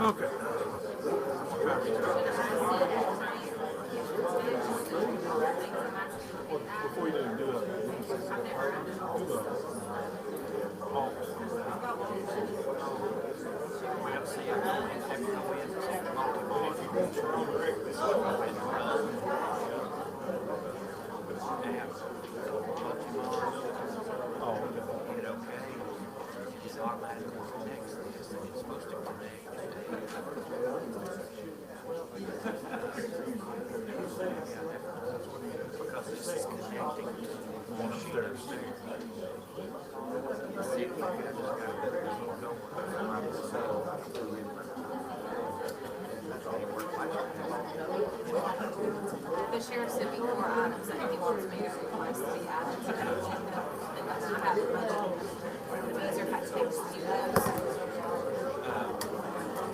Okay. Before you do it, The sheriff sent me 4 items that he wants me to request to be added to the agenda. And then I have the user had to take a few notes.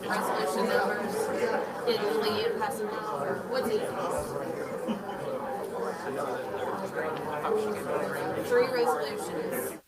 Resolution numbers. Did Leah pass them out? Or what's it? 3 resolutions.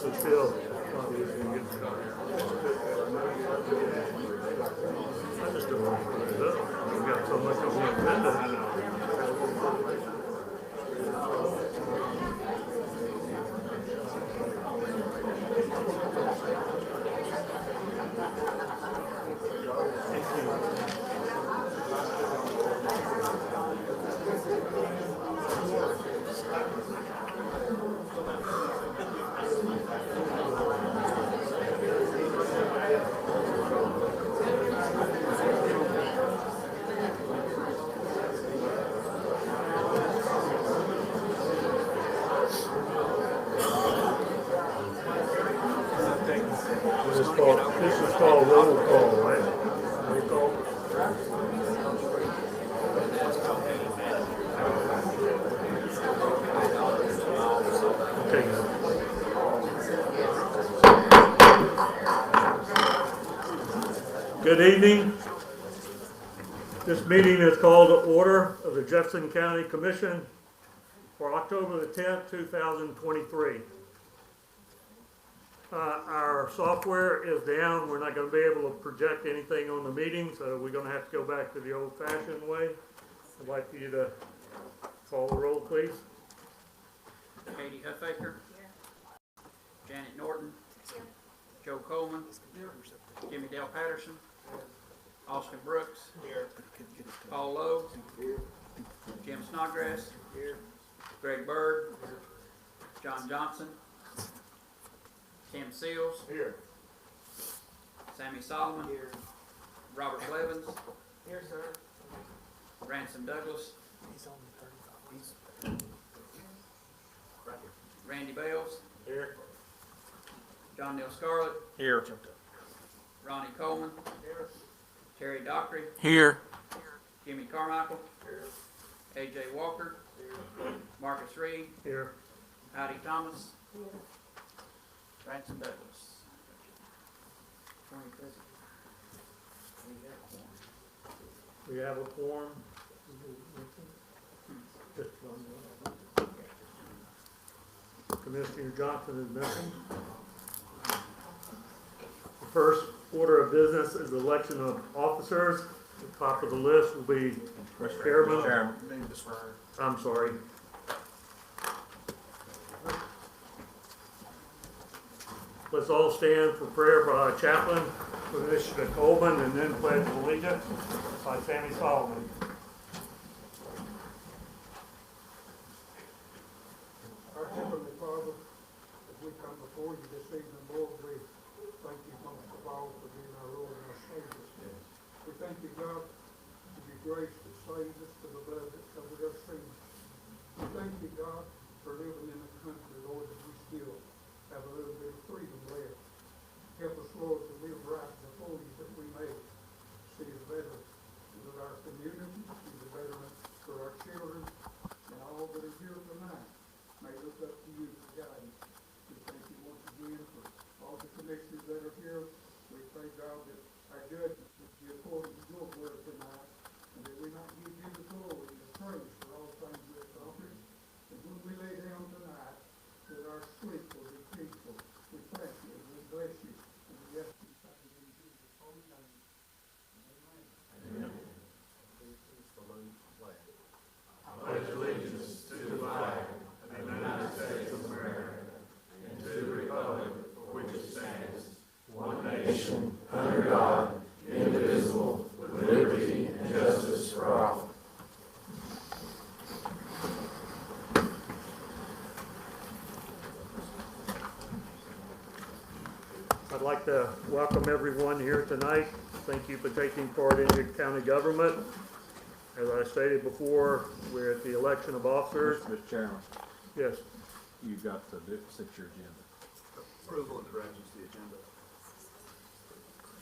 this is still obviously getting started. I just don't want to put it up. We've got so much on the agenda. This is called roll call, right? Roll call. Okay. Good evening. This meeting is called to order of the Jefferson County Commission for October the 10th, 2023. Our software is down. We're not going to be able to project anything on the meeting, so we're going to have to go back to the old-fashioned way. I'd like for you to call the roll, please. Katie Huffaker. Janet Norton. Joe Coleman. Jimmy Dale Patterson. Austin Brooks. Paul Lowe. Jim Snodgrass. Greg Bird. John Johnson. Tim Seals. Here. Sammy Solomon. Here. Robert Blevins. Here, sir. Ransom Douglas. He's on 35. He's right here. Randy Bales. Here. John Neal Scarlett. Here. Ronnie Coleman. Here. Terry Dockery. Here. Jimmy Carmichael. Here. AJ Walker. Here. Marcus Reed. Here. Heidi Thomas. Ransom Douglas. 20 present. We have a quorum. Just one. Commissioner Johnson is missing. The first order of business is the election of officers. The top of the list will be Chairman. I'm sorry. Let's all stand for prayer by Chaplain Commissioner Coleman and then pledge allegiance by Sammy Solomon. Our Heavenly Father, as we come before you this evening, Lord, we thank you most of all for being our Lord and our Savior. We thank you, God, for your grace that saves us, for the blood that covered our sins. We thank you, God, for living in a country, Lord, that we still have a little bit of freedom left. Help us, Lord, to live right before you, that we may see the better of our community, see the betterment for our children, and all that are here tonight may look up to you for guidance. We thank you once again for all the commissioners that are here. We pray, God, that our judgment will be according to your word tonight, and that we not give you the glory and the praise for all things we accomplish. And when we lay down tonight, that our sleep will be peaceful. We thank you and we bless you. And we ask you to in Jesus' holy name. Amen. I pledge allegiance to the flag of the United States of America and to the republic for which it stands, one nation, under God, indivisible, with liberty and justice for all. I'd like to welcome everyone here tonight. Thank you for taking part in your county government. As I stated before, we're at the election of officers. Mr. Chairman, Yes, you've got to fix your agenda. Approval and directions to the agenda.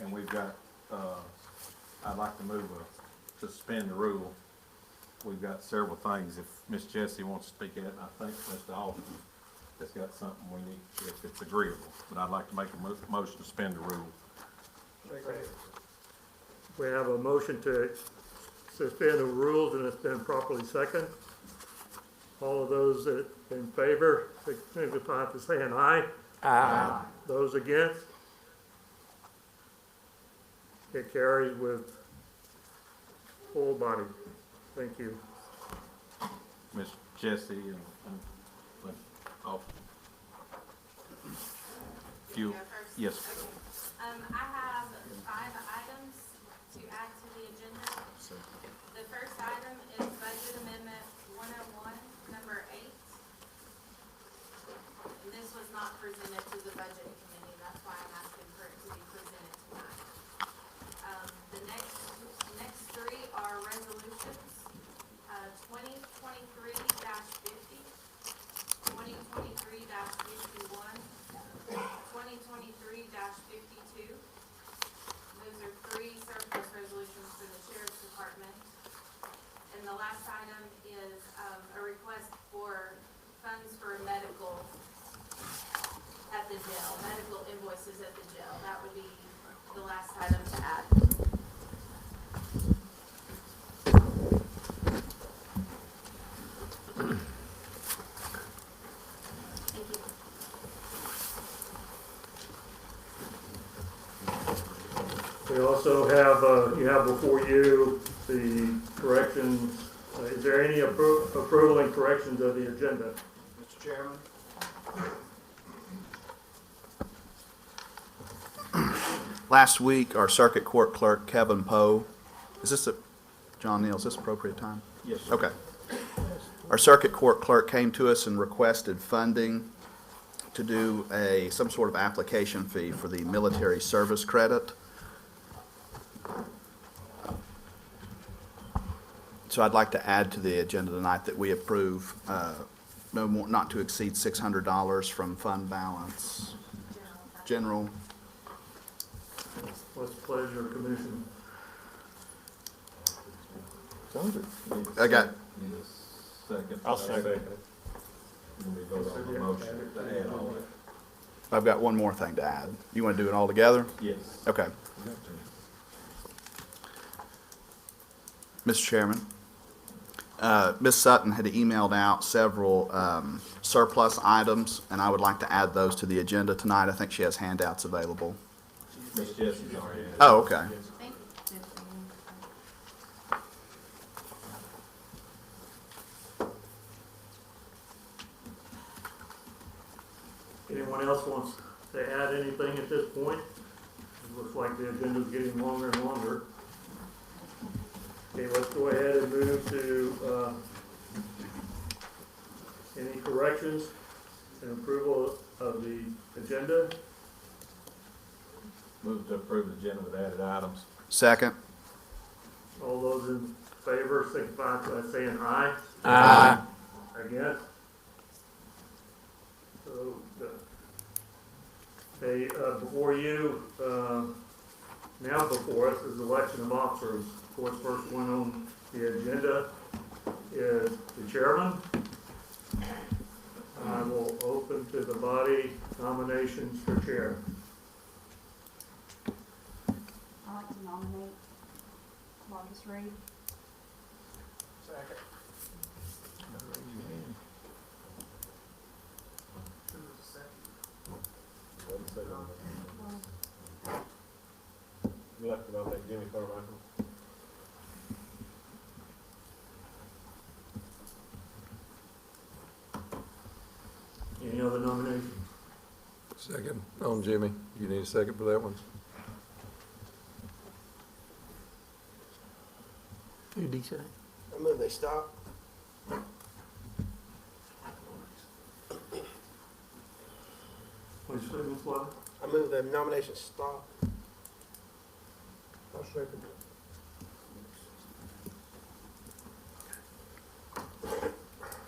And we've got, I'd like to move to suspend the rule. We've got several things. If Miss Jessie wants to speak at it, and I think Mr. Alden has got something we need, if it's agreeable. But I'd like to make a motion to suspend the rule. we have a motion to suspend the rules and it's been properly seconded. All of those that in favor, signify by saying aye. Aye. Those against? It carries with full body. Thank you. Ms. Jessie and oh. You, yes. I have 5 items to add to the agenda. The first item is Budget Amendment 101, number 8. And this was not presented to the Budget Committee, that's why I'm asking for it to be presented tonight. The next 3 are resolutions, 2023-50, 2023-51, 2023-52. Those are 3 surplus resolutions for the Sheriff's Department. And the last item is a request for funds for medical at the jail, medical invoices at the jail. That would be the last item to add. Thank you. We also have, you have before you the corrections. Is there any approval and corrections of the agenda? Mr. Chairman? Last week, our circuit court clerk, Kevin Poe, John Neal, is this appropriate time? Yes, sir. Okay. Our circuit court clerk came to us and requested funding to do some sort of application fee for the military service credit. So I'd like to add to the agenda tonight that we approve not to exceed $600 from fund balance. General. What's the pleasure of commission? I got, Need a second. I'll second it. When we vote on the motion to add all that. I've got one more thing to add. You want to do it all together? Yes. Okay. Mr. Chairman, Ms. Sutton had emailed out several surplus items, and I would like to add those to the agenda tonight. I think she has handouts available. Ms. Jessie's already added. Oh, okay. Thank you. Anyone else wants to add anything at this point? It looks like the agenda's getting longer and longer. Okay, let's go ahead and move to, any corrections and approval of the agenda. Move to approve the agenda with added items. Second. All those in favor, signify by saying aye. Aye. Against? So, okay, before you, now before us is election of officers. Of course, first one on the agenda is the chairman. I will open to the body nominations for chair. I'd like to nominate Marcus Reed. Second. You like to nominate Jimmy Carmichael? Any other nominations? Second on Jimmy. You need a second for that one? Who did he say? I move they stop. What'd you say, Ms. Love? I move the nomination stop. I'll second it.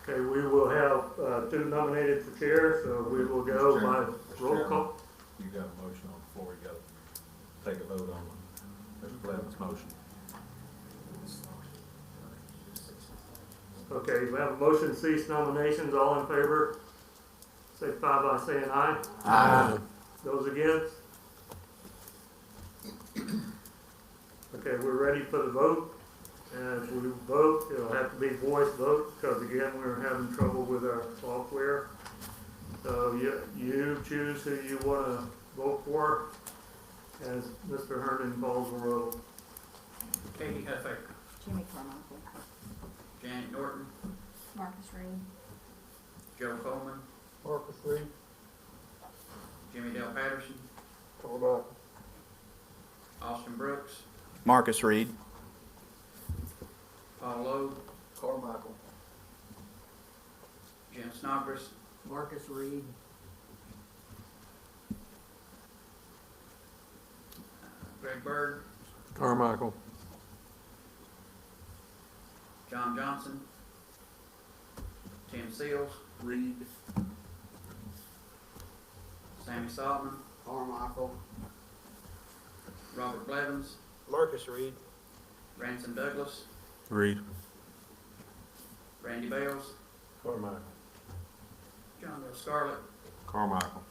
Okay, we will have 2 nominated for chair, so we will go by roll call. You got a motion on the floor, you gotta take a vote on Mr. Levin's motion. Okay, we have a motion to cease nominations. All in favor, signify by saying aye. Aye. Those against? Okay, we're ready for the vote. As we vote, it'll have to be voice vote, because again, we're having trouble with our software. So you choose who you want to vote for as Mr. Hernan calls the roll. Katie Huffaker, Jimmy Carmichael. Janet Norton, Marcus Reed. Joe Coleman, Marcus Reed. Jimmy Dale Patterson, Carmichael. Austin Brooks, Marcus Reed. Paul Lowe, Carmichael. Jim Snodgrass, Marcus Reed. Greg Bird, Carmichael. John Johnson, Tim Seals, Reed. Sammy Saltman, Carmichael. Robert Blevins, Marcus Reed. Ransom Douglas, Reed. Randy Bales, Carmichael. John Bell Scarlett, Carmichael.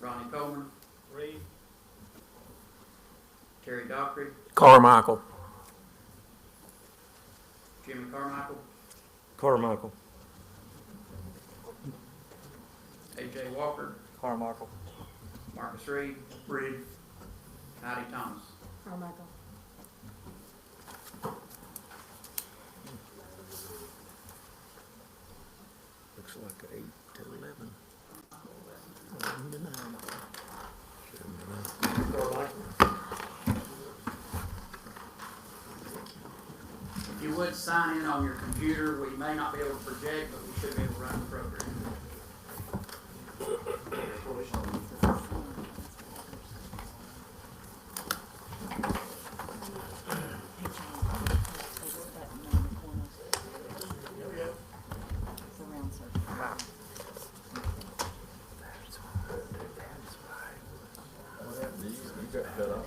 Ronnie Coleman, Reed. Terry Dockery, Carmichael. Jimmy Carmichael, Carmichael. AJ Walker, Carmichael. Marcus Reed, Reed. Heidi Thomas. Carmichael. Looks like 8 to 11. If you would sign in on your computer, we may not be able to project, but we should be able to run the program. You got cut off.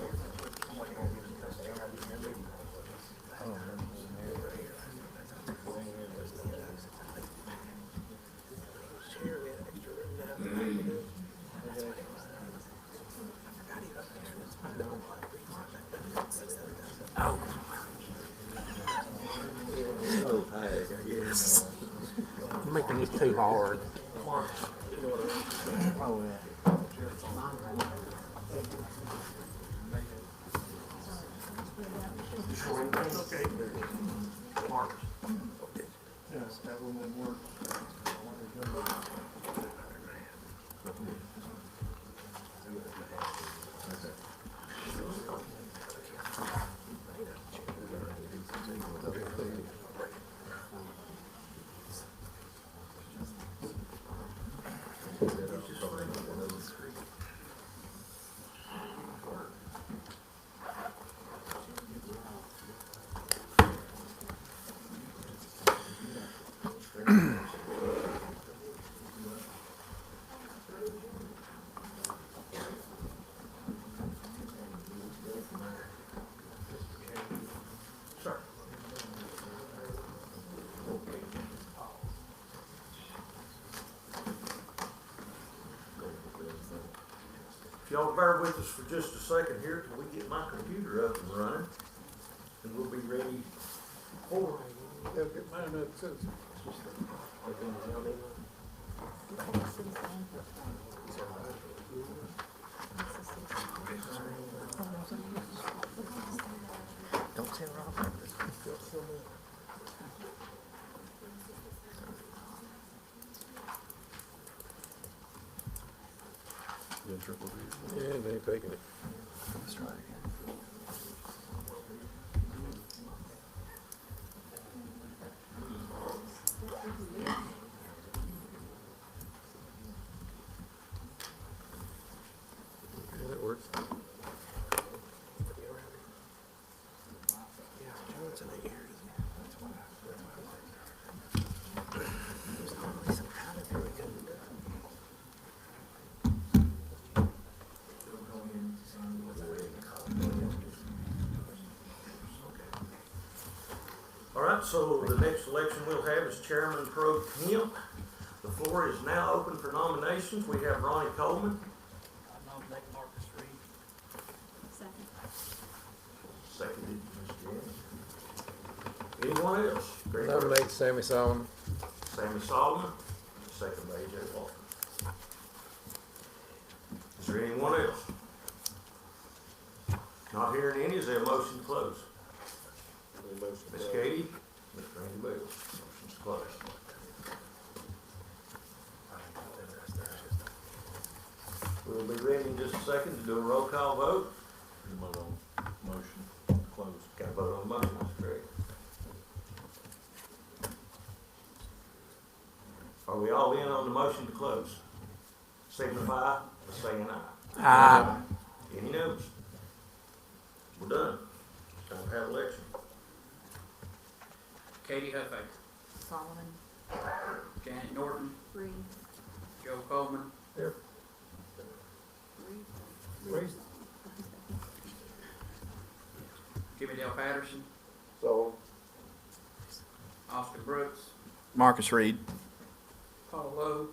You're making this too hard. Oh, yeah. Okay. Mark. Yes, that one will work. If y'all bear with us for just a second here till we get my computer up and running, and we'll be ready. Hold on, they'll get mine up too. Don't tell Robert. Yeah, they ain't taking it. Let's try it again. Yeah, that works. All right, so the next election we'll have is Chairman Pro Temp. The floor is now open for nominations. We have Ronnie Coleman. I nominate Marcus Reed. Second. Seconded, Ms. Janice. Anyone else? Greg Bird? Nominate Sammy Solomon. Sammy Solomon, second by A.J. Walker. Is there anyone else? Not hearing any, is there a motion to close? Ms. Katie? Mr. Randy Bell? Motion's closed. We'll be ready in just a second to do a roll call vote. Vote on motion, close. Got to vote on the motion, Mr. Craig. Are we all in on the motion to close? Signify by saying aye. Aye. Any noes? We're done. It's time to have election. Katie Huffey, Solomon, Janet Norton, Reed, Joe Coleman, Here. Reed, Jimmy Dale Patterson, So, Austin Brooks, Marcus Reed. Paul Lowe,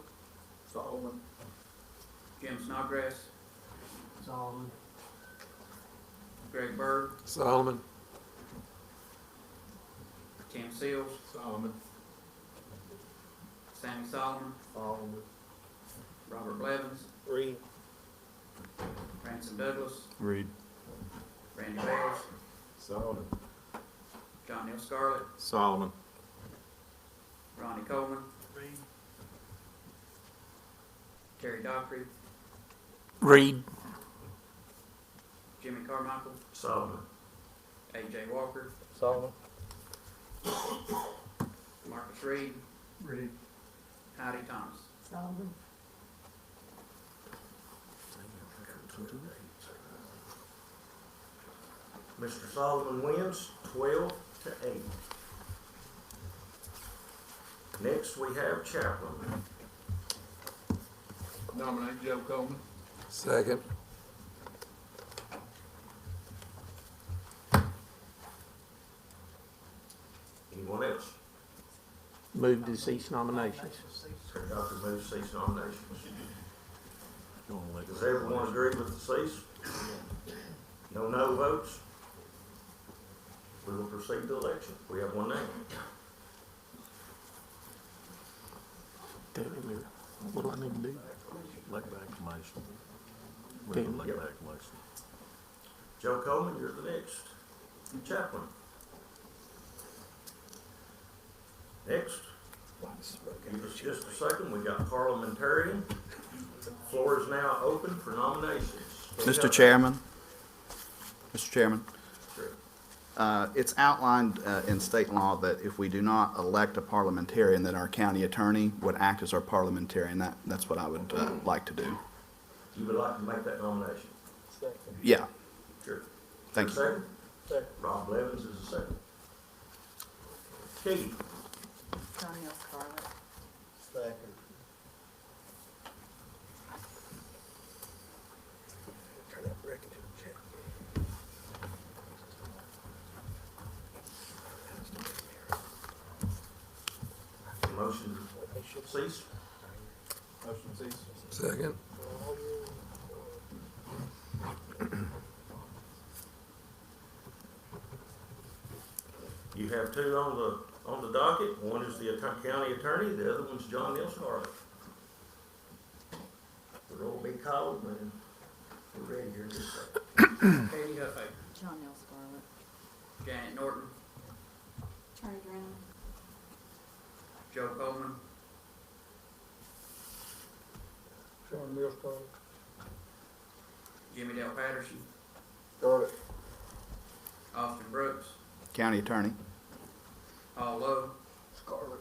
Solomon. Jim Snodgrass, Solomon. Greg Bird, Solomon. Tim Seals, Solomon. Sammy Solomon, Solomon. Robert Blevins, Reed. Ransom Douglas, Reed. Randy Bales, Solomon. John Neal Scarlett, Solomon. Ronnie Coleman, Terry Dockery, Reed. Jimmy Carmichael, Solomon. A.J. Walker, Solomon. Marcus Reed, Reed. Heidi Thomas. Solomon, Mr. Solomon wins 12-8. Next, we have chaplain. Nominate Joe Coleman. Second. Anyone else? Move to cease nominations. Dr. moves cease nominations. Does everyone agree with the cease? No votes? We will proceed to election. We have one name. Tell me, what do I need to do? Elect by acclamation. Okay. Elect by acclamation. Joe Coleman, you're the next chaplain. Next, give us just a second, we got parliamentarian. The floor is now open for nominations. Mr. Chairman. Mr. Chairman. Sure. It's outlined in state law that if we do not elect a parliamentarian, then our county attorney would act as our parliamentarian. That's what I would like to do. You would like to make that nomination? Yeah, Sure. thank you. Second? Second. Rob Blevins is the second. Katie? John Neal Scarlett, Second. Motion cease? Motion cease. Second. You have two on the docket. One is the county attorney, the other one's John Neal Scarlett. The roll will be called when we're ready here in just a second. Katie Huffey, John Neal Scarlett, Janet Norton, Charlie Brown, Joe Coleman, John Neal Scarlett. Jimmy Dale Patterson, Scarlett. Austin Brooks, County attorney. Paul Lowe, Scarlett.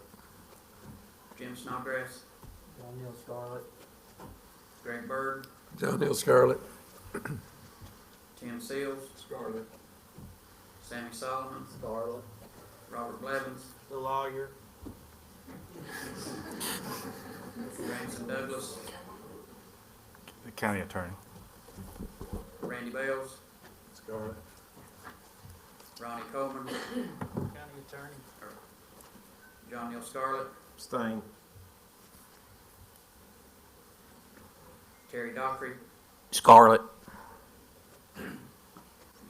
Jim Snodgrass, John Neal Scarlett. Greg Bird, John Neal Scarlett. Tim Seals, Scarlett. Sammy Solomon, Scarlett. Robert Blevins, The lawyer. Ransom Douglas, The county attorney. Randy Bales, Scarlett. Ronnie Coleman, County attorney. John Neal Scarlett, Stain. Terry Dockery, Scarlett.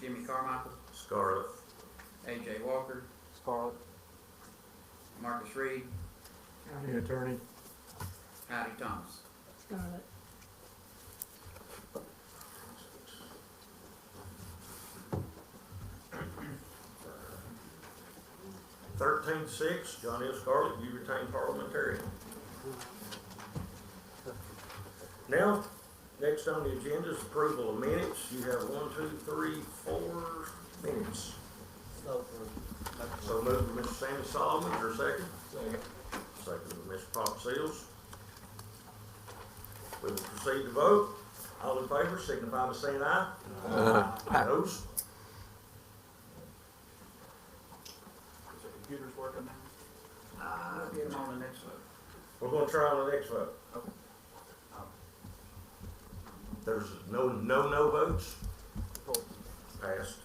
Jimmy Carmichael, Scarlett. A.J. Walker, Scarlett. Marcus Reed, County attorney. Howdy Thomas. Scarlett. 13-6, John L. Scarlett, you retain parliamentarian. Now, next on the agenda is approval of minutes. You have 1, 2, 3, 4 minutes. So moved by Mr. Sammy Solomon, is there a second? Second by Mr. Pop Seals. We will proceed to vote. All in favor, signify by saying aye. Opposed? Is the computer's working now? I'll get him on the next vote. We're gonna try on the next vote. There's no votes? Passed.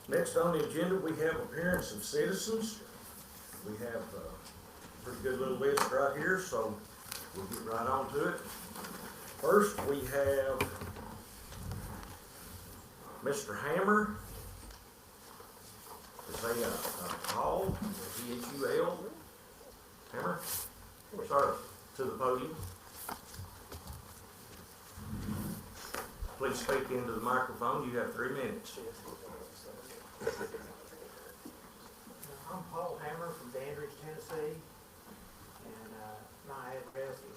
Next on the agenda, we have appearance of citizens. We have a pretty good little list right here, so we'll get right on to it. First, we have Mr. Hammer. Is a Hall, H-U-L, Hammer? Sir, to the podium. Please speak into the microphone. You have 3 minutes. I'm Paul Hammer from Dandridge, Tennessee, and my address is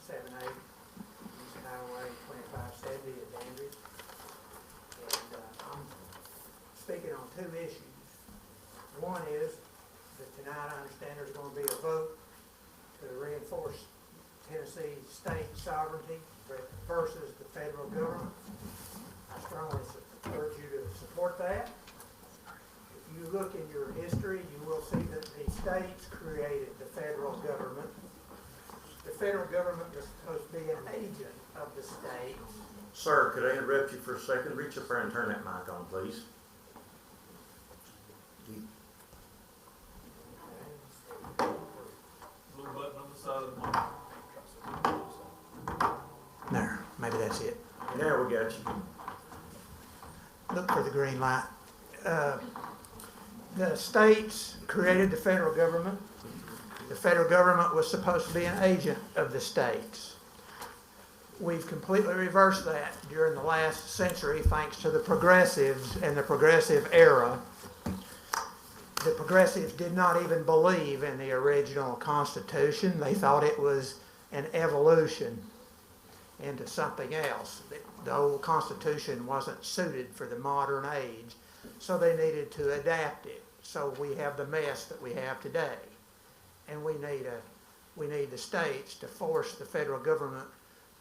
878 East Highway 2570 at Dandridge. And I'm speaking on 2 issues. One is that tonight I understand there's going to be a vote to reinforce Tennessee state sovereignty versus the federal government. I strongly urge you to support that. If you look in your history, you will see that the states created the federal government. The federal government was supposed to be an agent of the states. Sir, could I interrupt you for a second? Reach up there and turn that mic on, please. Blue button on the side of the mic. There, maybe that's it. Now we got you. Look for the green light. The states created the federal government. The federal government was supposed to be an agent of the states. We've completely reversed that during the last century thanks to the progressives and the progressive era. The progressives did not even believe in the original Constitution. They thought it was an evolution into something else. The old Constitution wasn't suited for the modern age, so they needed to adapt it. So we have the mess that we have today. And we need the states to force the federal government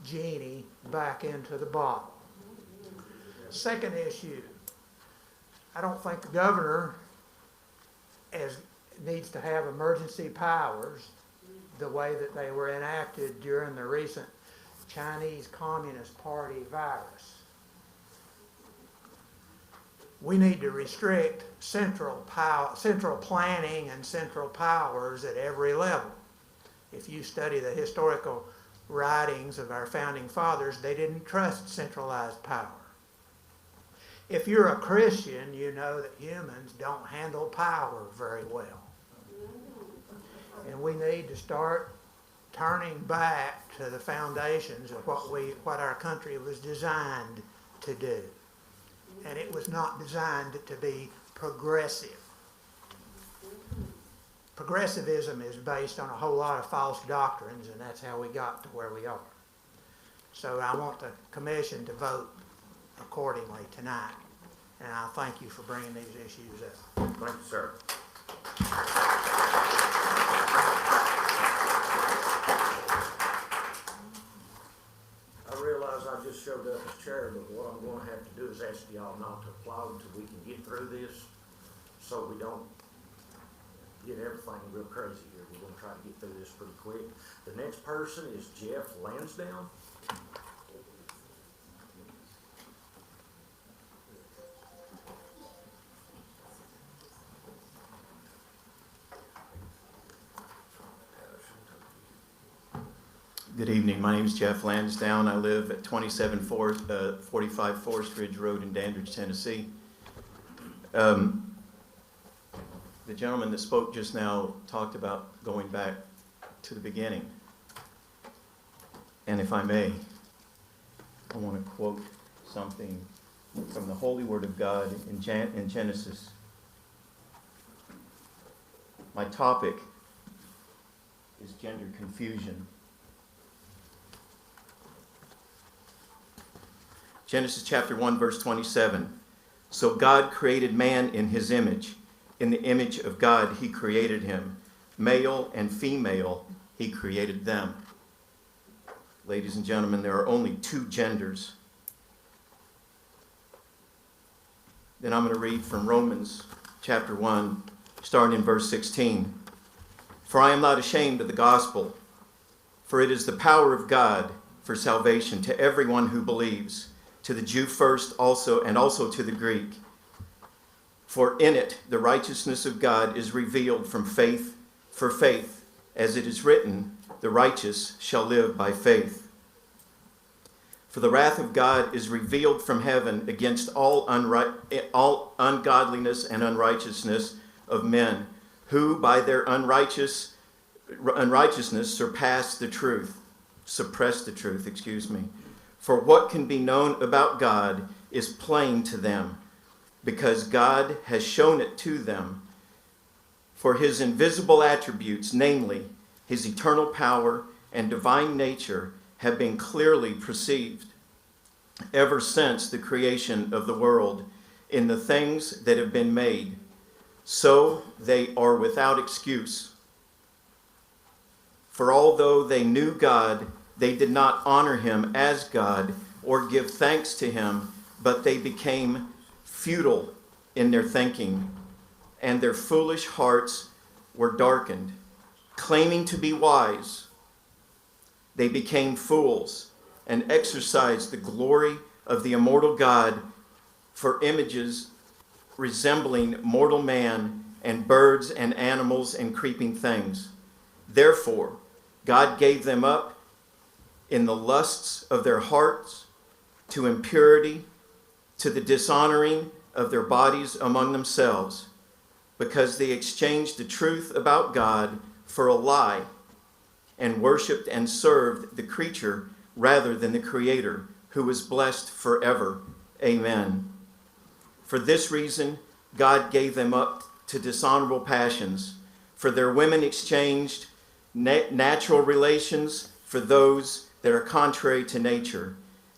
genie back into the bottle. Second issue, I don't think the governor needs to have emergency powers the way that they were enacted during the recent Chinese Communist Party virus. We need to restrict central planning and central powers at every level. If you study the historical writings of our founding fathers, they didn't trust centralized power. If you're a Christian, you know that humans don't handle power very well. And we need to start turning back to the foundations of what our country was designed to do. And it was not designed to be progressive. Progressivism is based on a whole lot of false doctrines, and that's how we got to where we are. So I want the commission to vote accordingly tonight. And I thank you for bringing these issues up. Thank you, sir. I realize I just showed up as chair, but what I'm going to have to do is ask y'all not to applaud until we can get through this, so we don't get everything real crazy here. We're going to try to get through this pretty quick. The next person is Jeff Lansdowne. Good evening. My name is Jeff Lansdowne. I live at 45 Forest Ridge Road in Dandridge, Tennessee. The gentleman that spoke just now talked about going back to the beginning. And if I may, I want to quote something from the Holy Word of God in Genesis. My topic is gender confusion. Genesis chapter 1, verse 27. So God created man in his image. In the image of God he created him. Male and female he created them. Ladies and gentlemen, there are only two genders. Then I'm going to read from Romans chapter 1, starting in verse 16. For I am not ashamed of the gospel, for it is the power of God for salvation to everyone who believes, to the Jew first also, and also to the Greek. For in it the righteousness of God is revealed from faith for faith, as it is written, the righteous shall live by faith. For the wrath of God is revealed from heaven against all ungodliness and unrighteousness of men, who by their unrighteousness suppress the truth. For what can be known about God is plain to them, because God has shown it to them. For his invisible attributes, namely his eternal power and divine nature, have been clearly perceived ever since the creation of the world in the things that have been made. So they are without excuse. For although they knew God, they did not honor him as God or give thanks to him, but they became futile in their thinking, and their foolish hearts were darkened. Claiming to be wise, they became fools and exercised the glory of the immortal God for images resembling mortal man and birds and animals and creeping things. Therefore, God gave them up in the lusts of their hearts to impurity, to the dishonoring of their bodies among themselves, because they exchanged the truth about God for a lie and worshipped and served the creature rather than the Creator, who is blessed forever. Amen. For this reason, God gave them up to dishonorable passions, for their women exchanged natural relations for those that are contrary to nature.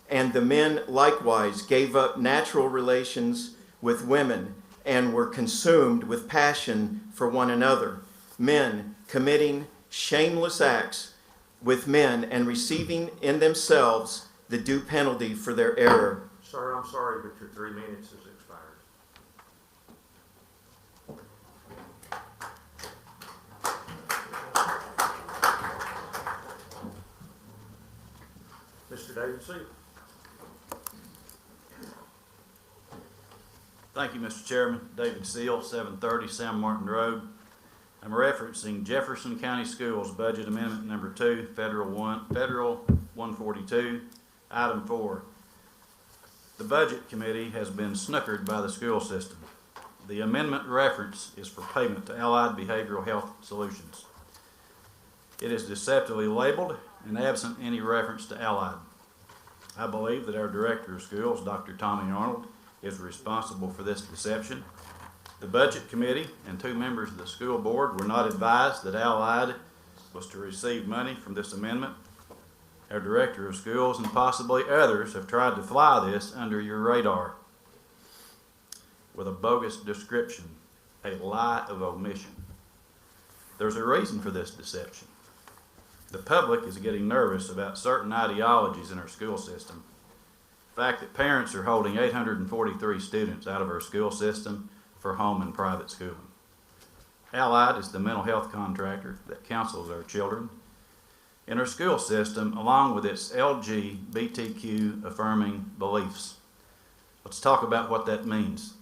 And the men likewise gave up natural relations with women and were consumed with passion for one another, men committing shameless acts with men and receiving in themselves the due penalty for their error. Sir, I'm sorry, but your 3 minutes has expired. Mr. David Seal. Thank you, Mr. Chairman. David Seal, 730 Sam Martin Road. I'm referencing Jefferson County Schools Budget Amendment Number 2, Federal 142, Item 4. The Budget Committee has been snookered by the school system. The amendment reference is for payment to Allied Behavioral Health Solutions. It is deceptively labeled and absent any reference to Allied. I believe that our Director of Schools, Dr. Tommy Arnold, is responsible for this deception. The Budget Committee and 2 members of the school board were not advised that Allied was to receive money from this amendment. Our Director of Schools and possibly others have tried to fly this under your radar with a bogus description, a lie of omission. There's a reason for this deception. The public is getting nervous about certain ideologies in our school system. The fact that parents are holding 843 students out of our school system for home and private schooling. Allied is the mental health contractor that counsels our children in our school system, along with its LGBTQ affirming beliefs. Let's talk about what that means.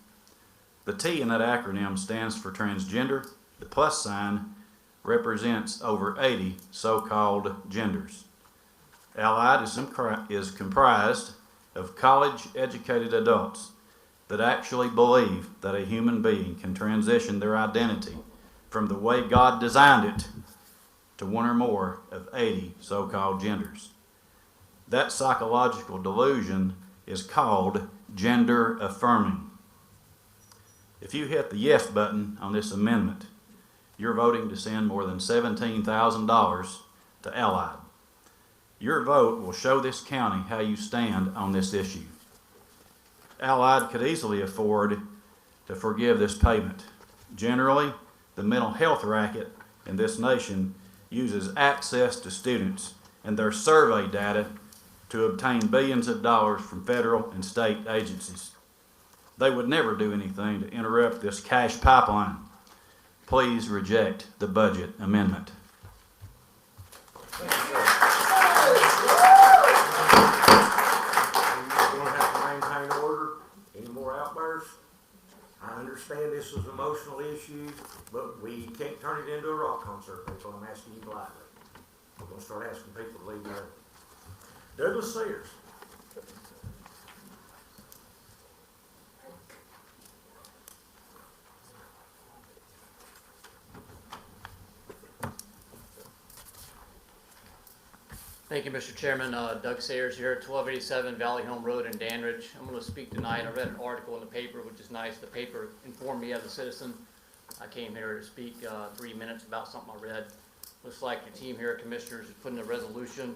The T in that acronym stands for transgender. The plus sign represents over 80 so-called genders. Allied is comprised of college-educated adults that actually believe that a human being can transition their identity from the way God designed it to one or more of 80 so-called genders. That psychological delusion is called gender affirming. If you hit the yes button on this amendment, you're voting to send more than $17,000 to Allied. Your vote will show this county how you stand on this issue. Allied could easily afford to forgive this payment. Generally, the mental health racket in this nation uses access to students and their survey data to obtain billions of dollars from federal and state agencies. They would never do anything to interrupt this cash pipeline. Please reject the budget amendment. We're gonna have to maintain order. Any more outbursts? I understand this is an emotional issue, but we can't turn it into a rock concert. That's what I'm asking you politely. We're gonna start asking people to leave there. Douglas Sayers. Thank you, Mr. Chairman. Doug Sayers here at 1287 Valley Home Road in Dandridge. I'm going to speak tonight. I read an article in the paper, which is nice. The paper informed me as a citizen. I came here to speak 3 minutes about something I read. Looks like your team here, Commissioners, is putting a resolution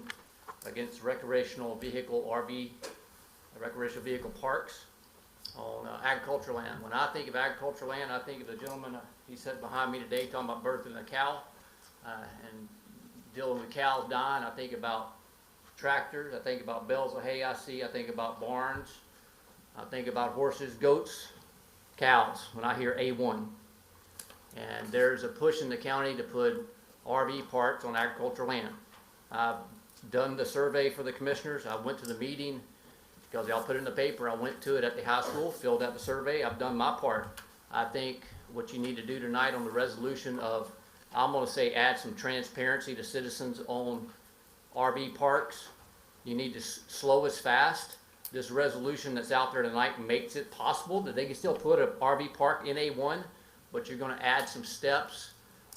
against recreational vehicle parks on agricultural land. When I think of agricultural land, I think of the gentleman, he sat behind me today talking about birthing a cow and dealing with cows dying. I think about tractors, I think about bales of hay I think about barns, I think about horses, goats, cows when I hear A1. And there's a push in the county to put RV parks on agricultural land. I've done the survey for the commissioners. I went to the meeting because y'all put it in the paper. I went to it at the high school, filled out the survey. I've done my part. I think what you need to do tonight on the resolution of, I'm going to say, add some transparency to citizens on RV parks. You need to slow us fast. This resolution that's out there tonight makes it possible that they can still put an RV park in A1, but you're going to add some steps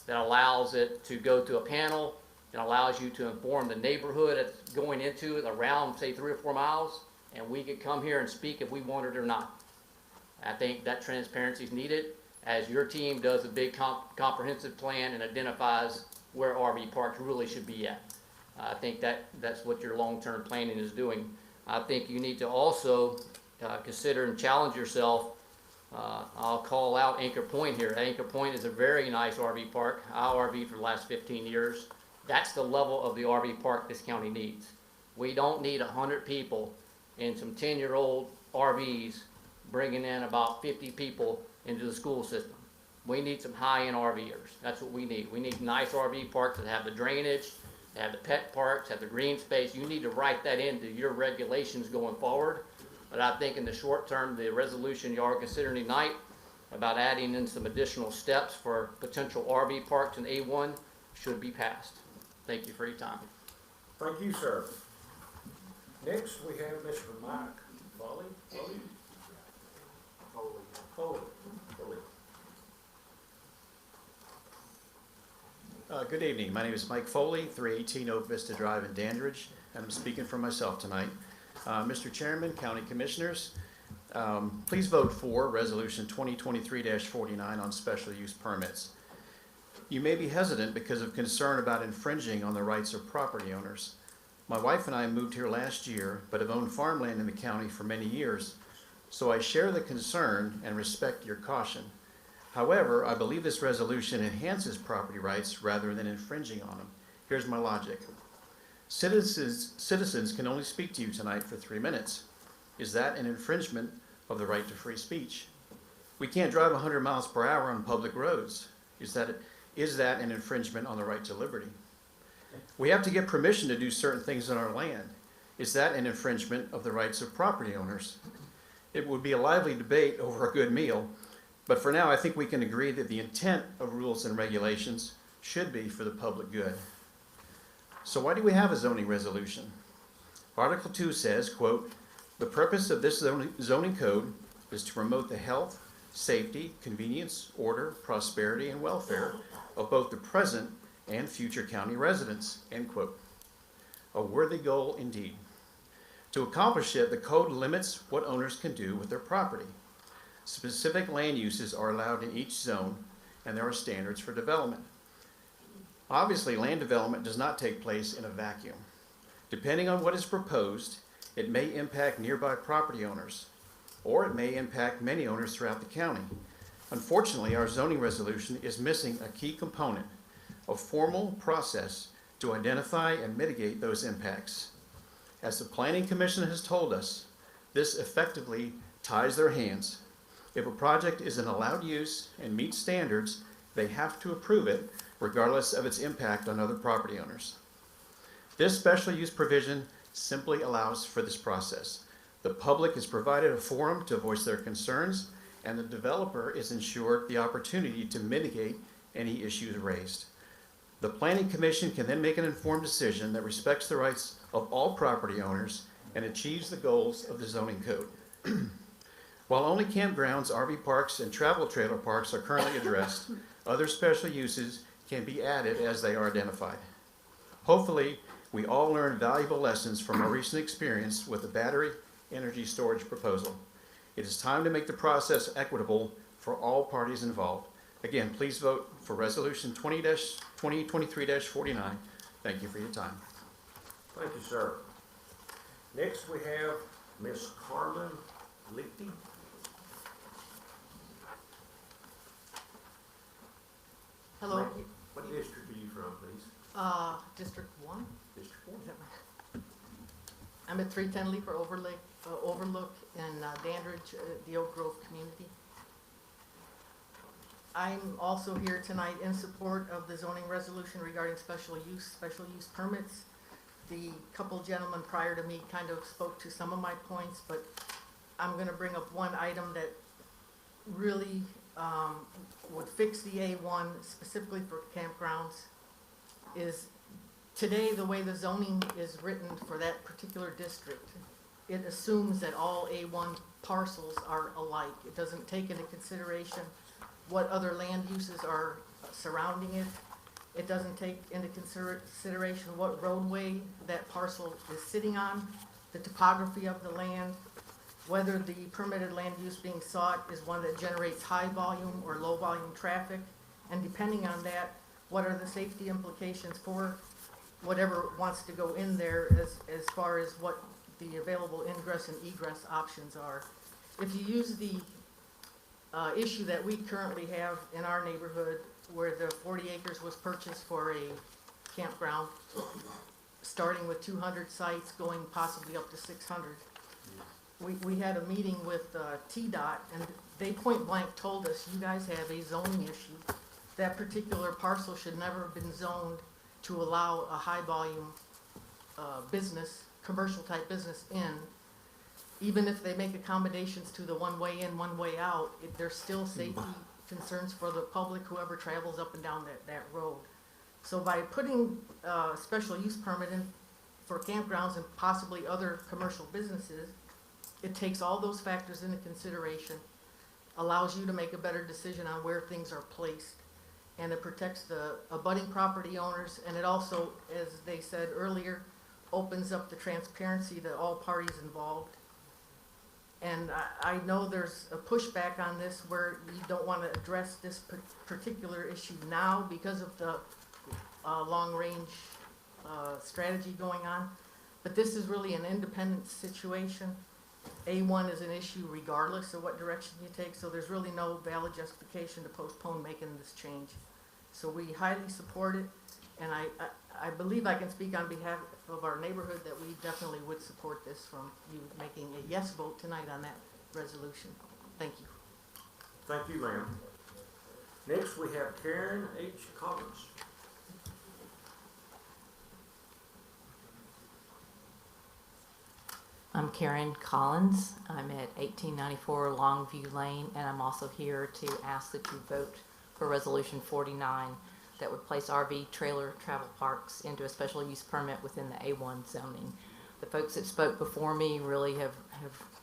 that allows it to go to a panel and allows you to inform the neighborhood that's going into it around, say, 3 or 4 miles, and we could come here and speak if we want it or not. I think that transparency is needed as your team does a big comprehensive plan and identifies where RV parks really should be at. I think that's what your long-term planning is doing. I think you need to also consider and challenge yourself. I'll call out Anchor Point here. Anchor Point is a very nice RV park. I RV'd for the last 15 years. That's the level of the RV park this county needs. We don't need 100 people in some 10-year-old RVs bringing in about 50 people into the school system. We need some high-end RVers. That's what we need. We need nice RV parks that have the drainage, that have the pet parks, have the green space. You need to write that into your regulations going forward. But I think in the short term, the resolution you are considering tonight about adding in some additional steps for potential RV parks in A1 should be passed. Thank you for your time. Thank you, sir. Next, we have Mr. Mike Foley. Good evening. My name is Mike Foley, 318 Oak Vista Drive in Dandridge, and I'm speaking for myself tonight. Mr. Chairman, County Commissioners, please vote for Resolution 2023-49 on special use permits. You may be hesitant because of concern about infringing on the rights of property owners. My wife and I moved here last year, but have owned farmland in the county for many years, so I share the concern and respect your caution. However, I believe this resolution enhances property rights rather than infringing on them. Here's my logic. Citizens can only speak to you tonight for 3 minutes. Is that an infringement of the right to free speech? We can't drive 100 miles per hour on public roads. Is that an infringement on the right to liberty? We have to get permission to do certain things on our land. Is that an infringement of the rights of property owners? It would be a lively debate over a good meal, but for now I think we can agree that the intent of rules and regulations should be for the public good. So why do we have a zoning resolution? Article 2 says, quote, "The purpose of this zoning code is to promote the health, safety, convenience, order, prosperity, and welfare of both the present and future county residents, end quote. A worthy goal indeed. To accomplish it, the code limits what owners can do with their property. Specific land uses are allowed in each zone, and there are standards for development. Obviously, land development does not take place in a vacuum. Depending on what is proposed, it may impact nearby property owners, or it may impact many owners throughout the county. Unfortunately, our zoning resolution is missing a key component, a formal process to identify and mitigate those impacts. As the Planning Commission has told us, this effectively ties their hands. If a project is an allowed use and meets standards, they have to approve it regardless of its impact on other property owners. This special use provision simply allows for this process. The public is provided a forum to voice their concerns, and the developer is ensured the opportunity to mitigate any issues raised. The Planning Commission can then make an informed decision that respects the rights of all property owners and achieves the goals of the zoning code. While only campgrounds, RV parks, and travel trailer parks are currently addressed, other special uses can be added as they are identified. Hopefully, we all learned valuable lessons from our recent experience with the battery energy storage proposal. It is time to make the process equitable for all parties involved. Again, please vote for Resolution 2023-49. Thank you for your time. Thank you, sir. Next, we have Ms. Carmen Lichty. Hello. What district are you from, please? District 1. District 1. Is that right? I'm at 310 Leaper Overlook in Dandridge, the Oak Grove community. I'm also here tonight in support of the zoning resolution regarding special use permits. The couple gentlemen prior to me kind of spoke to some of my points, but I'm going to bring up one item that really would fix the A1 specifically for campgrounds. Is today the way the zoning is written for that particular district, it assumes that all A1 parcels are alike. It doesn't take into consideration what other land uses are surrounding it. It doesn't take into consideration what roadway that parcel is sitting on, the topography of the land, whether the permitted land use being sought is one that generates high volume or low volume traffic, and depending on that, what are the safety implications for whatever wants to go in there as far as what the available ingress and egress options are. If you use the issue that we currently have in our neighborhood where the 40 acres was purchased for a campground, starting with 200 sites, going possibly up to 600. We had a meeting with TDOT, and they point blank told us, you guys have a zoning issue. That particular parcel should never have been zoned to allow a high volume business, commercial type business in. Even if they make accommodations to the one way in, one way out, there's still safety concerns for the public, whoever travels up and down that road. So by putting a special use permit in for campgrounds and possibly other commercial businesses, it takes all those factors into consideration, allows you to make a better decision on where things are placed, and it protects the abutting property owners, and it also, as they said earlier, opens up the transparency to all parties involved. And I know there's a pushback on this where you don't want to address this particular issue now because of the long-range strategy going on, but this is really an independent situation. A1 is an issue regardless of what direction you take, so there's really no valid justification to postpone making this change. So we highly support it, and I believe I can speak on behalf of our neighborhood that we definitely would support this from you making a yes vote tonight on that resolution. Thank you. Thank you, ma'am. Next, we have Karen H. Collins. I'm Karen Collins. I'm at 1894 Longview Lane, and I'm also here to ask that you vote for Resolution 49 that would place RV trailer travel parks into a special use permit within the A1 zoning. The folks that spoke before me really have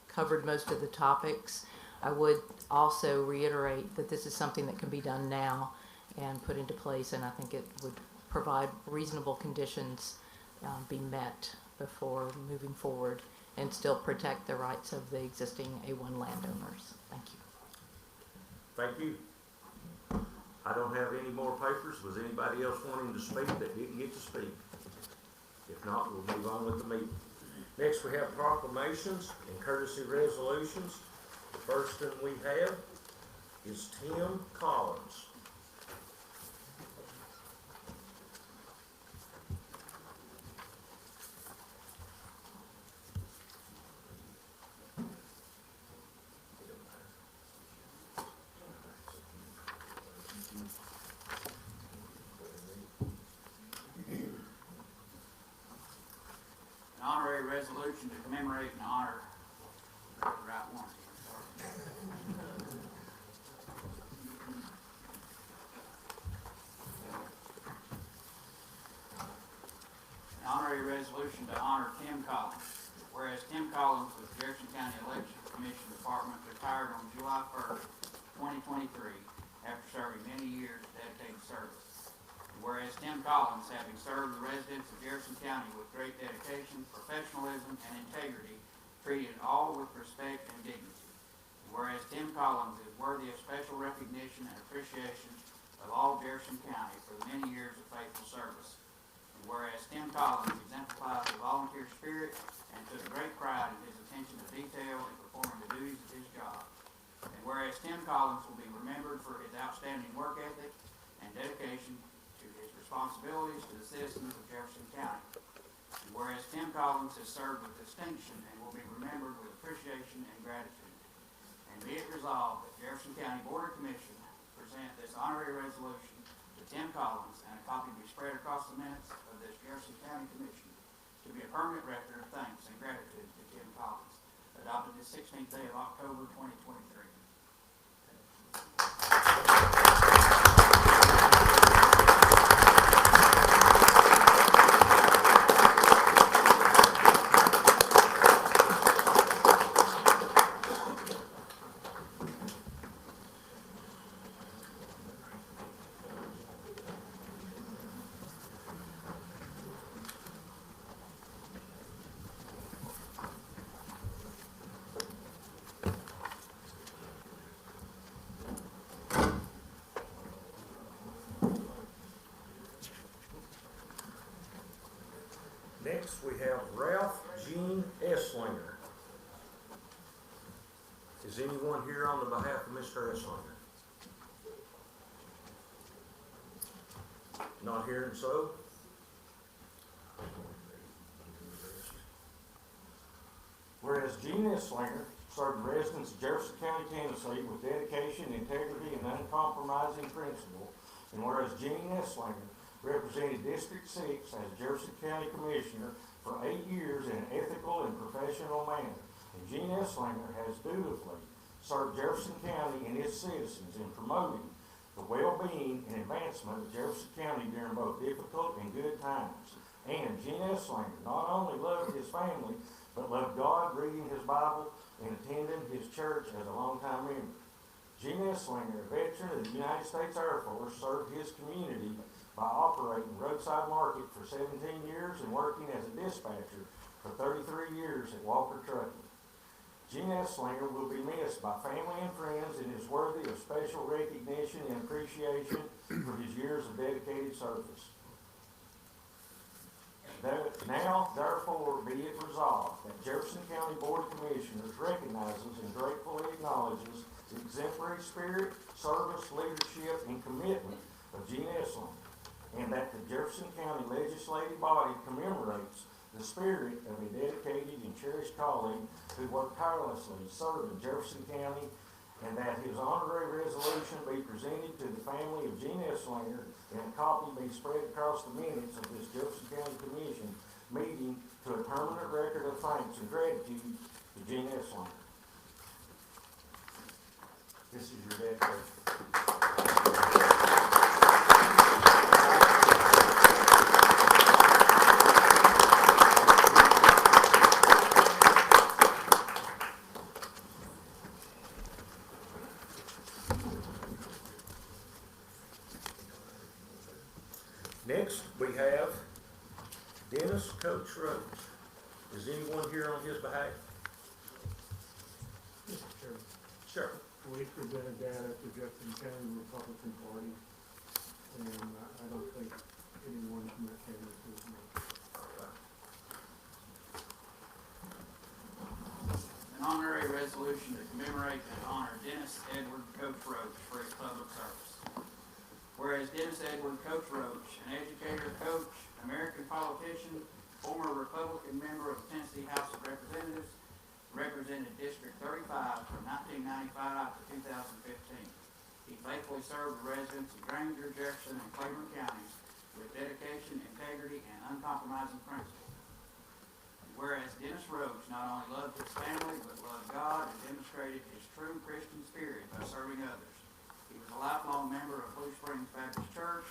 covered most of the topics. I would also reiterate that this is something that can be done now and put into place, and I think it would provide reasonable conditions be met before moving forward and still protect the rights of the existing A1 landowners. Thank you. Thank you. I don't have any more papers. Was anybody else wanting to speak that didn't get to speak? If not, we'll move on with the meeting. Next, we have proclamations and courtesy resolutions. The first one we have is Tim Collins. An honorary resolution to commemorate and honor the right one. An honorary resolution to honor Tim Collins. Whereas Tim Collins with the Jefferson County Election Commission Department retired on July 1st, 2023, after serving many years of dedicated service. Whereas Tim Collins, having served the residents of Jefferson County with great dedication, professionalism, and integrity, treated all with respect and dignity. Whereas Tim Collins is worthy of special recognition and appreciation of all Jefferson County for the many years of faithful service. And whereas Tim Collins exemplifies a volunteer spirit and took great pride in his attention to detail in performing the duties of his job. And whereas Tim Collins will be remembered for his outstanding work ethic and dedication to his responsibilities to the citizens of Jefferson County. And whereas Tim Collins has served with distinction and will be remembered with appreciation and gratitude. And be it resolved that Jefferson County Board of Commission present this honorary resolution to Tim Collins, and a copy be spread across the minutes of this Jefferson County Commission to be a permanent record of thanks and gratitude to Tim Collins, adopted the 16th day of October 2023. Next, we have Ralph Gene Esslinger. Is anyone here on the behalf of Mr. Esslinger? Not hearing so. Whereas Gene Esslinger served the residents of Jefferson County, Tennessee with dedication, integrity, and uncompromising principle, and whereas Gene Esslinger represented District 6 as Jefferson County Commissioner for 8 years in an ethical and professional manner. And Gene Esslinger has dutifully served Jefferson County and its citizens in promoting the well-being and advancement of Jefferson County during both difficult and good times. And Gene Esslinger not only loved his family, but loved God, reading his Bible, and attending his church as a longtime member. Gene Esslinger, a veteran of the United States Air Force, served his community by operating roadside market for 17 years and working as a dispatcher for 33 years at Walker Trucking. Gene Esslinger will be missed by family and friends and is worthy of special recognition and appreciation for his years of dedicated service. Now, therefore, be it resolved that Jefferson County Board of Commissioners recognizes and gratefully acknowledges the exemplary spirit, service, leadership, and commitment of Gene Esslinger, and that the Jefferson County Legislative Body commemorates the spirit of a dedicated and cherished colleague who worked tirelessly serving Jefferson County, and that his honorary resolution be presented to the family of Gene Esslinger and a copy be spread across the minutes of this Jefferson County Commission meeting to a permanent record of thanks and gratitude to Gene Esslinger. This is your dedication. Next, Dennis Coach Roach. Is anyone here on his behalf? Mr. Chairman, Sure. we presented that at the Jefferson County Republican Party, and I don't think anyone from that candidate is me. An honorary resolution to commemorate and honor Dennis Edward Coach Roach for his public service. Whereas Dennis Edward Coach Roach, an educator, coach, American politician, former Republican member of the Tennessee House of Representatives, represented District 35 from 1995 to 2015. He faithfully served the residents of Granger, Jefferson, and Claiborne counties with dedication, integrity, and uncompromising principle. Whereas Dennis Roach not only loved his family, but loved God and demonstrated his true Christian spirit by serving others. He was a lifelong member of Blue Springs Baptist Church,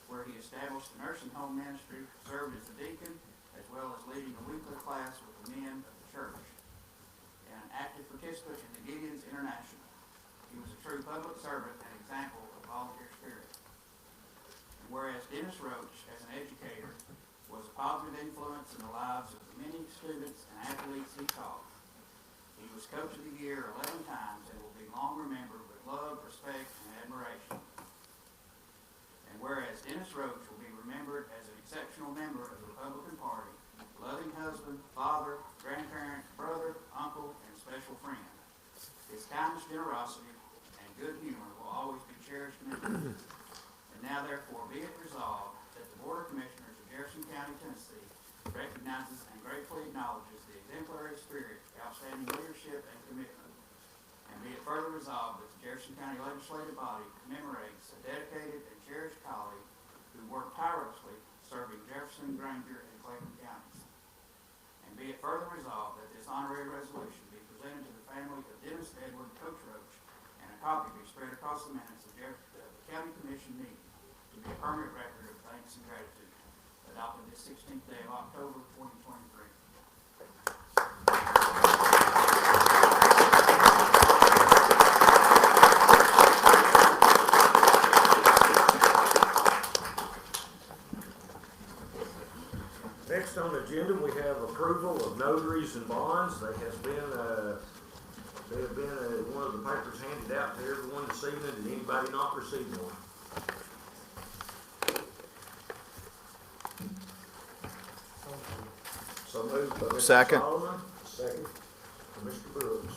where he established the nursing home ministry, served as a deacon, as well as leading a weekly class with the men of the church, and an active participant in the Gideons International. He was a true public servant and example of volunteer spirit. And whereas Dennis Roach, as an educator, was a positive influence in the lives of the many students and athletes he taught. He was Coach of the Year 11 times and will be long remembered with love, respect, and admiration. And whereas Dennis Roach will be remembered as an exceptional member of the Republican Party, loving husband, father, grandparent, brother, uncle, and special friend. His kindness, generosity, and good humor will always be cherished and remembered. And now therefore be it resolved that the Board of Commissioners of Jefferson County, Tennessee recognizes and gratefully acknowledges the exemplary spirit, outstanding leadership, and commitment. And be it further resolved that the Jefferson County Legislative Body commemorates a dedicated and cherished colleague who worked tirelessly serving Jefferson, Granger, and Claiborne counties. And be it further resolved that this honorary resolution be presented to the family of Dennis Edward Coach Roach, and a copy be spread across the minutes of the County Commission meeting to be a permanent record of thanks and gratitude, adopted this 16th day of October, 2023. Next on the agenda, we have approval of notaries and bonds. There has been one of the papers handed out to everyone this evening. Did anybody not receive one? So moved by Mr. Second. Solomon, second by Mr. Brooks.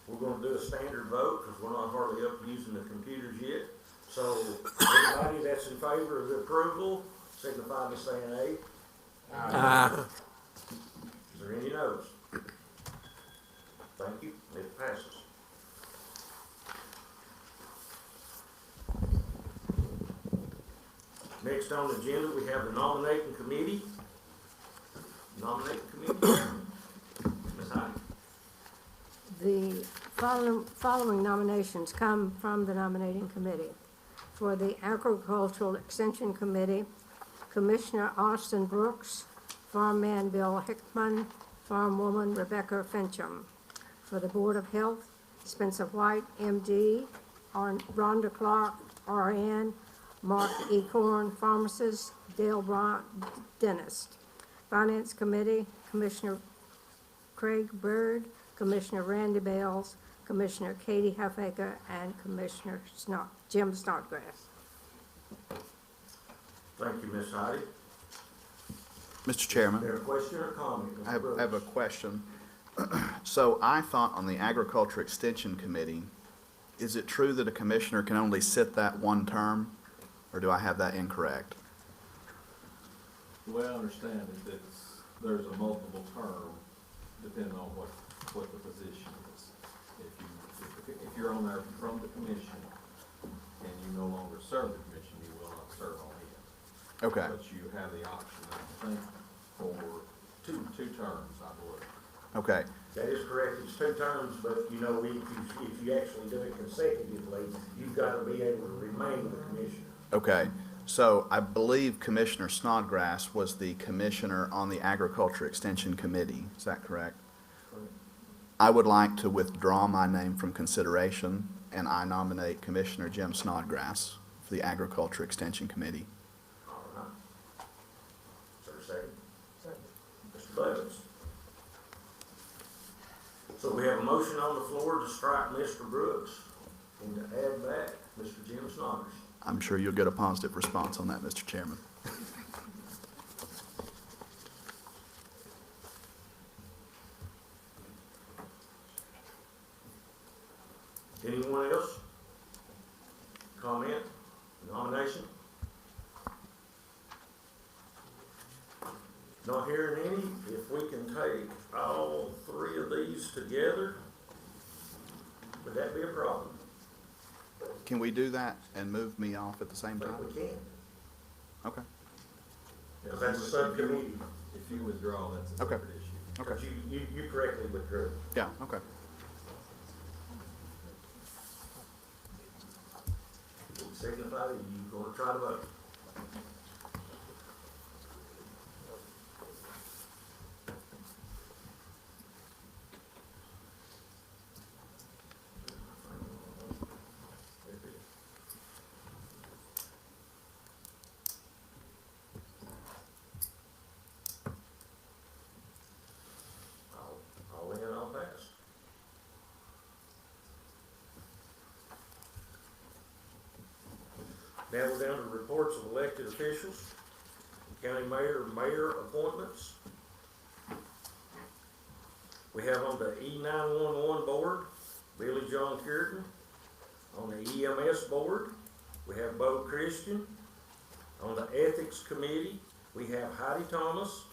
We're gonna do a standard vote because we're not hardly up to using the computers yet. So anybody that's in favor of the approval, signify by saying aye. Aye. Is there any no's? Thank you. It passes. Next on the agenda, we have the nominating committee. Nominating committee. Ms. Heidi. The following nominations come from the nominating committee. For the Agricultural Extension Committee, Commissioner Austin Brooks, Farmman Bill Hickman, Farmwoman Rebecca Fincham. For the Board of Health, Spencer White, MD, Rhonda Clark, RN, Mark E. Corn, Pharmacist, Dale Bryant, Dentist. Finance Committee, Commissioner Craig Byrd, Commissioner Randy Bales, Commissioner Katie Huffaker, and Commissioner Jim Snodgrass. Thank you, Ms. Heidi. Mr. Chairman. Is there a question or comment? I have a question. So I thought on the Agriculture Extension Committee, is it true that a commissioner can only sit that one term, or do I have that incorrect? The way I understand it, there's a multiple term depending on what the position is. If you're on there from the commission and you no longer serve the commission, you will not serve on it. Okay. But you have the option, I think, for two terms, I believe. Okay. That is correct. It's 2 terms, but you know, if you actually do it consecutively, you've got to be able to remain the commissioner. Okay. So I believe Commissioner Snodgrass was the commissioner on the Agriculture Extension Committee. Is that correct? I would like to withdraw my name from consideration, and I nominate Commissioner Jim Snodgrass for the Agriculture Extension Committee. All right. Is there a second? Second. Mr. Blevins. So we have a motion on the floor to strike Mr. Brooks and to add back Mr. Jim Snodgrass. I'm sure you'll get a positive response on that, Mr. Chairman. Anyone else? Comment? Nomination? Not hearing any. If we can take all three of these together, would that be a problem? Can we do that and move me off at the same I time? think we can. Okay. Because that's a subcommittee. If you withdraw, that's a Okay. separate issue. Okay. But you correctly withdrew. Yeah, okay. Signify that you're gonna try to vote. All in, all pass. Now we're down to reports of elected officials, county mayor appointments. We have on the E911 board, Billy John Cureton. On the EMS board, we have Bo Christian. On the ethics committee, we have Heidi Thomas,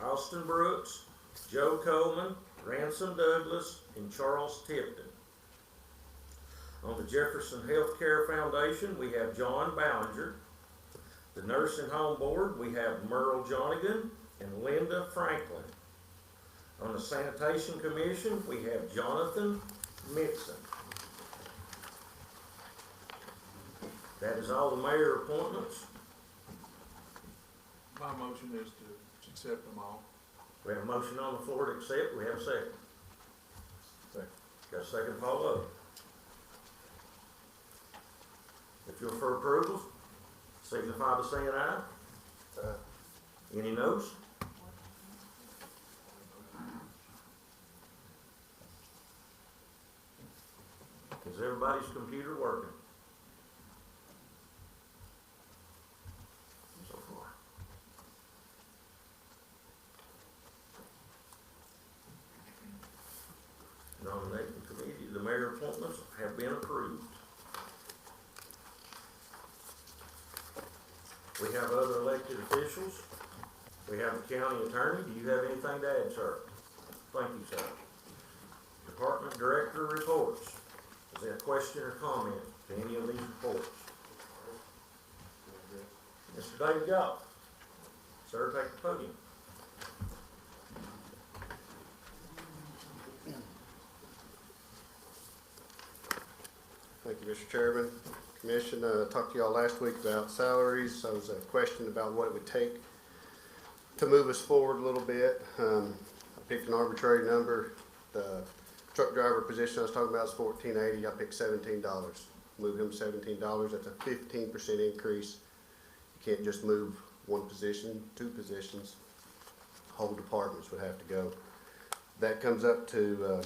Austin Brooks, Joe Coleman, Ransom Douglas, and Charles Tipton. On the Jefferson Healthcare Foundation, we have John Ballinger. The Nursing Home Board, we have Merle Jonigan and Linda Franklin. On the Sanitation Commission, we have Jonathan Mixon. That is all the mayor appointments. My motion is to accept them all. We have a motion on the floor to accept. We have a second. Second. Got a second, Paul Lowe. If you're for approval, signify by saying aye. Any noes? Is everybody's computer working? So far. Nominating committee, the mayor appointments have been approved. We have other elected officials. We have the county attorney. Do you have anything to add, sir? Thank you, sir. Department director reports. Is there a question or comment to any of these reports? Mr. David Goff. Sir, take the podium. Thank you, Mr. Chairman. Commission, talked to y'all last week about salaries. So there was a question about what it would take to move us forward a little bit. I picked an arbitrary number. The truck driver position I was talking about is $14.80. I picked $17. Move him $17. That's a 15% increase. You can't just move one position, two positions. Whole departments would have to go. That comes up to,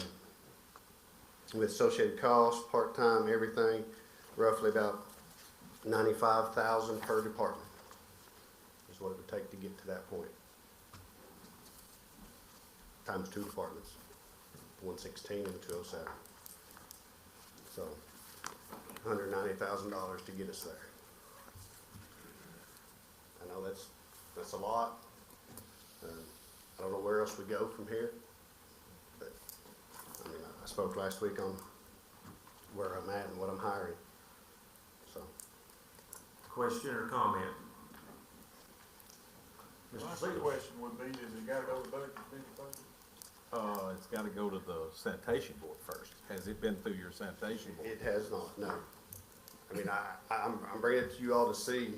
with associated costs, part-time, everything, roughly about $95,000 per department is what it would take to get to that point. Times two departments, 116 and 207. So $190,000 to get us there. I know that's a lot. I don't know where else we go from here, but I mean, I spoke last week on where I'm at and what I'm hiring. So, Question or comment? My Mr. Seals. question would be, does it gotta go to budget, It's gotta go to the sanitation board first. Has it been through your sanitation board? it has not, no. I mean, I'm bringing it to you all to see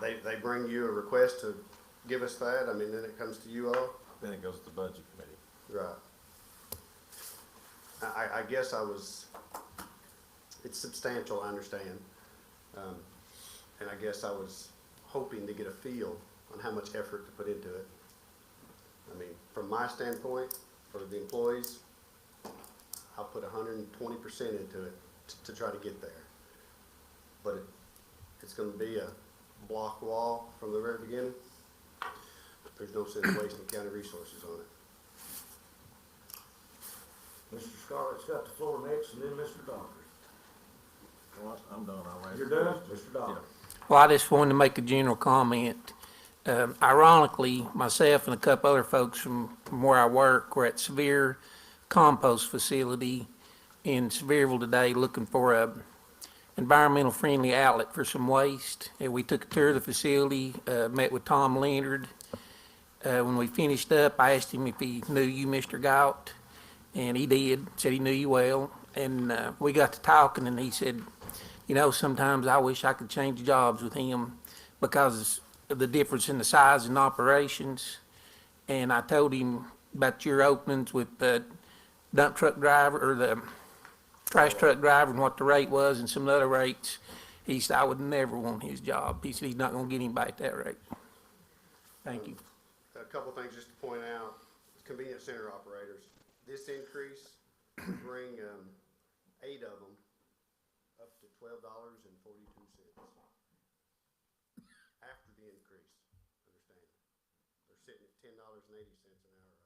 they bring you a request to give us that, I mean, then it comes to you all? Then it goes to the budget committee. Right. I guess it's substantial, I understand. And I guess I was hoping to get a feel on how much effort to put into it. I mean, from my standpoint, for the employees, I'll put 120% into it to try to get there. But it's gonna be a block wall from the very beginning. There's no sense wasting county resources on it. Mr. Scarlett's got the floor next, and then Mr. Dockery. I'm done already. You're done? Mr. Dockery. Well, I just wanted to make a general comment. Ironically, myself and a couple other folks from where I work were at Severe Compost Facility in Sevierville today looking for a environmental friendly outlet for some waste. And we took a tour of the facility, met with Tom Leonard. When we finished up, I asked him if he knew you, Mr. Galt, and he did, said he knew you well. And we got to talking, and he said, you know, sometimes I wish I could change jobs with him because of the difference in the size and operations. And I told him about your openings with the dump truck driver, or the trash truck driver, and what the rate was and some other rates. He said, I would never want his job. He said he's not going to get anybody at that rate. Thank you. A couple things just to point out, convenience center operators. This increase would bring 8 of them up to $12.42 after the increase. Understand? They're sitting at $10.80 an hour right now.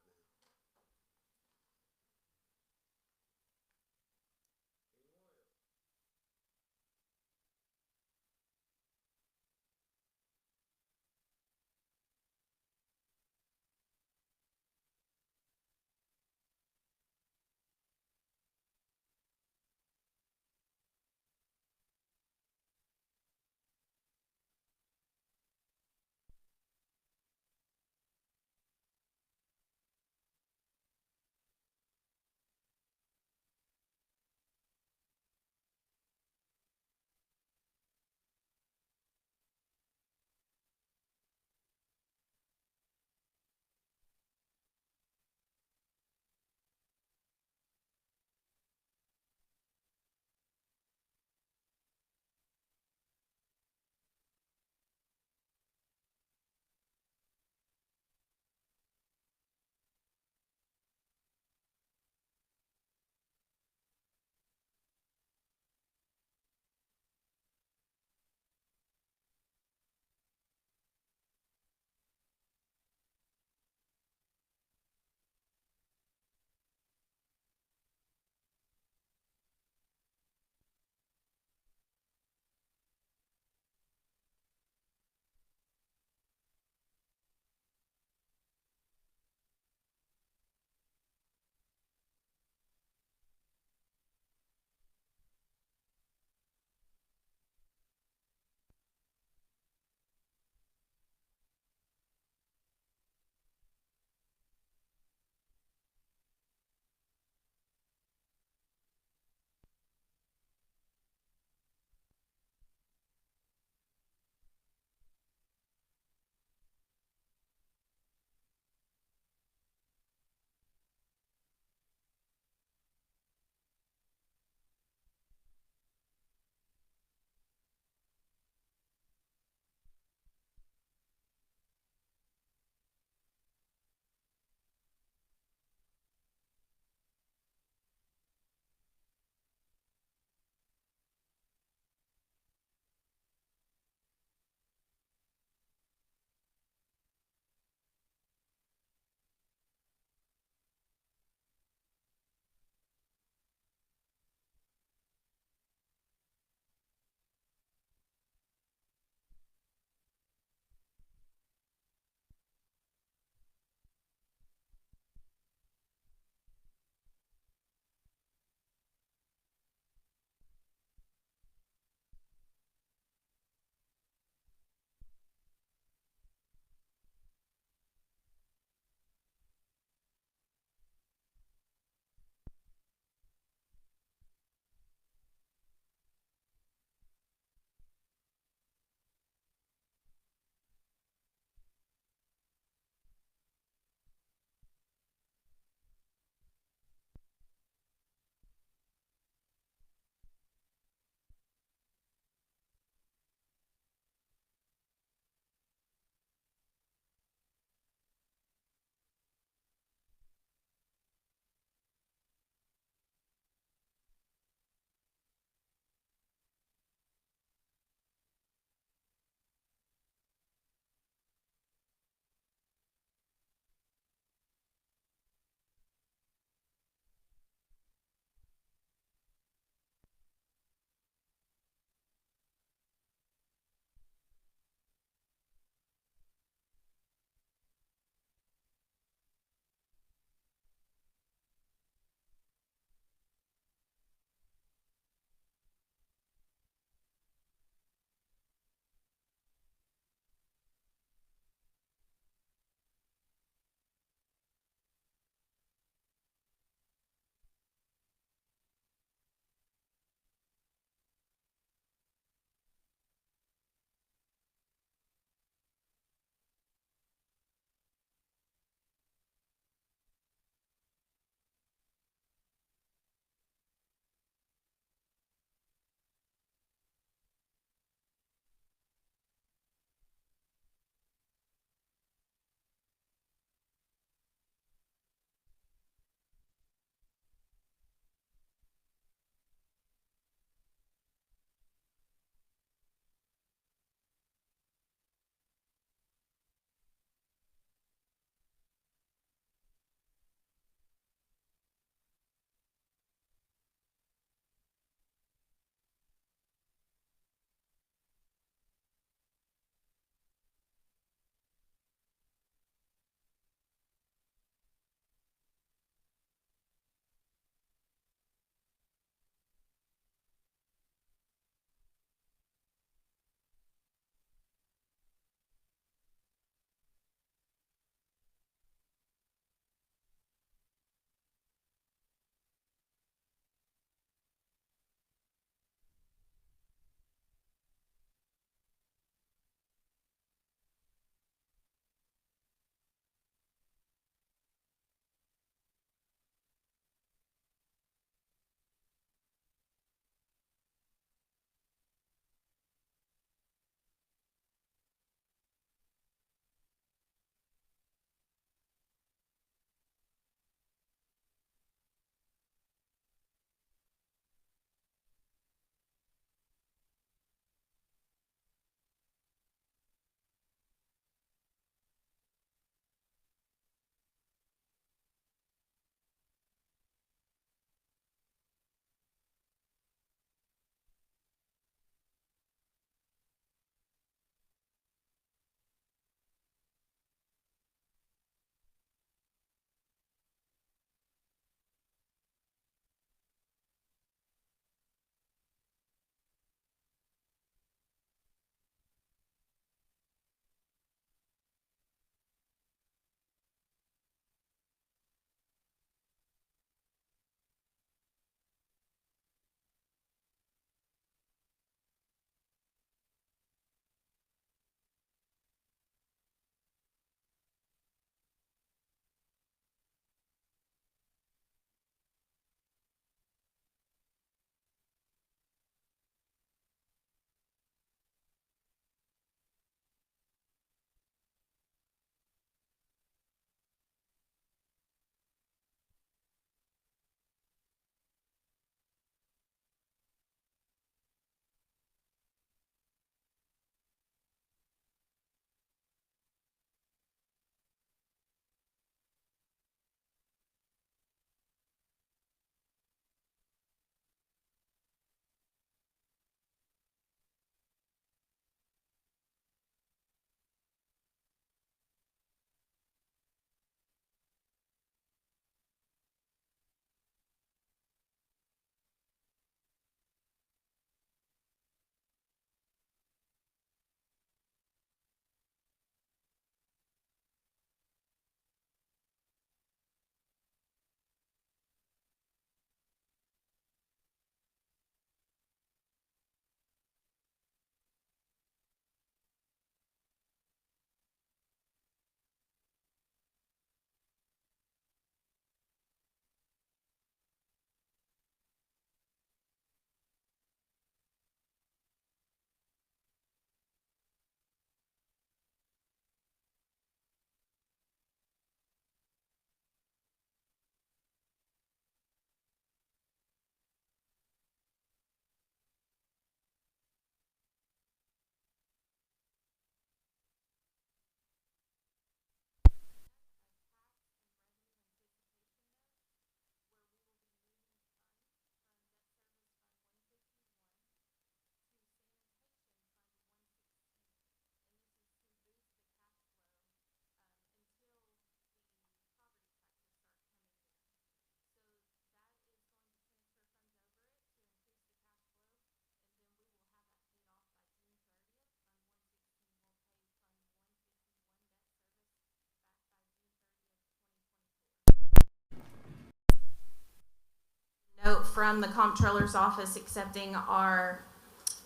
from the comptroller's office accepting our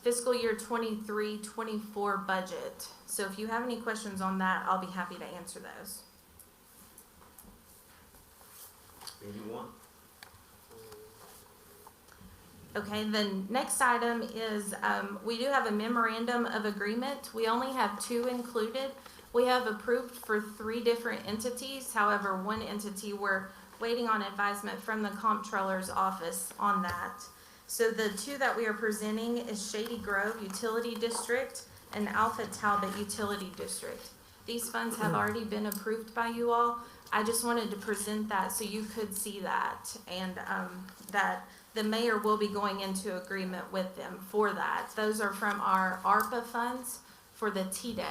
fiscal year 23-24 budget. So if you have any questions on that, I'll be happy to answer those. Anyone? Okay, the next item is, we do have a memorandum of agreement. We only have 2 included. We have approved for 3 different entities. However, one entity, we're waiting on advisement from the comptroller's office on that. So the 2 that we are presenting is Shady Grove Utility District and Alpha Talbot Utility District. These funds have already been approved by you all. I just wanted to present that so you could see that, and that the mayor will be going into agreement with them for that. Those are from our ARPA funds for the TDEC.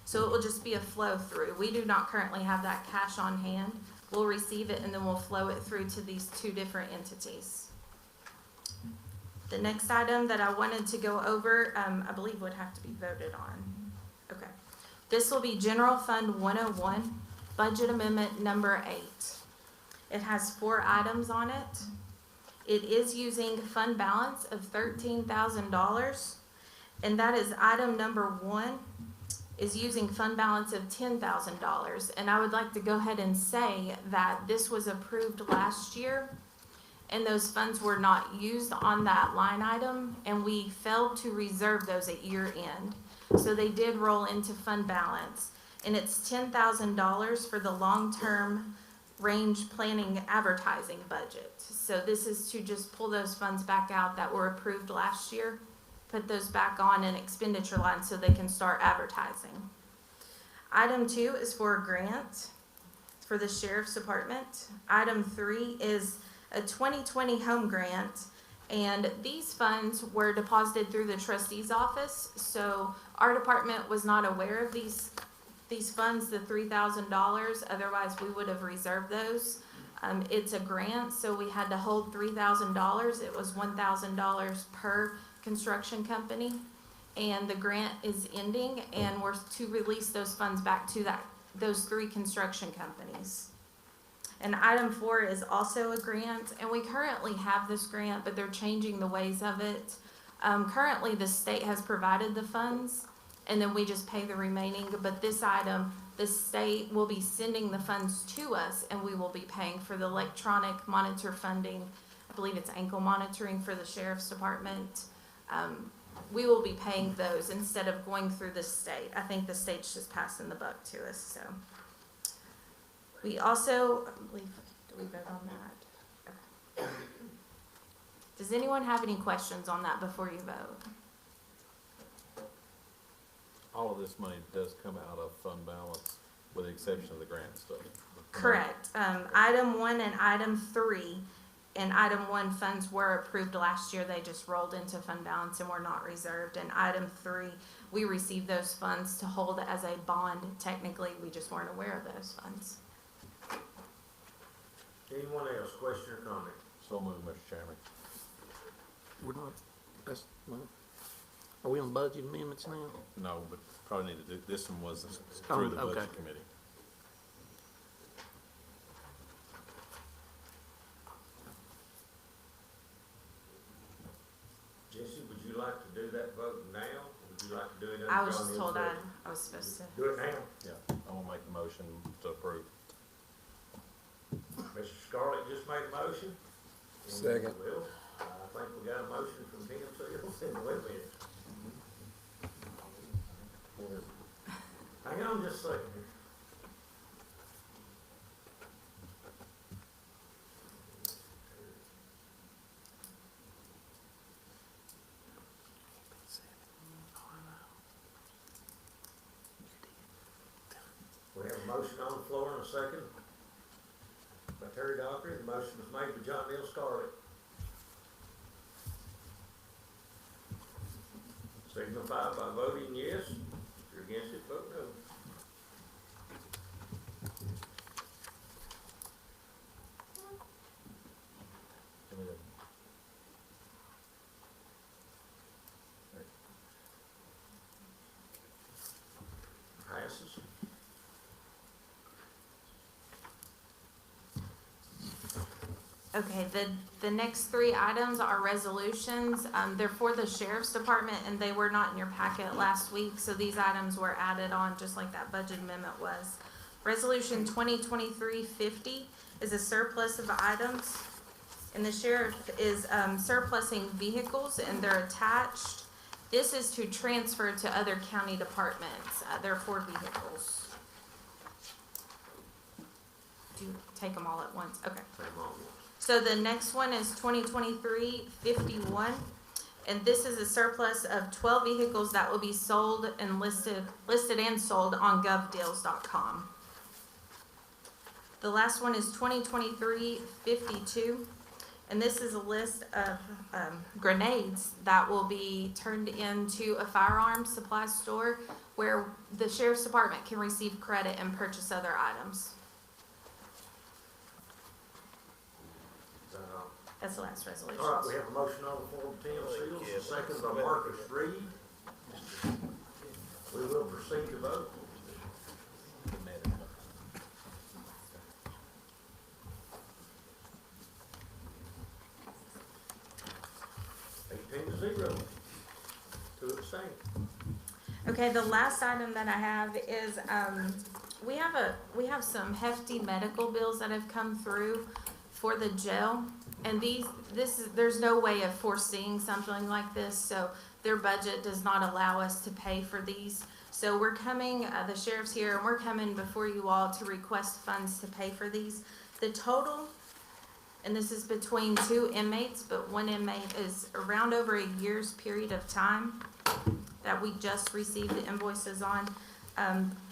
So it will just be a flow through. We do not currently have that cash on hand. We'll receive it and then we'll flow it through to these 2 different entities. The next item that I wanted to go over, I believe would have to be voted on. Okay. This will be General Fund 101, Budget Amendment number 8. It has 4 items on it. It is using fund balance of $13,000, and that is item number 1 is using fund balance of $10,000. And I would like to go ahead and say that this was approved last year, and those funds were not used on that line item, and we failed to reserve those at year end. So they did roll into fund balance, and it's $10,000 for the long-term range planning advertising budget. So this is to just pull those funds back out that were approved last year, put those back on an expenditure line so they can start advertising. Item 2 is for a grant for the sheriff's department. Item 3 is a 2020 home grant, and these funds were deposited through the trustee's office, so our department was not aware of these funds, the $3,000, otherwise we would have reserved those. It's a grant, so we had to hold $3,000. It was $1,000 per construction company, and the grant is ending, and we're to release those funds back to those 3 construction companies. And item 4 is also a grant, and we currently have this grant, but they're changing the ways of it. Currently, the state has provided the funds, and then we just pay the remaining, but this item, the state will be sending the funds to us, and we will be paying for the electronic monitor funding. I believe it's ankle monitoring for the sheriff's department. We will be paying those instead of going through the state. I think the state's just passing the buck to us, so. We also, I believe, do we vote on that? Okay. Does anyone have any questions on that before you vote? All of this money does come out of fund balance, with the exception of the grant stuff. Correct. Item 1 and item 3, and item 1 funds were approved last year. They just rolled into fund balance and were not reserved. And item 3, we received those funds to hold as a bond. Technically, we just weren't aware of those funds. Anyone else, question or comment? So moved, Mr. Chairman. We're not, well, are we on budget amendments now? No, but probably need to do, this one was through the okay. budget committee. Jesse, would you like to do that vote now, or would you like to do it? I was just told I was supposed to. Do it now. Yeah, I will make the motion to approve. Mr. Scarlett just made a motion. And Second. Will, I think we got a motion from him, so you'll wait a minute. Hang on just a second. We have a motion on the floor in a second by Terry Dockery. The motion was made by John Neal Scarlett. Signify by voting yes. If you're against it, vote no. Passes. Okay, the next three items are resolutions. They're for the sheriff's department and they were not in your packet last week, so these items were added on just like that budget amendment was. Resolution 2023-50 is a surplus of items, and the sheriff is surplusing vehicles and they're attached. This is to transfer to other county departments. They're 4 vehicles. Do you take them all at once? Okay. So the next one is 2023-51, and this is a surplus of 12 vehicles that will be sold and listed and sold on govdeals.com. The last one is 2023-52, and this is a list of grenades that will be turned into a firearms supply store where the sheriff's department can receive credit and purchase other items. That's the last resolution. All right, we have a motion on the floor, Tim Seals, a second by Marcus Reed. We will proceed to vote. 18-0. To abstain. Okay, the last item that I have is, we have some hefty medical bills that have come through for the jail. And there's no way of foreseeing something like this, so their budget does not allow us to pay for these. So we're coming, the sheriff's here, and we're coming before you all to request funds to pay for these. The total, and this is between 2 inmates, but 1 inmate is around over a year's period of time that we just received the invoices on.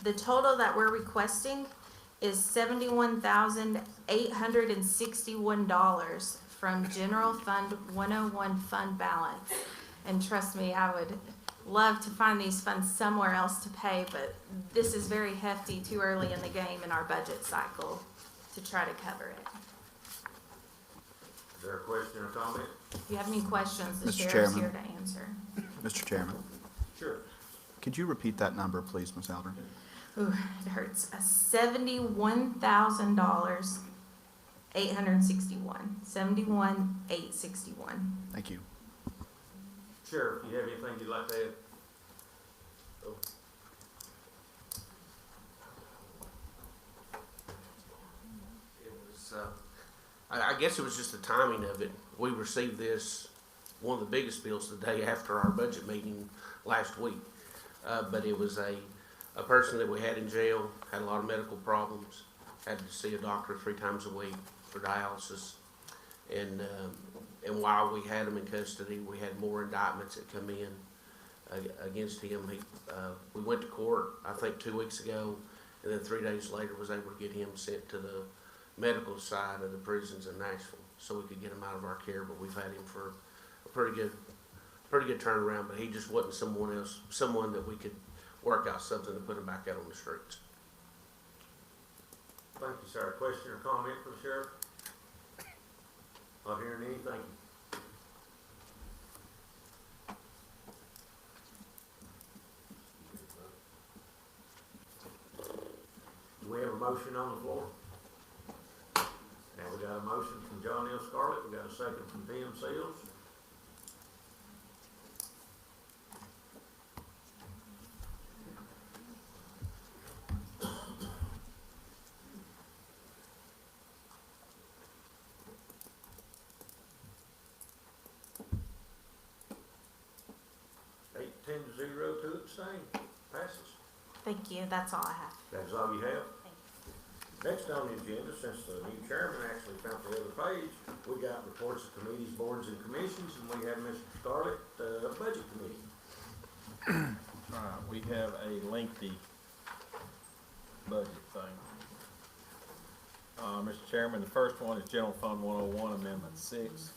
The total that we're requesting is $71,861 from General Fund 101 fund balance. And trust me, I would love to find these funds somewhere else to pay, but this is very hefty, too early in the game in our budget cycle to try to cover it. Is there a question or comment? If you have any questions, the Mr. sheriff's Chairman. here to answer. Mr. Chairman, Sure. could you repeat that number, please, Ms. Alder? Ooh, it hurts. $71,000, 861. 71,861. Thank you. Sheriff, you have anything you'd like to add? Oh. It was, I guess it was just the timing of it. We received this, one of the biggest bills, the day after our budget meeting last week. But it was a person that we had in jail, had a lot of medical problems, had to see a doctor 3 times a week for dialysis. And while we had him in custody, we had more indictments that come in against him. We went to court, I think 2 weeks ago, and then 3 days later was able to get him sent to the medical side of the prisons in Nashville so we could get him out of our care. But we've had him for a pretty good turnaround, but he just wasn't someone that we could work out something to put him back out on the streets. Thank you, sir. Question or comment for the sheriff? Not hearing anything. Do we have a motion on the floor? Now, we got a motion from John L. Scarlett, we got a second from Tim Seals. To abstain. Passes. Thank you. That's all I have. That's all you have? Next on the agenda, since the new chairman actually found the other page, we got reports of committees, boards, and commissions, and we have Mr. Scarlett, Budget Committee. We have a lengthy budget thing. Mr. Chairman, the first one is General Fund 101, Amendment 6.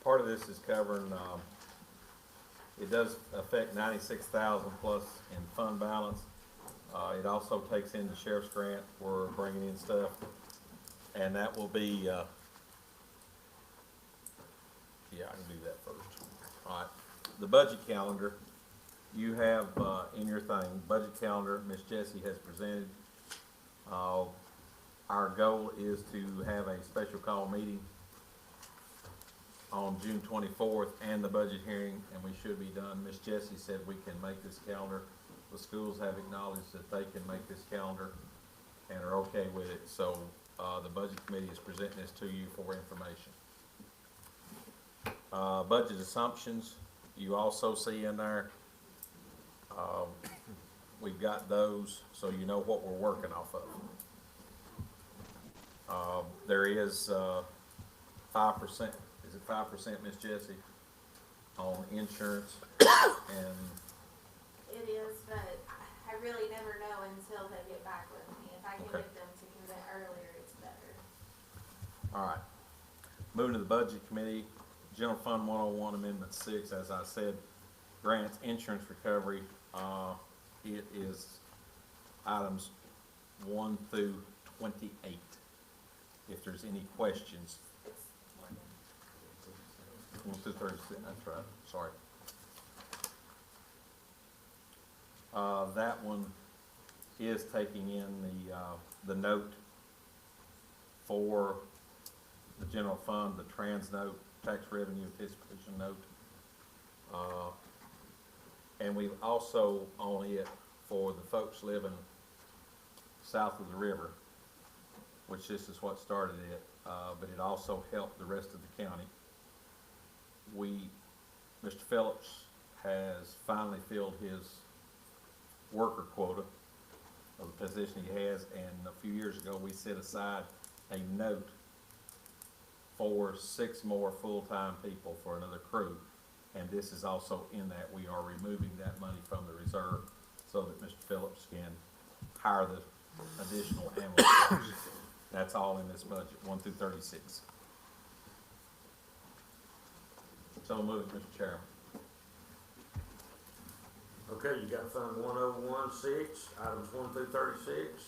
Part of this is covering, it does affect 96,000 plus in fund balance. It also takes in the sheriff's grant. We're bringing in stuff, and that will be, yeah, I can do that first. All right, the budget calendar, you have in your thing, budget calendar, Ms. Jessie has presented. Our goal is to have a special call meeting on June 24th and the budget hearing, and we should be done. Ms. Jessie said we can make this calendar. The schools have acknowledged that they can make this calendar and are okay with it. So the budget committee is presenting this to you for information. Budget assumptions, you also see in there. We've got those, so you know what we're working off of. There is 5%, is it 5%, Ms. Jessie, on insurance? And It is, but I really never know until they get back with me. If I can Okay. get them to commit earlier, it's better. all right. Moving to the budget committee, General Fund 101, Amendment 6, as I said, grants, insurance recovery. It is items 1 through 28. If there's any questions. 1 through 36, that's right, sorry. That one is taking in the note for the general fund, the trans note, tax revenue anticipation note. And we also own it for the folks living south of the river, which this is what started it, but it also helped the rest of the county. Mr. Phillips has finally filled his worker quota of the position he has, and a few years ago we set aside a note for 6 more full-time people for another crew. And this is also in that we are removing that money from the reserve so that Mr. Phillips can hire the additional ambulance folks. That's all in this budget, 1 through 36. So moved, Mr. Chairman. Okay, you got Fund 1016, items 1 through 36.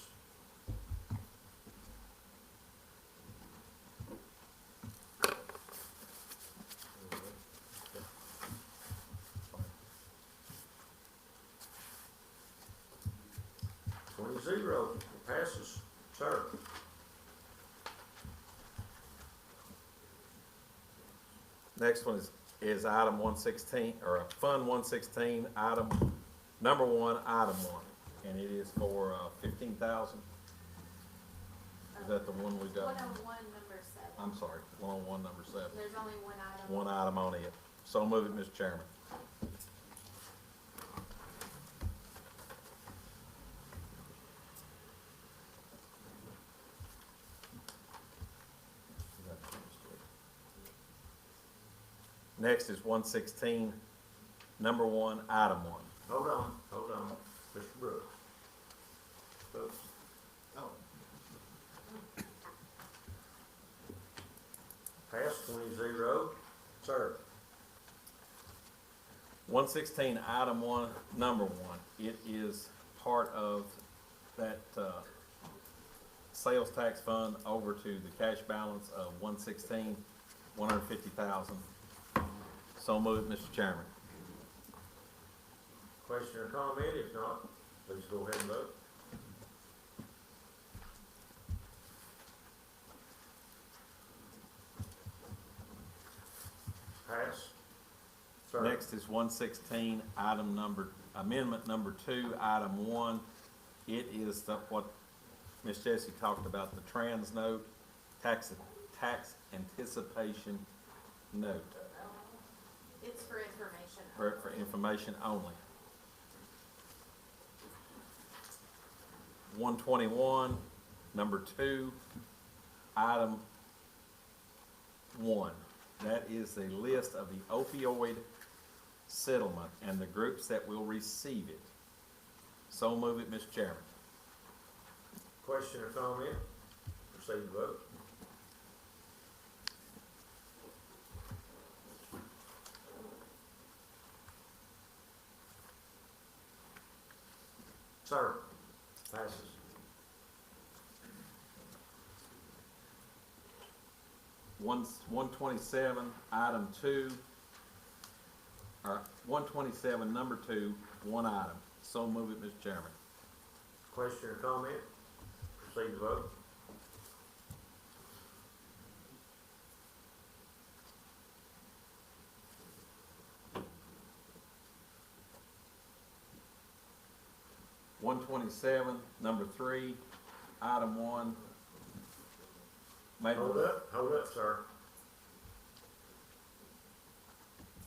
Zero passes, sir. Next one is item 116, or Fund 116, item number 1, item 1, and it is for 15,000. Is that the one we got? 101, number 7. I'm sorry, 101, number 7. There's only one item. One item on it. So move it, Mr. Chairman. Next is 116, number 1, item 1. Hold on, Mr. Brooks. Oops. Oh. Pass 20-0, sir. 116, item 1, number 1. It is part of that sales tax fund over to the cash balance of 116, 150,000. So moved, Mr. Chairman. Question or comment? If not, please go ahead and vote. Pass. Sir. Next is 116, amendment number 2, item 1. It is what Ms. Jessie talked about, the trans note, tax anticipation note. It's for information. For information only. 121, number 2, item 1. That is the list of the opioid settlement and the groups that will receive it. So move it, Mr. Chairman. Question or comment? Proceed to vote. Sir, passes. One 127, item 2, or 127, number 2, 1 item. So move it, Mr. Chairman. Question or comment? Proceed to vote. 127, number 3, item 1. Hold up, sir.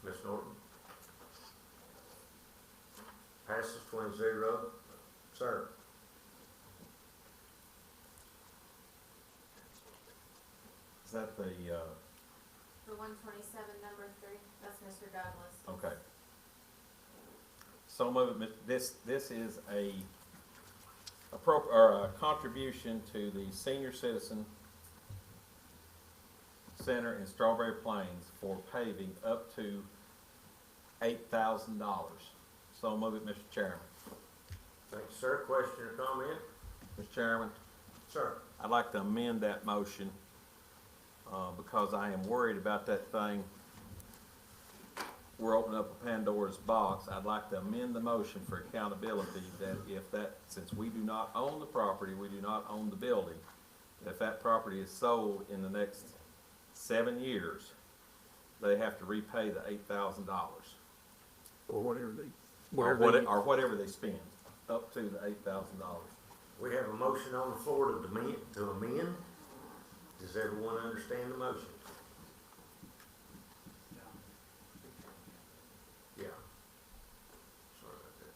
Ms. Norton. Passes 20-0. Sir. Is that the, The 127, number 3, that's Mr. Douglas. okay. So move it, this is a contribution to the Senior Citizen Center in Strawberry Plains for paving up to $8,000. So move it, Mr. Chairman. Thank you, sir. Question or comment? Mr. Chairman, Sir. I'd like to amend that motion, because I am worried about that thing. We're opening up a Pandora's box. I'd like to amend the motion for accountability that since we do not own the property, we do not own the building, if that property is sold in the next 7 years, they have to repay the $8,000. Or whatever they, Or whatever they spend, up to the $8,000. We have a motion on the floor to amend. Does everyone understand the motion? Yeah. Sorry about that.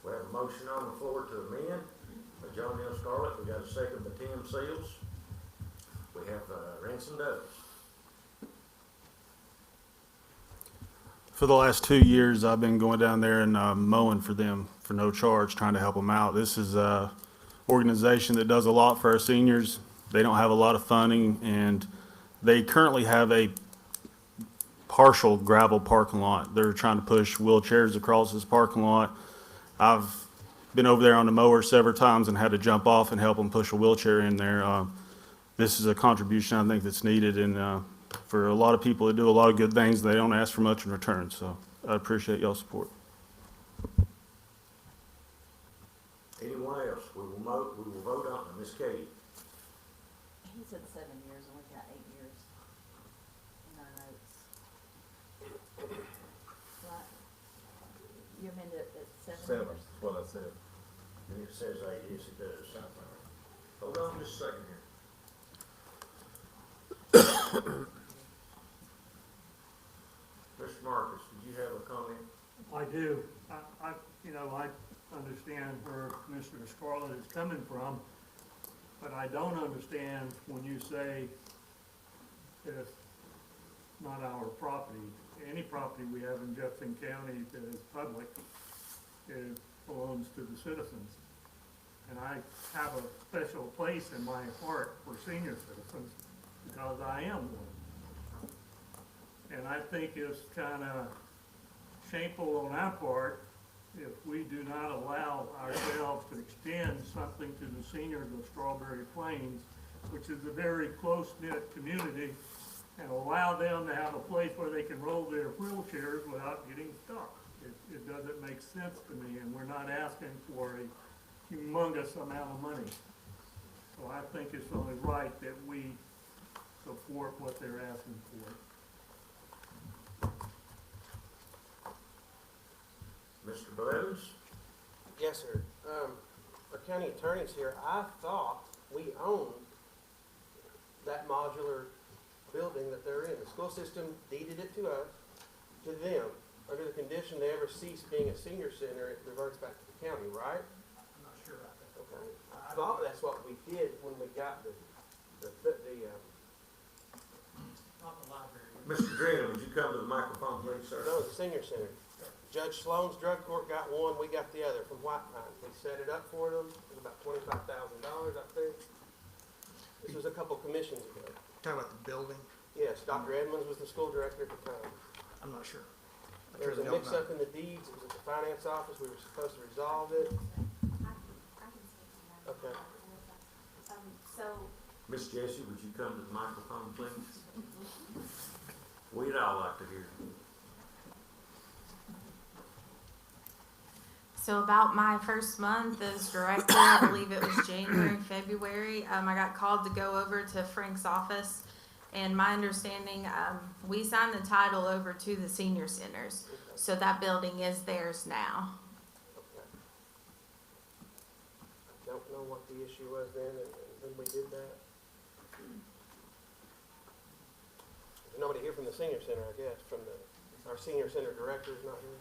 We have a motion on the floor to amend by John L. Scarlett. We got a second by Tim Seals. We have Ransom Douglas. For the last 2 years, I've been going down there and mowing for them for no charge, trying to help them out. This is a organization that does a lot for our seniors. They don't have a lot of funding, and they currently have a partial gravel parking lot. They're trying to push wheelchairs across this parking lot. I've been over there on the mower several times and had to jump off and help them push a wheelchair in there. This is a contribution I think that's needed, and for a lot of people that do a lot of good things, they don't ask for much in return. So I appreciate y'all's support. Anyone else? We will vote on it. Ms. Katie. He said 7 years, and we've got 8 years in our notes. Right? You amended it at 7 7, years? that's what I said. And it says 8, yes it does. Hold on just a second here. Mr. Marcus, did you have a comment? I do. I understand where Commissioner Scarlett is coming from, but I don't understand when you say that it's not our property. Any property we have in Jefferson County that is public, it belongs to the citizens. And I have a special place in my heart for senior citizens because I am one. And I think it's kind of shameful on our part if we do not allow ourselves to extend something to the seniors of Strawberry Plains, which is a very close-knit community, and allow them to have a place where they can roll their wheelchairs without getting stuck. It doesn't make sense to me, and we're not asking for a humongous amount of money. So I think it's only right that we support what they're asking for. Mr. Blevins? Yes, sir. Our county attorney's here. I thought we owned that modular building that they're in. The school system deeded it to us, to them. Under the condition they ever cease being a senior center, it reverts back to the county, right? I'm not sure about that. Okay. I thought that's what we did when we got the Not the library. Mr. Drina, would you come to the microphone, please, sir? no, the senior center. Judge Sloan's drug court got one, we got the other from White Pine. We set it up for them. It was about $25,000, I think. This was a couple commissions ago. Talking about the building? Yes, Dr. Edmonds was the school director at the time. I'm not sure. There was a mix-up in the deeds. It was at the finance office. We were supposed to resolve it. I can speak to that. Okay. So, Miss Jessie, would you come to the microphone, please? We'd all like to hear you. So about my first month as director, I believe it was January, February, I got called to go over to Frank's office. And my understanding, we signed the title over to the senior centers. So that building is theirs now. Don't know what the issue was then, and when we did that. There's nobody here from the senior center, I guess, from our senior center director's not here.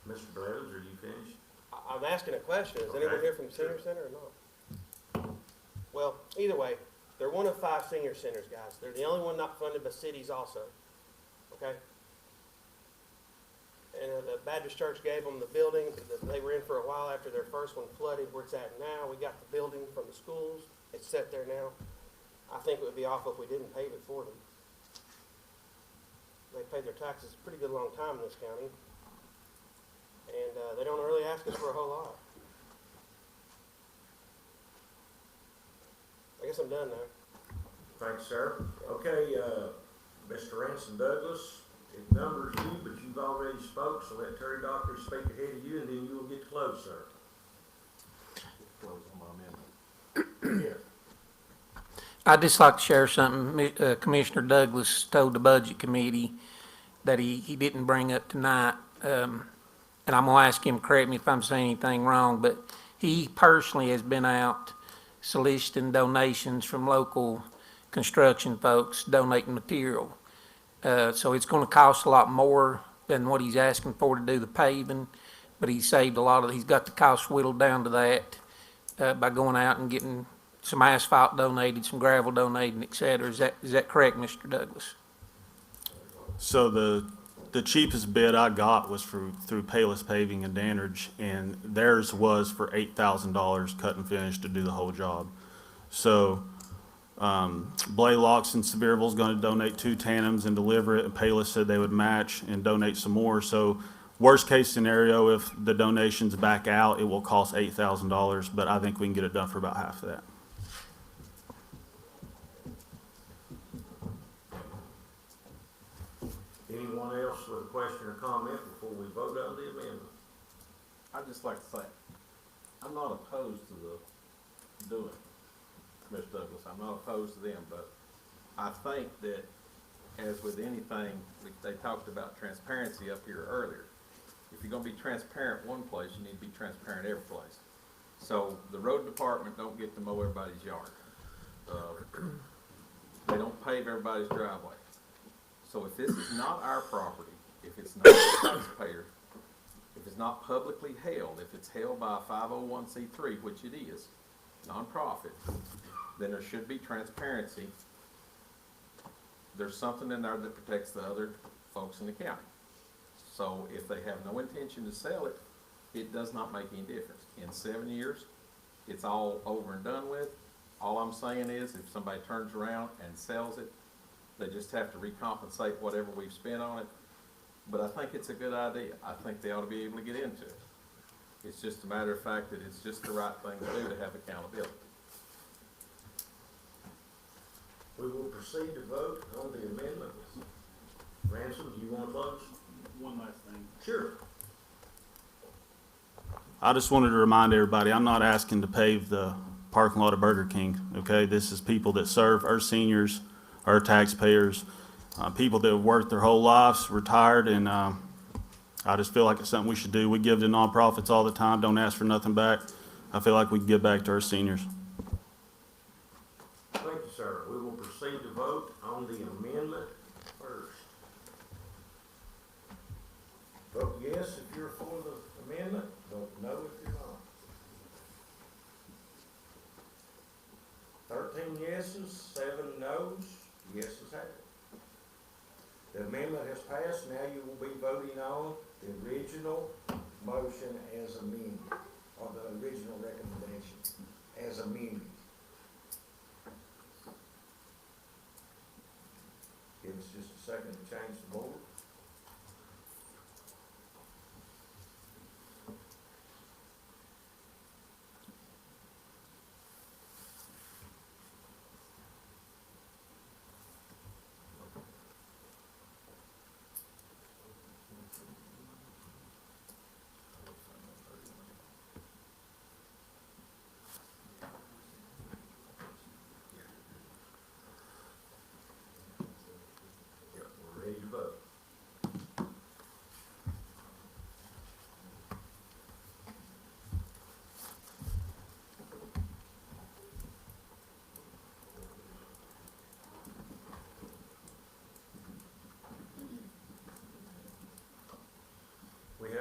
Mr. Blevins, are you finished? I'm asking a question. Is anyone here from the senior center or not? Well, either way, they're one of 5 senior centers, guys. They're the only one not funded by cities also. Okay? And the Baptist church gave them the building that they were in for a while after their first one flooded, where it's at now. We got the building from the schools. It's set there now. I think it would be awful if we didn't pave it for them. They paid their taxes a pretty good long time in this county. And they don't really ask us for a whole lot. I guess I'm done now. Thanks, sir. Okay, Mr. Ransom Douglas, it numbers you, but you've already spoke, so let Terry Dockery speak ahead of you, and then you will get to close, sir. Close on my amendment. Yeah. I'd just like to share something. Commissioner Douglas told the Budget Committee that he didn't bring up tonight. And I'm going to ask him to correct me if I'm saying anything wrong, but he personally has been out soliciting donations from local construction folks, donating material. So it's going to cost a lot more than what he's asking for to do the paving, but he's saved a lot of, he's got the cost whittled down to that by going out and getting some asphalt donated, some gravel donated, et cetera. Is that correct, Mr. Douglas? So the cheapest bid I got was through Payless Paving in Dandridge, and theirs was for $8,000 cut and finish to do the whole job. So Blaylocks in Sevierville is going to donate 2 tandems and deliver it, and Payless said they would match and donate some more. So worst case scenario, if the donations back out, it will cost $8,000, but I think we can get it done for about half of that. Anyone else with a question or comment before we vote on the amendment? I'd just like to say, I'm not opposed to the doing it, Mr. Douglas. I'm not opposed to them, but I think that, as with anything, they talked about transparency up here earlier. If you're gonna be transparent one place, you need to be transparent every place. So the road department don't get to mow everybody's yard. They don't pave everybody's driveway. So if this is not our property, if it's not the taxpayer, if it's not publicly held, if it's held by a 501c3, which it is, nonprofit, then there should be transparency. There's something in there that protects the other folks in the county. So if they have no intention to sell it, it does not make any difference. In 7 years, it's all over and done with. All I'm saying is, if somebody turns around and sells it, they just have to recompensate whatever we've spent on it. But I think it's a good idea. I think they ought to be able to get into it. It's just a matter of fact that it's just the right thing to do to have accountability. We will proceed to vote on the amendment. Ransom, do you want to close? One last thing. Sure. I just wanted to remind everybody, I'm not asking to pave the parking lot of Burger King, okay? This is people that serve our seniors, our taxpayers, people that have worked their whole lives, retired, and I just feel like it's something we should do. We give to nonprofits all the time, don't ask for nothing back. I feel like we can give back to our seniors. Thank you, sir. We will proceed to vote on the amendment first. Vote yes if you're for the amendment, vote no if you're not. 13 yeses, 7 noes, yeses have it. The amendment has passed. Now you will be voting on the original motion as amended, or the original recommendation as amended. Give us just a second to change the board.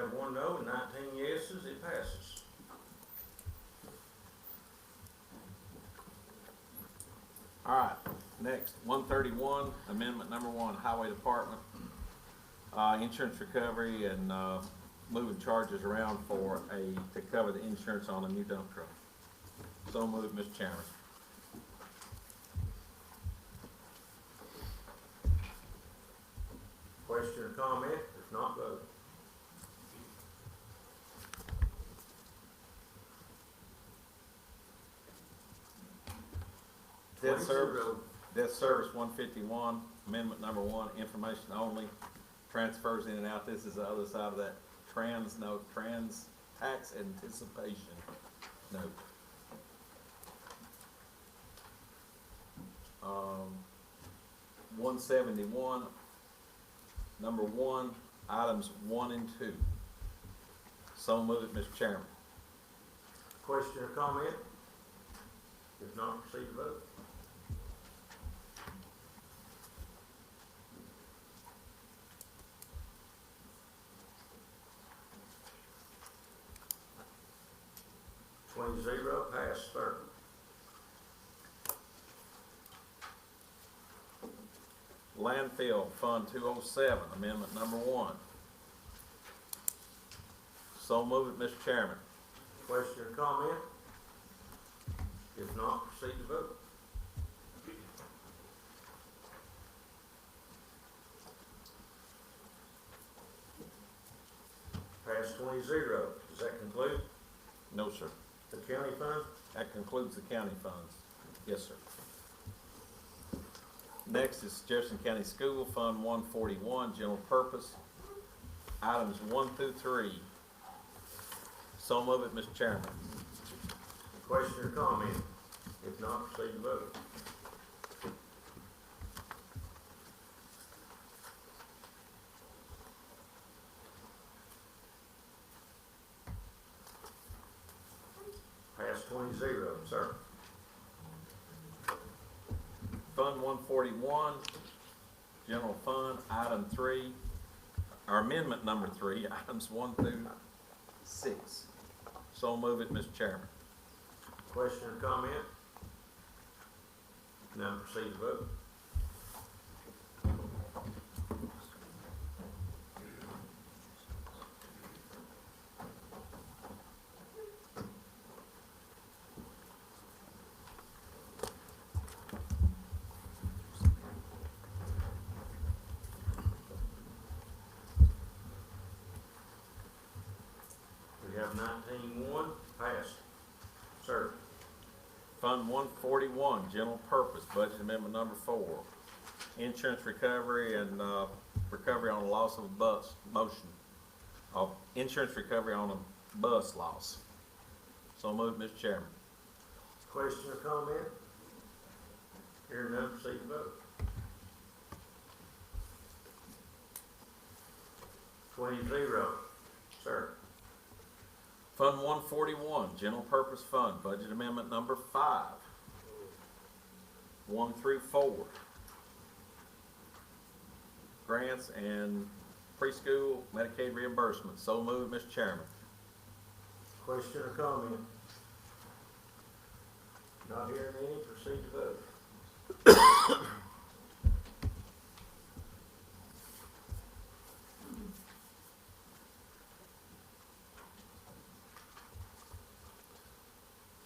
have 1 no and 19 yeses, it passes. All right, next, 131, amendment number 1, Highway Department, insurance recovery and moving charges around to cover the insurance on a new dump truck. So moved, Mr. Chairman. Question or comment? If not, vote. Debt service 151, amendment number 1, information only, transfers in and out. This is the other side of that trans tax anticipation note. 171, number 1, items 1 and 2. So move it, Mr. Chairman. Question or comment? If not, proceed to vote. Zero, pass, third. Landfill Fund 207, amendment number 1. So move it, Mr. Chairman. Question or comment? If not, proceed to vote. Pass 20-0. Does that conclude? No, sir. The county fund? That concludes the county funds. Yes, sir. Next is Jefferson County School Fund 141, general purpose, items 1 through 3. So move it, Mr. Chairman. Question or comment? If not, proceed to vote. Pass 20-0, sir. Fund 141, general fund, item 3, or amendment number 3, items 1 through 6. So move it, Mr. Chairman. Question or comment? None, proceed to vote. We have 19-1, passed. Sir. Fund 141, general purpose, budget amendment number 4, insurance recovery and recovery on a loss of a bus, insurance recovery on a bus loss. So moved, Mr. Chairman. Question or comment? Hearing none, proceed to vote. 20-0, sir. Fund 141, general purpose fund, budget amendment number 5, 1 through 4. Grants and preschool Medicaid reimbursement. So moved, Mr. Chairman. Question or comment? Not hearing any, proceed to vote.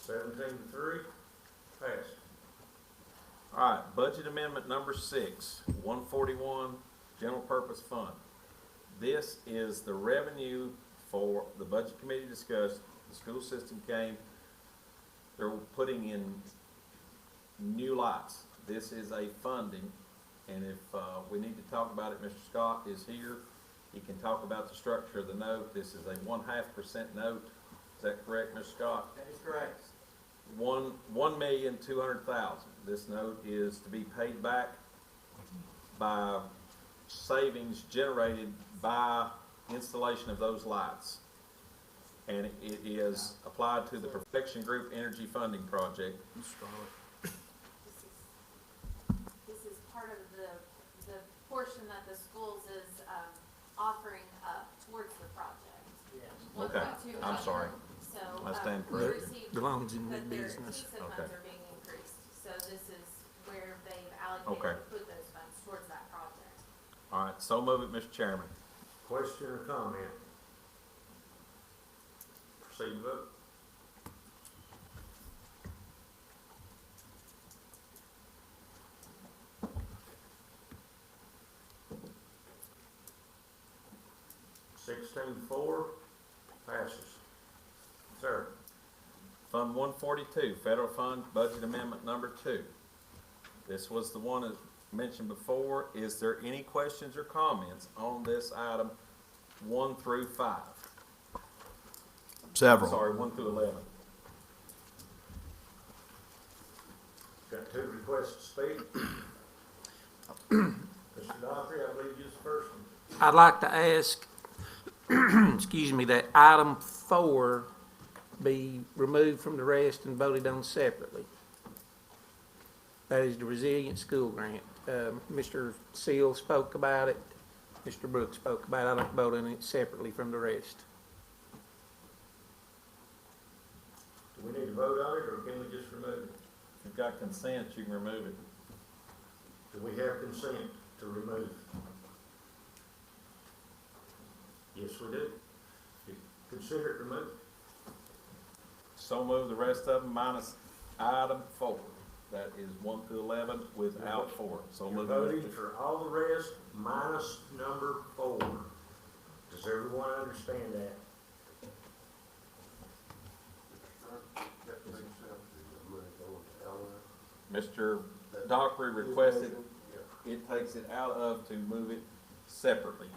Seventeen to 3, passed. All right, budget amendment number 6, 141, general purpose fund. This is the revenue for the budget committee discussed. The school system came, they're putting in new lights. This is a funding, and if we need to talk about it, Mr. Scott is here. He can talk about the structure of the note. This is a 0.5% note. Is that correct, Mr. Scott? That is correct. 1,200,000. This note is to be paid back by savings generated by installation of those lights. And it is applied to the Perfection Group Energy Funding Project. This is part of the portion that the schools is offering up towards the project. look Okay, like two I'm other- sorry. So, I stand we corrected. received Belongs in that the their business. CISA Okay. funds are being increased. So this is where they've Okay. allocated to put those funds towards that project. All right, so move it, Mr. Chairman. Question or comment? Proceed to vote. Sixteen-4, passes. Sir, Fund 142, Federal Fund Budget Amendment Number 2. This was the one that mentioned before. Is there any questions or comments on this item 1 through 5? Several. Sorry, 1 through 11. got two requests to speak. Mr. Dockery, I believe you're the first one. I'd like to ask, excuse me, that item 4 be removed from the rest and voted on separately. That is the Resilient School Grant. Mr. Seal spoke about it. Mr. Brooks spoke about it. I'd like to vote on it separately from the rest. Do we need to vote on it, or can we just remove it? If you've got consent, you can remove it. Do we have consent to remove? Yes, we do. Consider it removed. So move the rest of them minus item 4. That is 1 through 11 without 4. So You're move. voting for all the rest minus number 4. Does everyone understand that? Mr. Dockery requested it takes it out of to move it separately.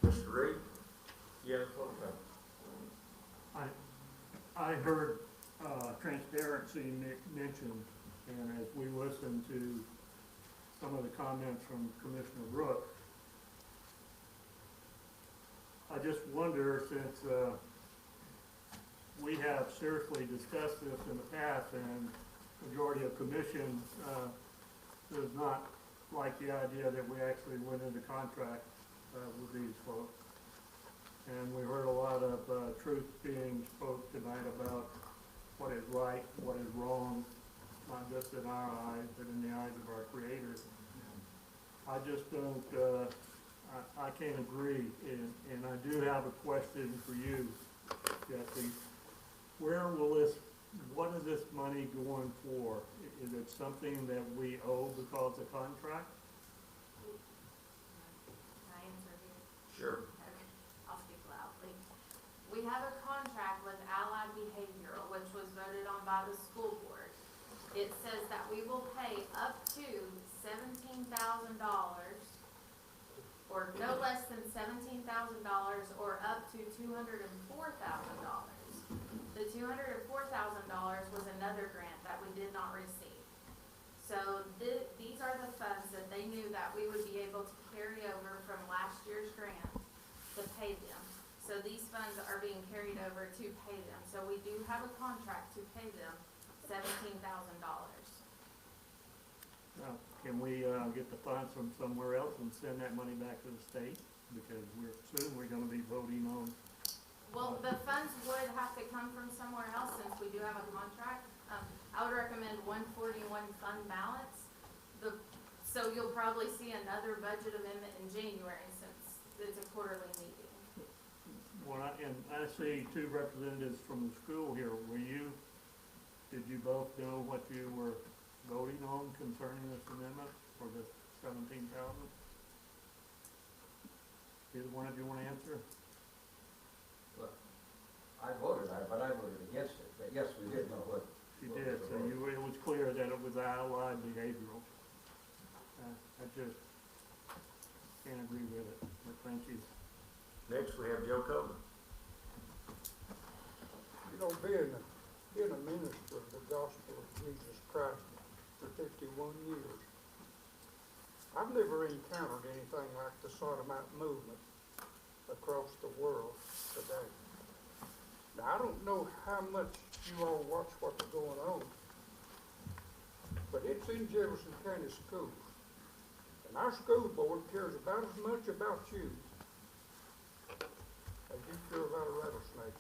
Mr. Reed? Yes, vote. I heard transparency mentioned, and as we listened to some of the comments from Commissioner Brooks, I just wonder, since we have seriously discussed this in the past, and majority of commission does not like the idea that we actually went into contract with these folks. And we heard a lot of truth being spoke tonight about what is right, what is wrong, not just in our eyes, but in the eyes of our Creator. I just don't, I can't agree, and I do have a question for you, Jesse. Where will this, what is this money going for? Is it something that we owe because of contract? Can I answer here? Sure. Okay, I'll speak loudly. We have a contract with Allied Behavioral, which was voted on by the school board. It says that we will pay up to $17,000, or no less than $17,000, or up to $204,000. The $204,000 was another grant that we did not receive. So these are the funds that they knew that we would be able to carry over from last year's grant to pay them. So these funds are being carried over to pay them. So we do have a contract to pay them $17,000. Now, can we get the funds from somewhere else and send that money back to the state? Because we're gonna be voting on. Well, the funds would have to come from somewhere else since we do have a contract. I would recommend 141 fund balance. So you'll probably see another budget amendment in January since it's a quarterly meeting. Well, and I see two representatives from the school here. Did you both know what you were voting on concerning this amendment for the 17,000? Either one of you want to answer? I voted on it, but I voted against it, but yes, we did know what. You did, so it was clear that it was Allied Behavioral. I just can't agree with it, but thank you. Next, we have Joe Coleman. You know, being a minister of the gospel of Jesus Christ for 51 years, I've never encountered anything like the Sodomite movement across the world today. Now, I don't know how much you all watch what's going on, but it's in Jefferson County Schools. And our school board cares about as much about you as you sure about a rattlesnake,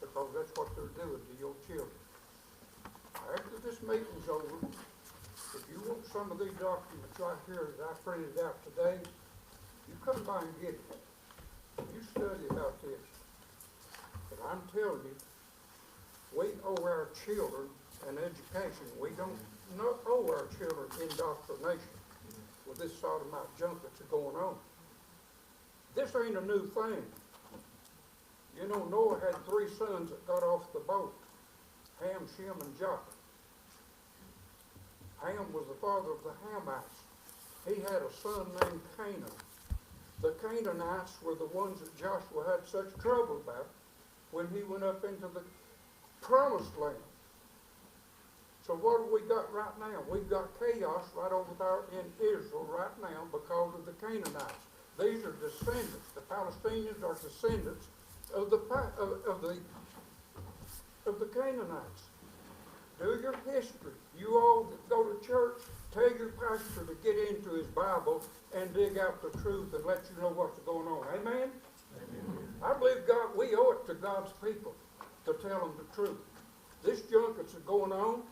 because that's what they're doing to your children. After this meeting's over, if you want some of these documents right here that I printed out today, you come by and get it. You study about this. But I'm telling you, we owe our children an education. We don't not owe our children indoctrination with this sodomite junk that's going on. This ain't a new thing. You know, Noah had 3 sons that got off the boat, Ham, Shem, and Japheth. Ham was the father of the Hamites. He had a son named Canaan. The Canaanites were the ones that Joshua had such trouble about when he went up into the promised land. So what have we got right now? We've got chaos right over there in Israel right now because of the Canaanites. These are descendants. The Palestinians are descendants of the Canaanites. Do your history. You all that go to church, tell your pastor to get into his Bible and dig out the truth and let you know what's going on. Amen? Amen. I believe God, we owe it to God's people to tell them the truth. This junk that's going on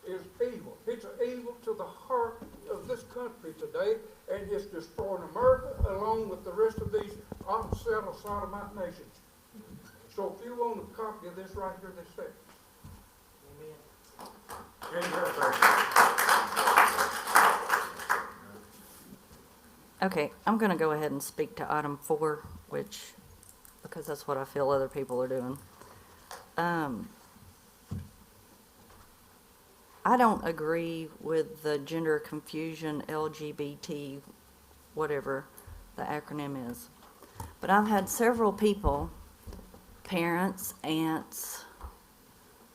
is evil. It's evil to the heart of this country today, and it's destroying America along with the rest of these unsettled sodomite nations. So if you want a copy of this right here, this second. Okay, I'm going to go ahead and speak to item 4, because that's what I feel other people are doing. I don't agree with the gender confusion, LGBT, whatever the acronym is. But I've had several people, parents, aunts,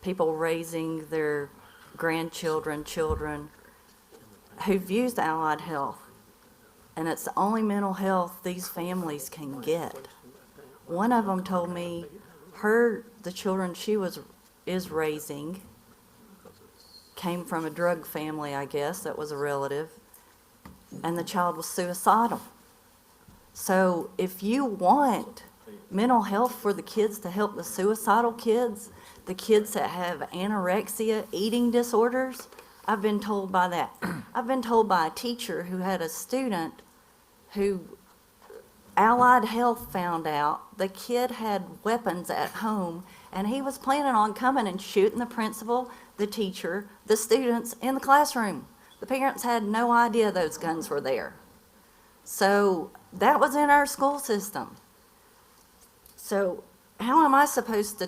people raising their grandchildren, children, who've used Allied Health. And it's the only mental health these families can get. One of them told me the children she is raising came from a drug family, I guess, that was a relative, and the child was suicidal. So if you want mental health for the kids to help the suicidal kids, the kids that have anorexia, eating disorders, I've been told by that. I've been told by a teacher who had a student who Allied Health found out the kid had weapons at home, and he was planning on coming and shooting the principal, the teacher, the students in the classroom. The parents had no idea those guns were there. So that was in our school system. So how am I supposed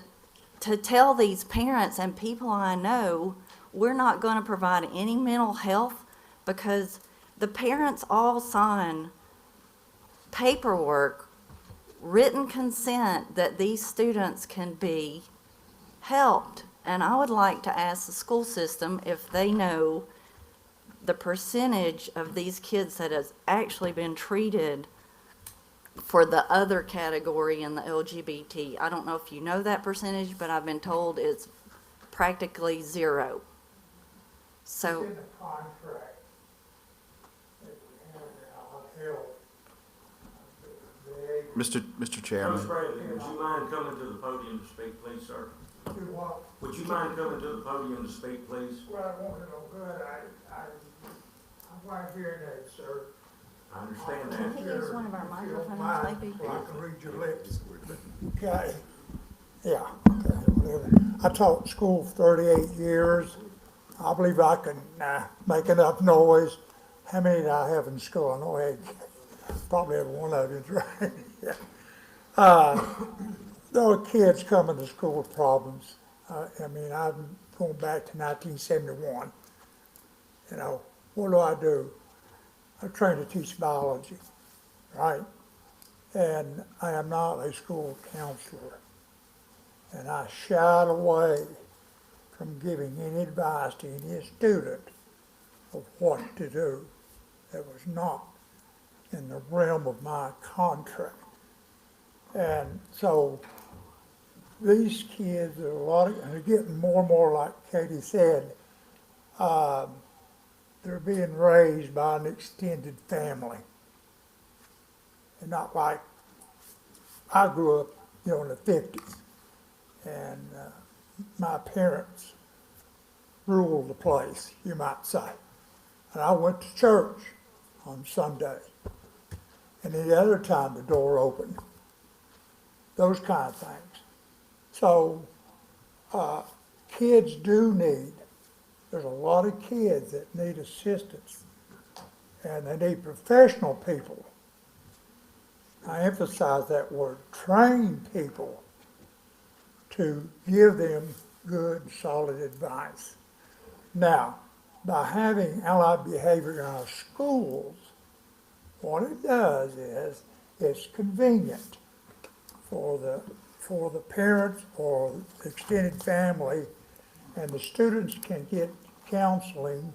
to tell these parents and people I know we're not going to provide any mental health, because the parents all sign paperwork, written consent that these students can be helped. And I would like to ask the school system if they know the percentage of these kids that has actually been treated for the other category in the LGBT. I don't know if you know that percentage, but I've been told it's practically 0. So. It's in the contract that we have in Allied Health. Mr. Chairman. Coach Bradley, would you mind coming to the podium to speak, please, sir? Do what? Would you mind coming to the podium to speak, please? Well, I want to know good. I'm right here now, sir. I understand Can that. he use one of our If you don't microphones, mind, maybe? so I can read your lips. Okay. Yeah, okay, whatever. I taught school for 38 years. I believe I can make enough noise. How many did I have in school? I know I had probably every one of you, right? Yeah. There were kids coming to school with problems. I mean, I'm going back to 1971. You know, what do? I'm trained to teach biology, right? And I am not a school counselor. And I shied away from giving any advice to any student of what to do that was not in the realm of my contract. And so these kids, there are a lot of, and they're getting more and more, like Katie said, they're being raised by an extended family. And not like I grew up in the 50s. And my parents ruled the place, you might say. And I went to church on Sunday. And any other time the door opened. Those kind of things. So kids do need, there's a lot of kids that need assistance. And they need professional people. I emphasize that word, trained people to give them good, solid advice. Now, by having allied behavior in our schools, what it does is it's convenient for the parents or the extended family, and the students can get counseling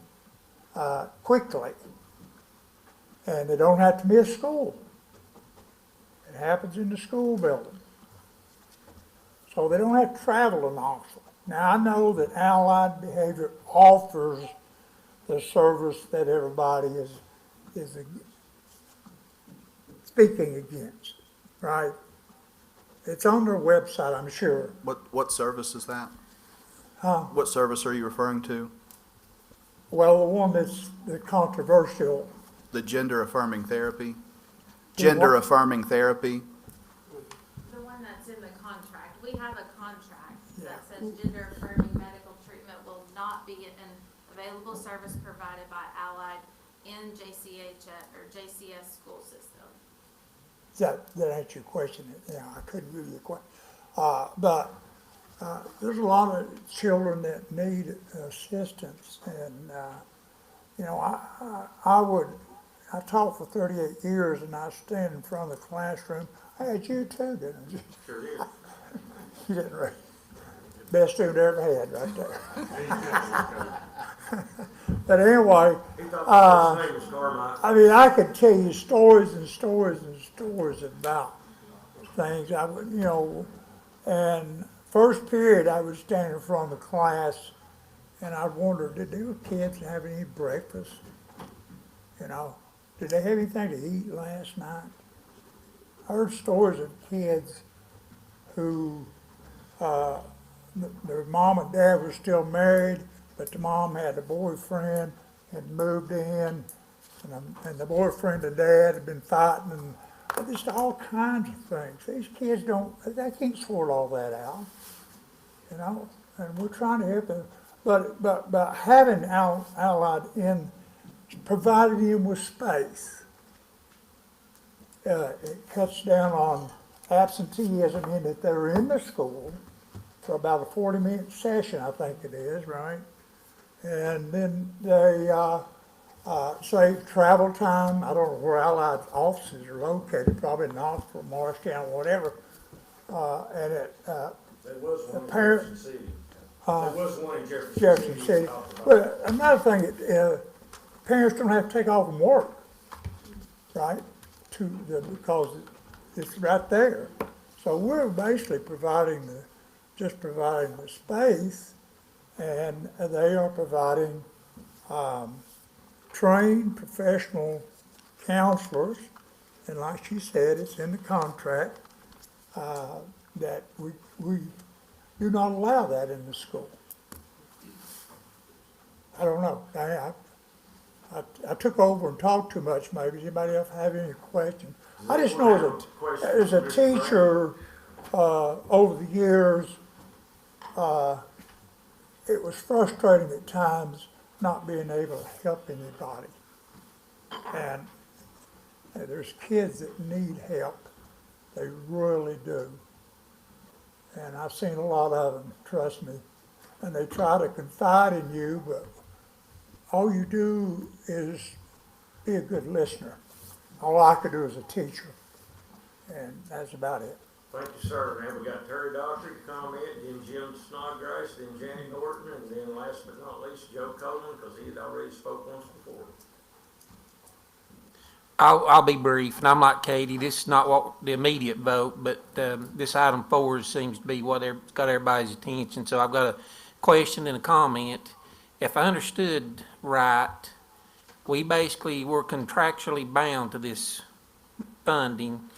quickly, and they don't have to miss school. It happens in the school building. So they don't have to travel to Knoxville. Now, I know that allied behavior offers the service that everybody is speaking against, right? It's on their website, I'm sure. What service is that? Huh? What service are you referring to? Well, the one that's the controversial. The gender affirming therapy? The Gender what? affirming therapy? The one that's in the contract. We have a contract Yeah. that says gender affirming medical treatment will not be an available service provided by Allied in JCH or JCS school system. That answers your question. Yeah, I couldn't give you a question. But there's a lot of children that need assistance, and I taught for 38 years, and I stand in front of the classroom. I had you too, didn't you? Sure did. You didn't really. Best student I ever had, right there. But anyway, He thought the first name was Carmine. I mean, I could tell you stories and stories and stories about things. I would, and first period I would stand in front of the class, and I'd wonder, did these kids have any breakfast? Did they have anything to eat last night? I heard stories of kids who their mom and dad were still married, but the mom had a boyfriend, had moved in, and the boyfriend and dad had been fighting, and just all kinds of things. These kids they can't sort all that out, and we're trying to help them. But having Allied in, providing them with space, it cuts down on absenteeism in that they're in the school for about a 40-minute session, I think it is, right? And then they save travel time. I don't know where Allied offices are located, probably in Knoxville, Morristown, whatever. And There was one in parent- Jefferson City. There was one in Jefferson City. But another thing, parents don't have to take off from work, right? Because it's right there. So we're basically providing the space, and they are providing trained professional counselors, and like she said, it's in the contract that we do not allow that in the school. I don't know. I took over and talked too much, maybe. Does anybody else have any questions? I just know as a teacher, over the years, it was frustrating at times not being able to help anybody. And there's kids that need help. They really do. And I've seen a lot of them, trust me. And they try to confide in you, but all you do is be a good listener. All I could do as a teacher, and that's about it. Thank you, sir. Now we got Terry Daughtry to comment, then Jim Snodgrass, then Janet Norton, and then last but not least, Joe Coleman, because he had already spoke once before. I'll be brief, and I'm like Katie, this is not what the immediate vote, but this item 4 seems to be what got everybody's attention, so I've got a question and a comment. If I understood right, we basically were contractually bound to this funding,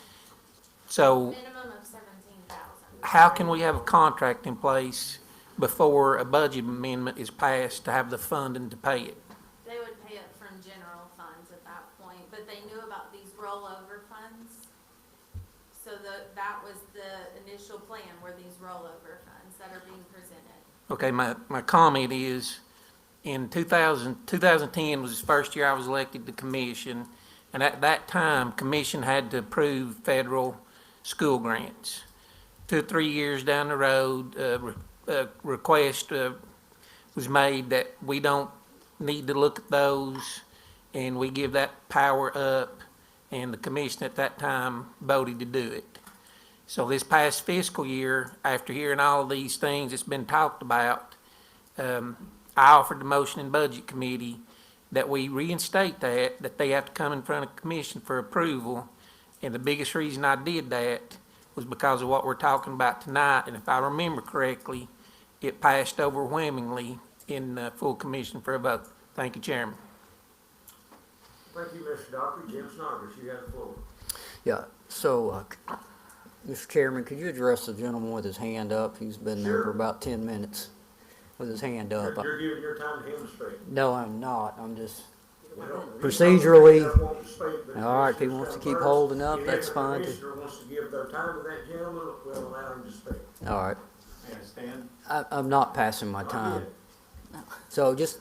so Minimum of $17,000. how can we have a contract in place before a budget amendment is passed to have the funding to pay it? They would pay it from general funds at that point, but they knew about these rollover funds. So that was the initial plan, were these rollover funds that are being presented. Okay, my comment is, in 2010 was the first year I was elected to commission, and at that time, commission had to approve federal school grants. 2 or 3 years down the road, a request was made that we don't need to look at those, and we give that power up, and the commission at that time voted to do it. So this past fiscal year, after hearing all of these things that's been talked about, I offered the motion in Budget Committee that we reinstate that they have to come in front of the commission for approval. And the biggest reason I did that was because of what we're talking about tonight. And if I remember correctly, it passed overwhelmingly in full commission for a vote. Thank you, Chairman. Thank you, Mr. Dockery. Jim Snodgrass, you have the floor. Yeah, so, Mr. Chairman, could you address the gentleman with his hand up? He's been there for about 10 minutes with his hand up. You're giving your time to him to speak. No, I'm not. I'm just Well, procedurally. he wants to speak, but All right, if he wants to keep holding up, that's fine. If the commissioner wants to give their time to that gentleman, we'll allow him to speak. All right. And stand. I'm not passing my time. So just,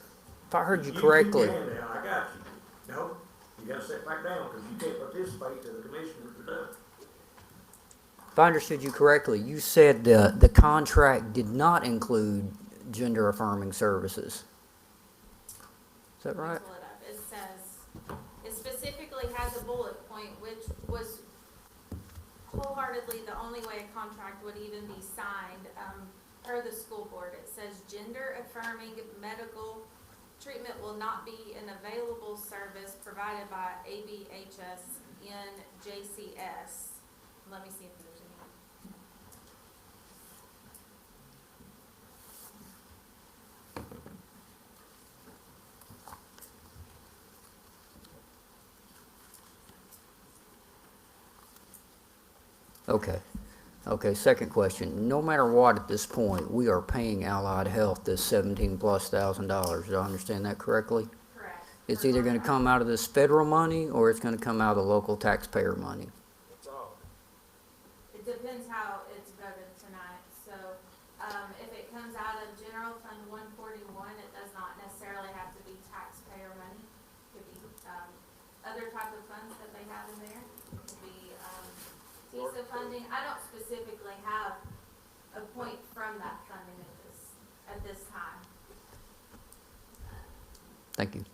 if I heard you correctly. Keep your hand down, I got you. No, you gotta sit back down, because you can't participate till the commissioners are done. If I understood you correctly, you said the contract did not include gender affirming services. Is that right? Pull it up. It says, it specifically has a bullet point, which was wholeheartedly the only way a contract would even be signed, per the school board. It says gender affirming medical treatment will not be an available service provided by ABHS in JCS. Let me see if there's any. Okay, second question. No matter what at this point, we are paying Allied Health this $17,000+. Do I understand that correctly? Correct. It's either gonna come out of this federal money or it's gonna come out of local taxpayer money. It depends how it's voted tonight. So, if it comes out of General Fund 141, it does not necessarily have to be taxpayer money. It could be, other type of funds that they have in there. It could be, TISA funding. I don't specifically have a point from that funding at this time. Thank you.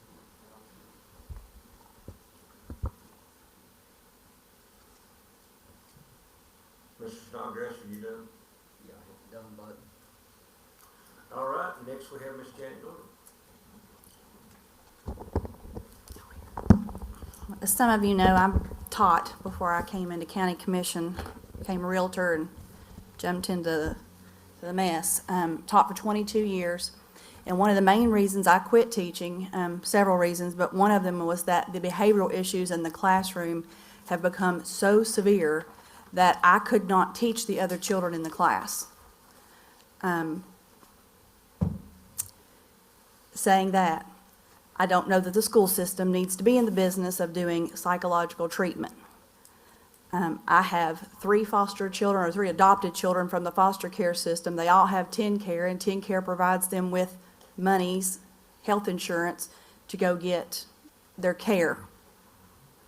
Mr. Snodgrass, are you done? Yeah, done, bud. All right, next we have Ms. Janet Gordon. As some of you know, I taught before I came into county commission, became a realtor and jumped into the mess. Taught for 22 years. And one of the main reasons I quit teaching, several reasons, but one of them was that the behavioral issues in the classroom have become so severe that I could not teach the other children in the class. Saying that, I don't know that the school system needs to be in the business of doing psychological treatment. I have 3 foster children, or 3 adopted children from the foster care system. They all have TennCare, and TennCare provides them with monies, health insurance, to go get their care.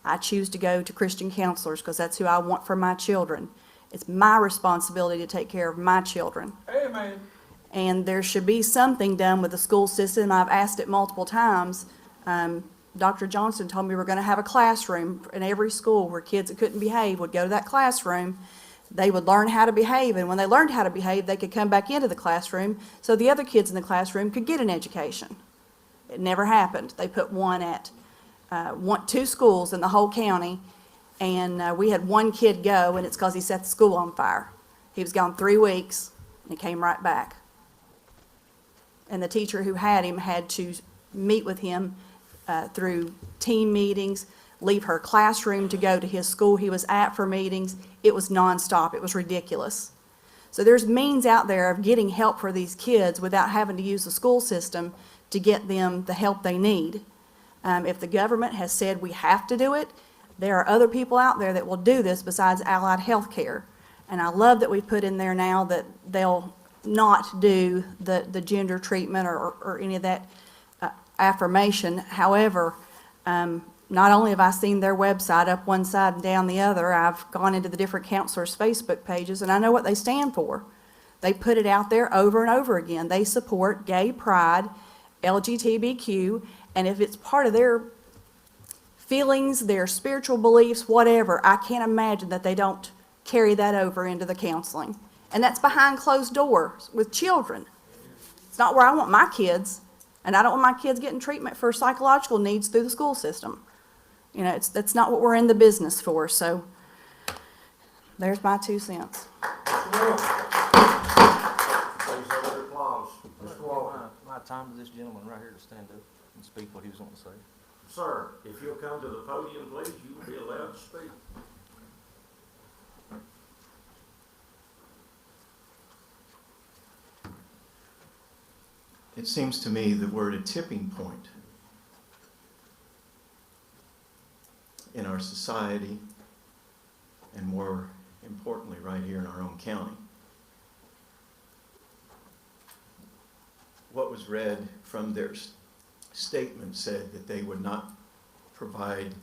I choose to go to Christian counselors because that's who I want for my children. It's my responsibility to take care of my children. Amen. And there should be something done with the school system. I've asked it multiple times. Dr. Johnson told me we're going to have a classroom in every school where kids that couldn't behave would go to that classroom. They would learn how to behave, and when they learned how to behave, they could come back into the classroom so the other kids in the classroom could get an education. It never happened. They put one at 2 schools in the whole county, and we had 1 kid go, and it's because he set the school on fire. He was gone 3 weeks, and he came right back. And the teacher who had him had to meet with him through team meetings, leave her classroom to go to his school he was at for meetings. It was nonstop. It was ridiculous. So there's means out there of getting help for these kids without having to use the school system to get them the help they need. If the government has said we have to do it, there are other people out there that will do this besides Allied Healthcare. And I love that we put in there now that they'll not do the gender treatment or any of that affirmation. However, not only have I seen their website up one side and down the other, I've gone into the different counselors' Facebook pages, and I know what they stand for. They put it out there over and over again. They support gay pride, LGBTQ, and if it's part of their feelings, their spiritual beliefs, whatever, I can't imagine that they don't carry that over into the counseling. And that's behind closed doors with children. It's not where I want my kids, and I don't want my kids getting treatment for psychological needs through the school system. You know, that's not what we're in the business for, so there's my 2 cents. Please have your applause. Mr. Walker. My time to this gentleman right here to stand up and speak what he was going to say. Sir, if you'll come to the podium, please, you will be allowed to speak. It seems to me that we're at a tipping point in our society, and more importantly, right here in our own county. What was read from their statement said that they would not provide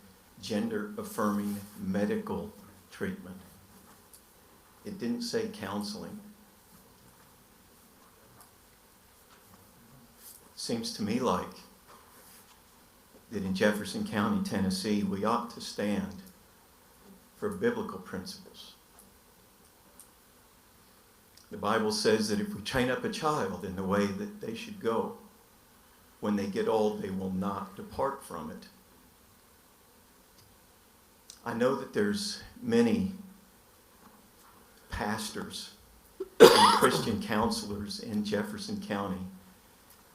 gender-affirming medical treatment. It didn't say counseling. Seems to me like that in Jefferson County, Tennessee, we ought to stand for biblical principles. The Bible says that if we train up a child in the way that they should go, when they get old, they will not depart from it. I know that there's many pastors and Christian counselors in Jefferson County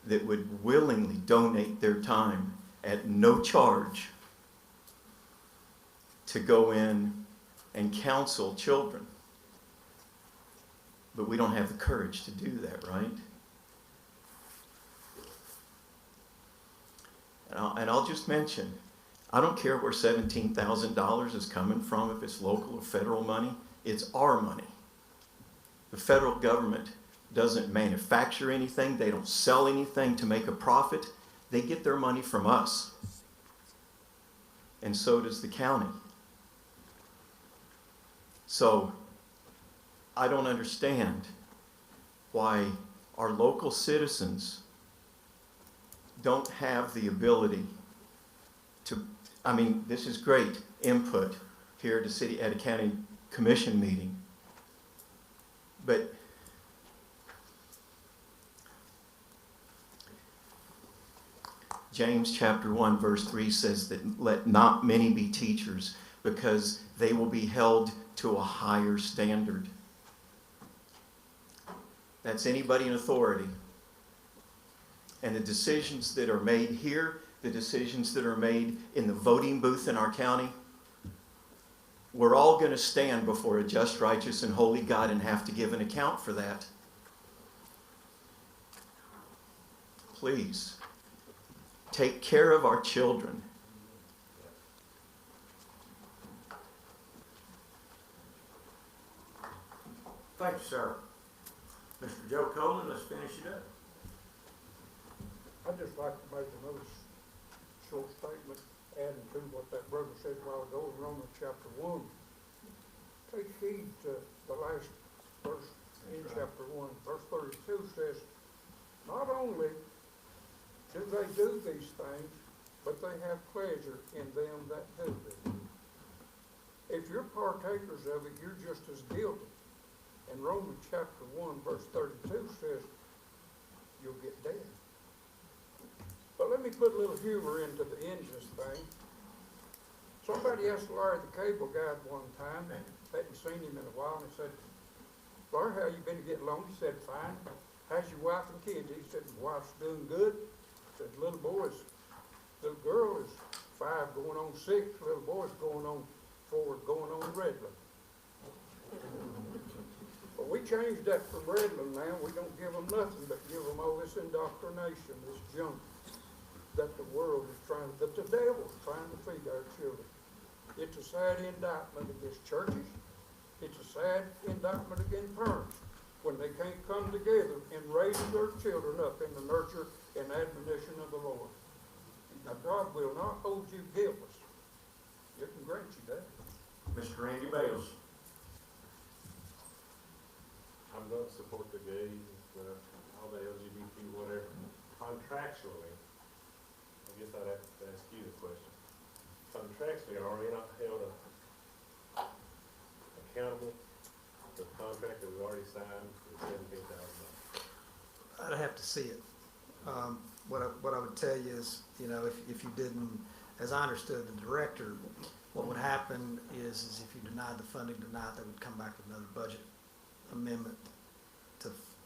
that would willingly donate their time at no charge to go in and counsel children. But we don't have the courage to do that, right? And I'll just mention, I don't care where $17,000 is coming from, if it's local or federal money, it's our money. The federal government doesn't manufacture anything, they don't sell anything to make a profit. They get their money from us. And so does the county. So, I don't understand why our local citizens don't have the ability to, I mean, this is great input here at a county commission meeting, but James chapter 1 verse 3 says that let not many be teachers, because they will be held to a higher standard. That's anybody in authority. And the decisions that are made here, the decisions that are made in the voting booth in our county, we're all going to stand before a just, righteous, and holy God and have to give an account for that. Please, take care of our children. Thank you, sir. Mr. Joe Coleman, let's finish it up. I'd just like to make another short statement, adding to what that brother said a while ago in Romans chapter 1. Take heed to the last verse in chapter 1. Verse 32 says, not only do they do these things, but they have pleasure in them that do them. If you're partakers of it, you're just as guilty. And Romans chapter 1 verse 32 says, you'll get dead. But let me put a little humor into the engines thing. Somebody asked Larry the cable guy one time, and hadn't seen him in a while, and he said, Larry, how you been getting along? He said, fine. How's your wife and kids? He said, my wife's doing good. He said, little girl is 5 going on 6, little boy's going on 4 going on regular. But we We changed that for Redland now. We don't give them nothing but give them all this indoctrination, this junk that the world is trying, that the devil is trying to feed our children. It's a sad indictment against churches. It's a sad indictment against parents when they can't come together and raise their children up in the nurture and admonition of the Lord. Now, God will not hold you guiltless. It can grant you that. Mr. Randy Bales. I'm going to support the gays, all the LGBT, whatever. Contractually, I guess I'd have to ask you the question. Contractually, are we not held accountable for the contract that we already signed for $17,000? I'd have to see it. What I would tell you is, you know, if you didn't, as I understood the director, what would happen is if you denied the funding tonight, they would come back with another budget amendment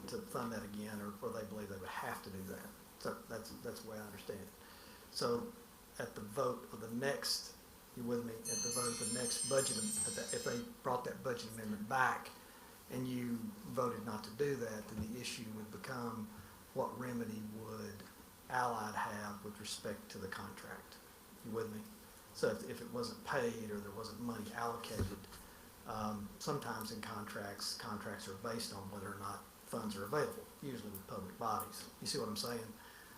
to fund that again, or they believe they would have to do that. So that's the way I understand it. So at the vote of the next, you with me, at the vote of the next budget, if they brought that budget amendment back and you voted not to do that, then the issue would become what remedy would Allied have with respect to the contract. You with me? So if it wasn't paid or there wasn't money allocated, sometimes in contracts are based on whether or not funds are available, usually with public bodies. You see what I'm saying?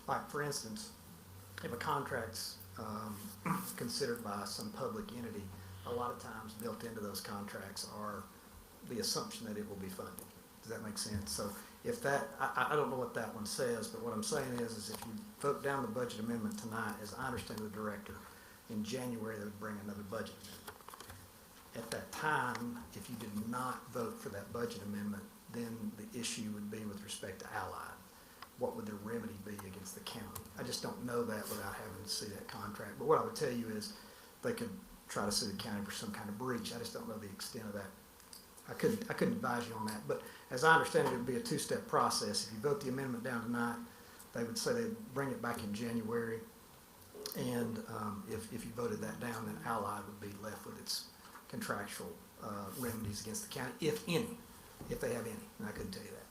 Like, for instance, if a contract's considered by some public entity, a lot of times built into those contracts are the assumption that it will be funded. Does that make sense? So if that, I don't know what that one says, but what I'm saying is if you vote down the budget amendment tonight, as I understand the director, in January they would bring another budget amendment. At that time, if you did not vote for that budget amendment, then the issue would be with respect to Allied. What would their remedy be against the county? I just don't know that without having to see that contract. But what I would tell you is they could try to sue the county for some kind of breach. I just don't know the extent of that. I couldn't advise you on that. But as I understand it, it would be a two-step process. If you vote the amendment down tonight, they would say they'd bring it back in January. And if you voted that down, then Allied would be left with its contractual remedies against the county, if any, if they have any. And I couldn't tell you that.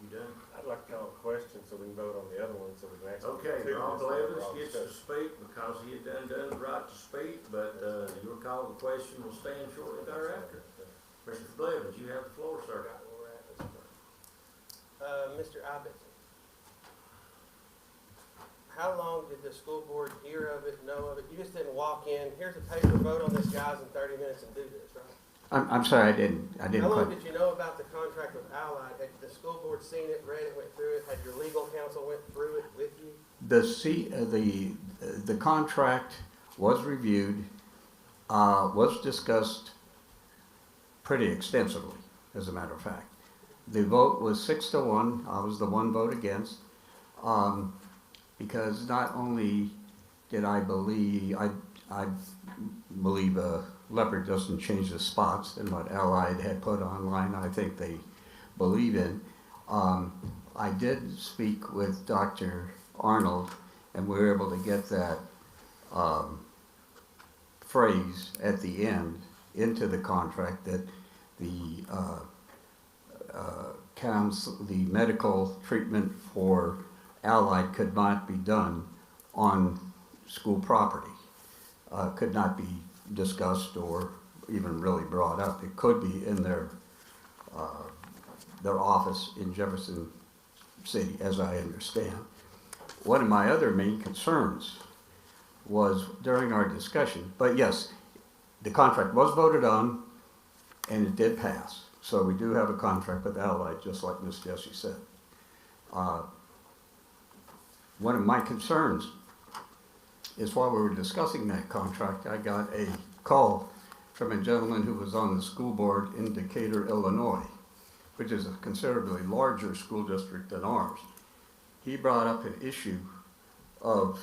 You done? I'd like to call a question so we can vote on the other one, so we can actually. Okay, do Ron this Blevins overall gets to discussion. speak because he had done the right to speak, but your call to question will stand shortly thereafter. Mr. Blevins, you have the floor, sir. Mr. Ibbotson, how long did the school board hear of it, know of it? You just didn't walk in, here's a paper, vote on this, guys, in 30 minutes and do this, right? I'm sorry, I didn't How long quite. did you know about the contract with Allied? Had the school board seen it, read it, went through it? Had your legal counsel went through it with you? The contract was reviewed, was discussed pretty extensively, as a matter of fact. The vote was 6-1. I was the one vote against, because not only did I believe, I believe leopard doesn't change the spots, and what Allied had put online, I think they believe in. I did speak with Dr. Arnold, and we were able to get that phrase at the end into the contract that the the medical treatment for Allied could not be done on school property, could not be discussed or even really brought up. It could be in their office in Jefferson City, as I understand. One of my other main concerns was during our discussion, but yes, the contract was voted on and it did pass. So we do have a contract with Allied, just like Ms. Jessie said. One of my concerns is while we were discussing that contract, I got a call from a gentleman who was on the school board in Decatur, Illinois, which is a considerably larger school district than ours. He brought up an issue of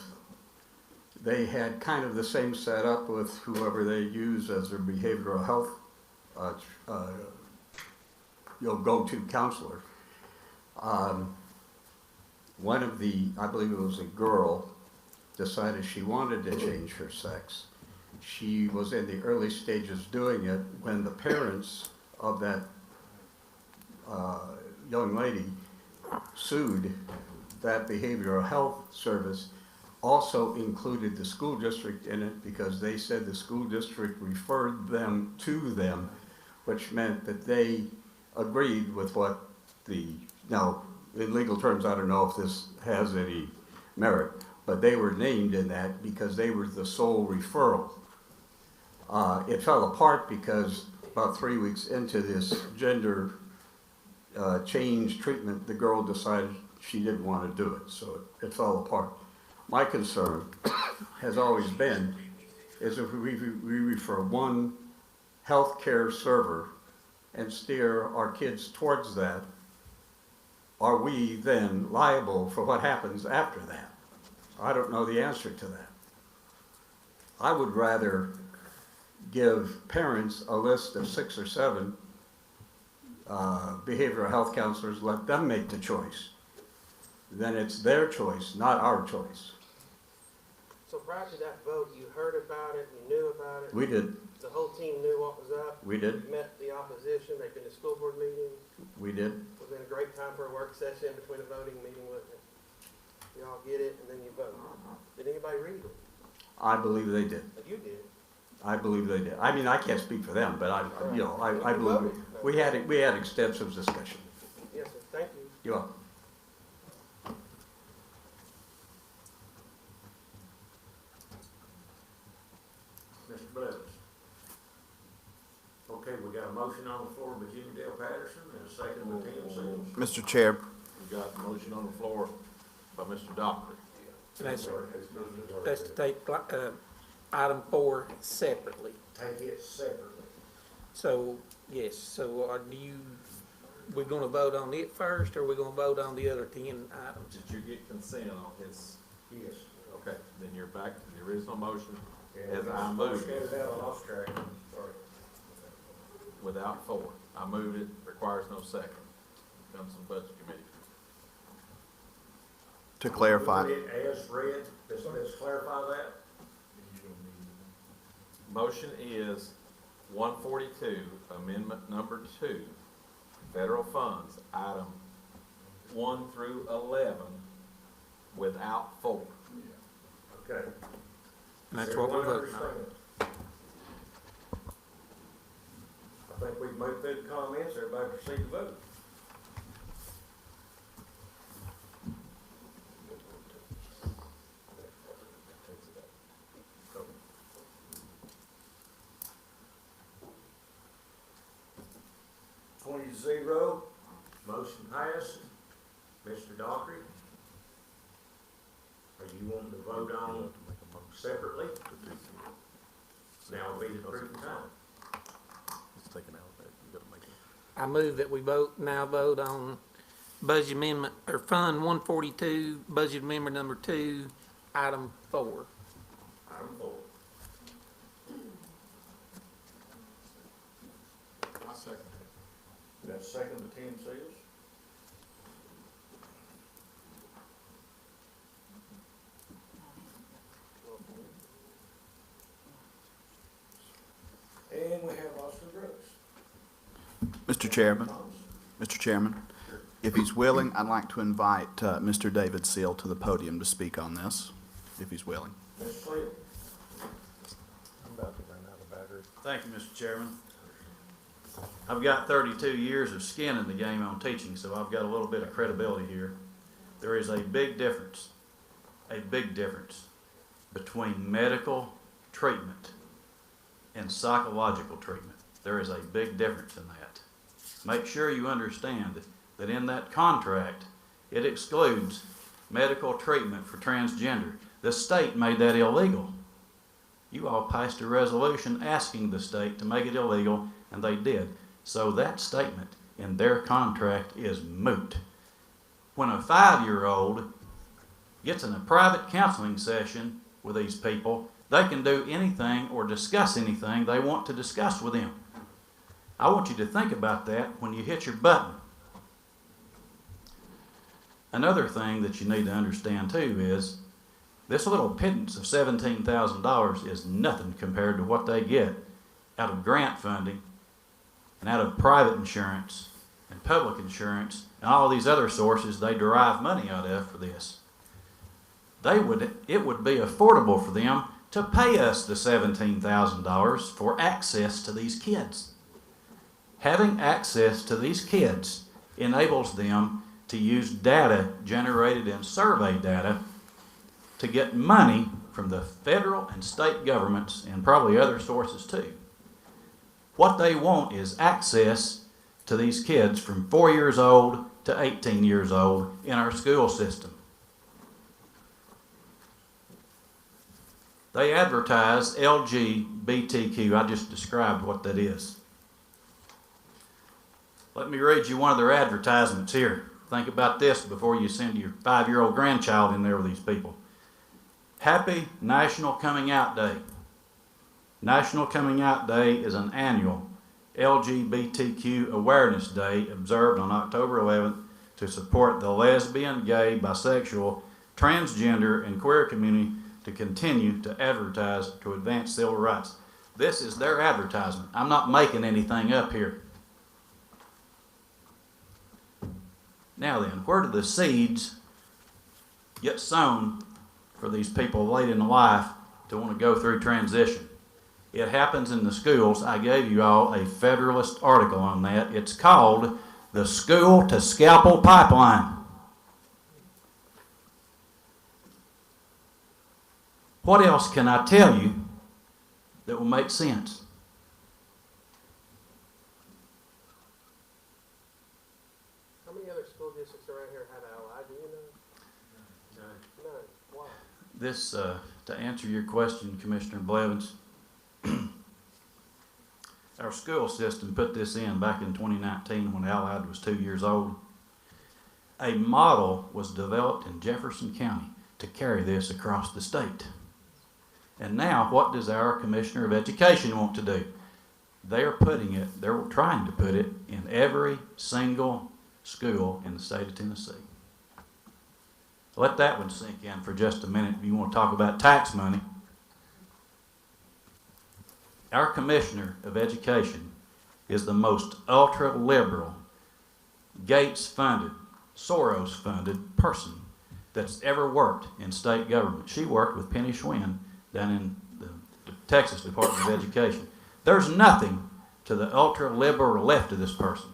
they had kind of the same setup with whoever they use as their behavioral health go-to counselor. One of the, I believe it was a girl, decided she wanted to change her sex. she was in the early stages doing it when the parents of that young lady sued that behavioral health service, also included the school district in it because they said the school district referred them to them, which meant that they agreed with what now, in legal terms, I don't know if this has any merit, but they were named in that because they were the sole referral. It fell apart because about 3 weeks into this gender change treatment, the girl decided she didn't want to do it, so it fell apart. My concern has always been is if we refer one healthcare server and steer our kids towards that, are we then liable for what happens after that? I don't know the answer to that. I would rather give parents a list of 6 or 7 behavioral health counselors, let them make the choice. Then it's their choice, not our choice. So prior to that vote, you heard about it, you knew about it? We did. The whole team knew what was up? We did. You met the opposition, they've been to school board meetings? We did. It would have been a great time for a work session between a voting meeting, wouldn't it? You all get it, and then you vote. Did anybody read it? I believe they did. But you did. I believe they did. I mean, I can't speak for them, but I believe we had extensive discussion. Yes, sir, thank you. You're welcome. Mr. Blevins. Okay, we got a motion on the floor by Jimmy Dale Patterson and a second by Tim Seals. Mr. Chair, We got a motion on the floor by Mr. Dockery. That's to take, item 4 separately. Take it separately. So, yes, so we're gonna vote on it first, or we're gonna vote on the other 10 items? Did you get consent on his? Yes. Okay, then you're back to the original motion Yeah, as I moved Get it, it out, I lost track. Sorry. without 4. I moved it, requires no second. Comes from Budget Committee. to clarify, It as read, let's clarify that. Motion is 142, amendment number 2, federal funds, item 1 through 11, without 4. Okay. And that's what we're Everyone voting on. understand? I think we've moved through the comments, everybody proceed to vote. Twenty to 0, motion passed. Mr. Dockery? Are you wanting to vote on separately? Now would be the proof time. I move that we now vote on budget amendment, or Fund 142, budget amendment number 2, item 4. Item 4. I second We got a second by Tim Seals. And we have Austin Brooks. Mr. Chairman, if he's willing, I'd like to invite Mr. David Seal to the podium to speak on this, if he's willing. Mr. Seal. Thank you, Mr. Chairman. I've got 32 years of skin in the game on teaching, so I've got a little bit of credibility here. There is a big difference between medical treatment and psychological treatment. There is a big difference in that. Make sure you understand that in that contract, it excludes medical treatment for transgender. The state made that illegal. You all passed a resolution asking the state to make it illegal, and they did. So that statement in their contract is moot. When a 5-year-old gets in a private counseling session with these people, they can do anything or discuss anything they want to discuss with them. I want you to think about that when you hit your button. Another thing that you need to understand too is This little pittance of $17,000 is nothing compared to what they get out of grant funding and out of private insurance and public insurance and all these other sources they derive money out of for this. It would be affordable for them to pay us the $17,000 for access to these kids. Having access to these kids enables them to use data generated in survey data to get money from the federal and state governments and probably other sources too. What they want is access to these kids from 4 years old to 18 years old in our school system. They advertise LGBTQ. I just described what that is. Let me read you one of their advertisements here. Think about this before you send your 5-year-old grandchild in there with these people. Happy National Coming Out Day. National Coming Out Day is an annual LGBTQ Awareness Day observed on October 11th to support the lesbian, gay, bisexual, transgender, and queer community to continue to advertise to advance civil rights. This is their advertisement. I'm not making anything up here. Now then, where do the seeds get sown for these people late in life to want to go through transition? It happens in the schools. I gave you all a Federalist article on that. It's called the School to Scalpel Pipeline. What else can I tell you that will make sense? How many other school districts around here have allied, do you know? None. Why? This, to answer your question, Commissioner Blevins, our school system put this in back in 2019 when Allied was 2 years old. A model was developed in Jefferson County to carry this across the state. And now, what does our Commissioner of Education want to do? They're trying to put it in every single school in the state of Tennessee. Let that one sink in for just a minute if you want to talk about tax money. Our Commissioner of Education is the most ultra-liberal, Gates-funded, Soros-funded person that's ever worked in state government. She worked with Penny Schwinn down in the Texas Department of Education. There's nothing to the ultra-liberal left of this person.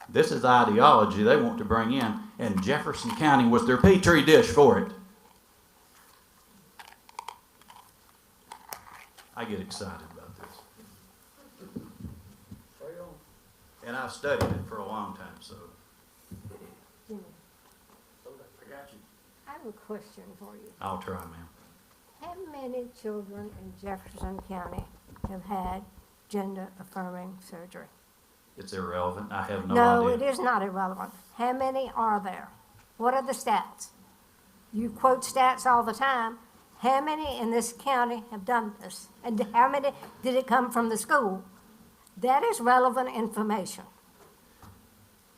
This is the ideology they want to bring in, and Jefferson County was their petri dish for it. I get excited about this. And I've studied it for a long time, so. Jimmy, I got you. I have a question for you. I'll try, ma'am. How many children in Jefferson County have had gender-affirming surgery? It's irrelevant. I have no No, idea. it is not irrelevant. How many are there? What are the stats? You quote stats all the time. How many in this county have done this? And how many did it come from the school? That is relevant information.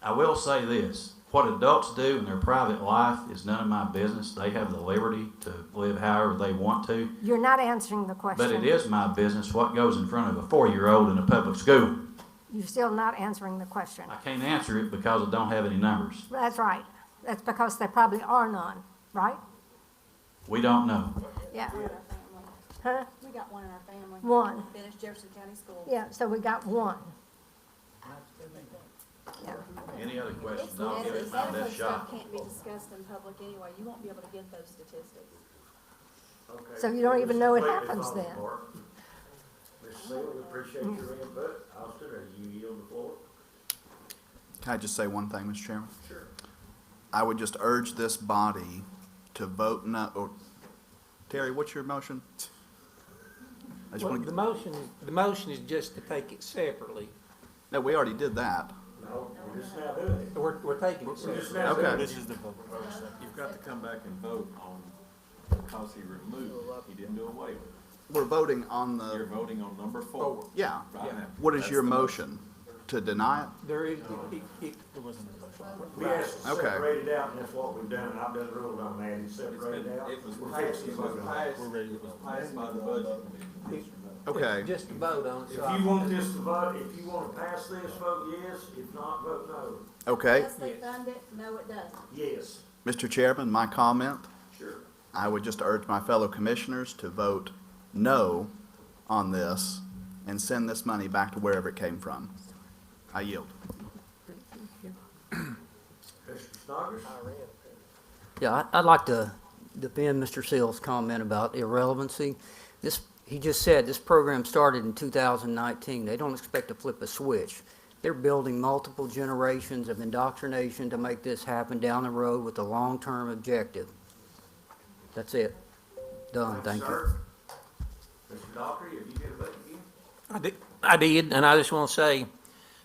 I will say this. What adults do in their private life is none of my business. They have the liberty to live however they want to. You're not answering the question. But it is my business what goes in front of a 4-year-old in a public school. You're still not answering the question. I can't answer it because I don't have any numbers. That's right. That's because there probably are none, right? We don't know. Yeah. We got our family. Huh? We got one in our family. One. Finished Jefferson County School. Yeah, so we got one. Yeah. Any other questions? It's I'll give it my medical best stuff shot. can't be discussed in public anyway. You won't be able to get those statistics. So you don't even know it happens then. Mr. Seal, we appreciate your input. Austin, are you yield the floor? Can I just say one thing, Mr. Chairman? Sure. I would just urge this body to vote no, or, Terry, what's your motion? I just Well, want the to, motion is just to take it separately. no, we already did that. No, we're just now doing it. We're taking it We're just separately. now doing Okay. it. This is the vote. You've got to come back and vote on, because he removed, he didn't do away with it. We're voting on You're the, voting on number 4. yeah. Right now. What is That's your the motion? To deny it? There is, wasn't a motion. We asked to Okay. separate it out, and that's what we've done, and I've done ruled on that, it's separated out. We're fixing to vote on it. We're ready to vote. Okay. Just to vote on it. If you want this to vote, if you wanna pass this, vote yes, if not, vote no. Okay. Yes, they fund it, no, it doesn't. Yes. Mr. Chairman, my comment, Sure. I would just urge my fellow commissioners to vote no on this and send this money back to wherever it came from. I yield. Mr. Snoggers? Yeah, I'd like to defend Mr. Seal's comment about irrelevancy. He just said this program started in 2019. They don't expect to flip a switch. They're building multiple generations of indoctrination to make this happen down the road with a long-term objective. That's it. Done, thank you. Sir. Mr. Dockery, have you got a vote again? I did, and I just want to say,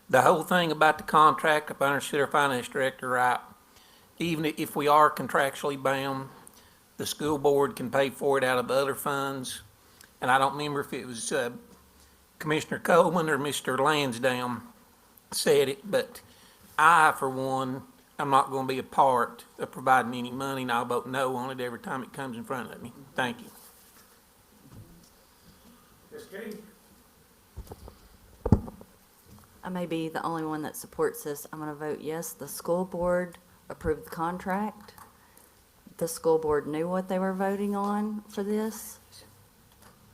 the whole thing about the contract, if I understood our finance director right, even if we are contractually bound, the school board can pay for it out of other funds. And I don't remember if it was Commissioner Coleman or Mr. Lansdowne said it, but I, for one, I'm not going to be a part of providing any money, and I'll vote no on it every time it comes in front of me. Thank you. Ms. King? I may be the only one that supports this. I'm going to vote yes. The school board approved the contract. The school board knew what they were voting on for this.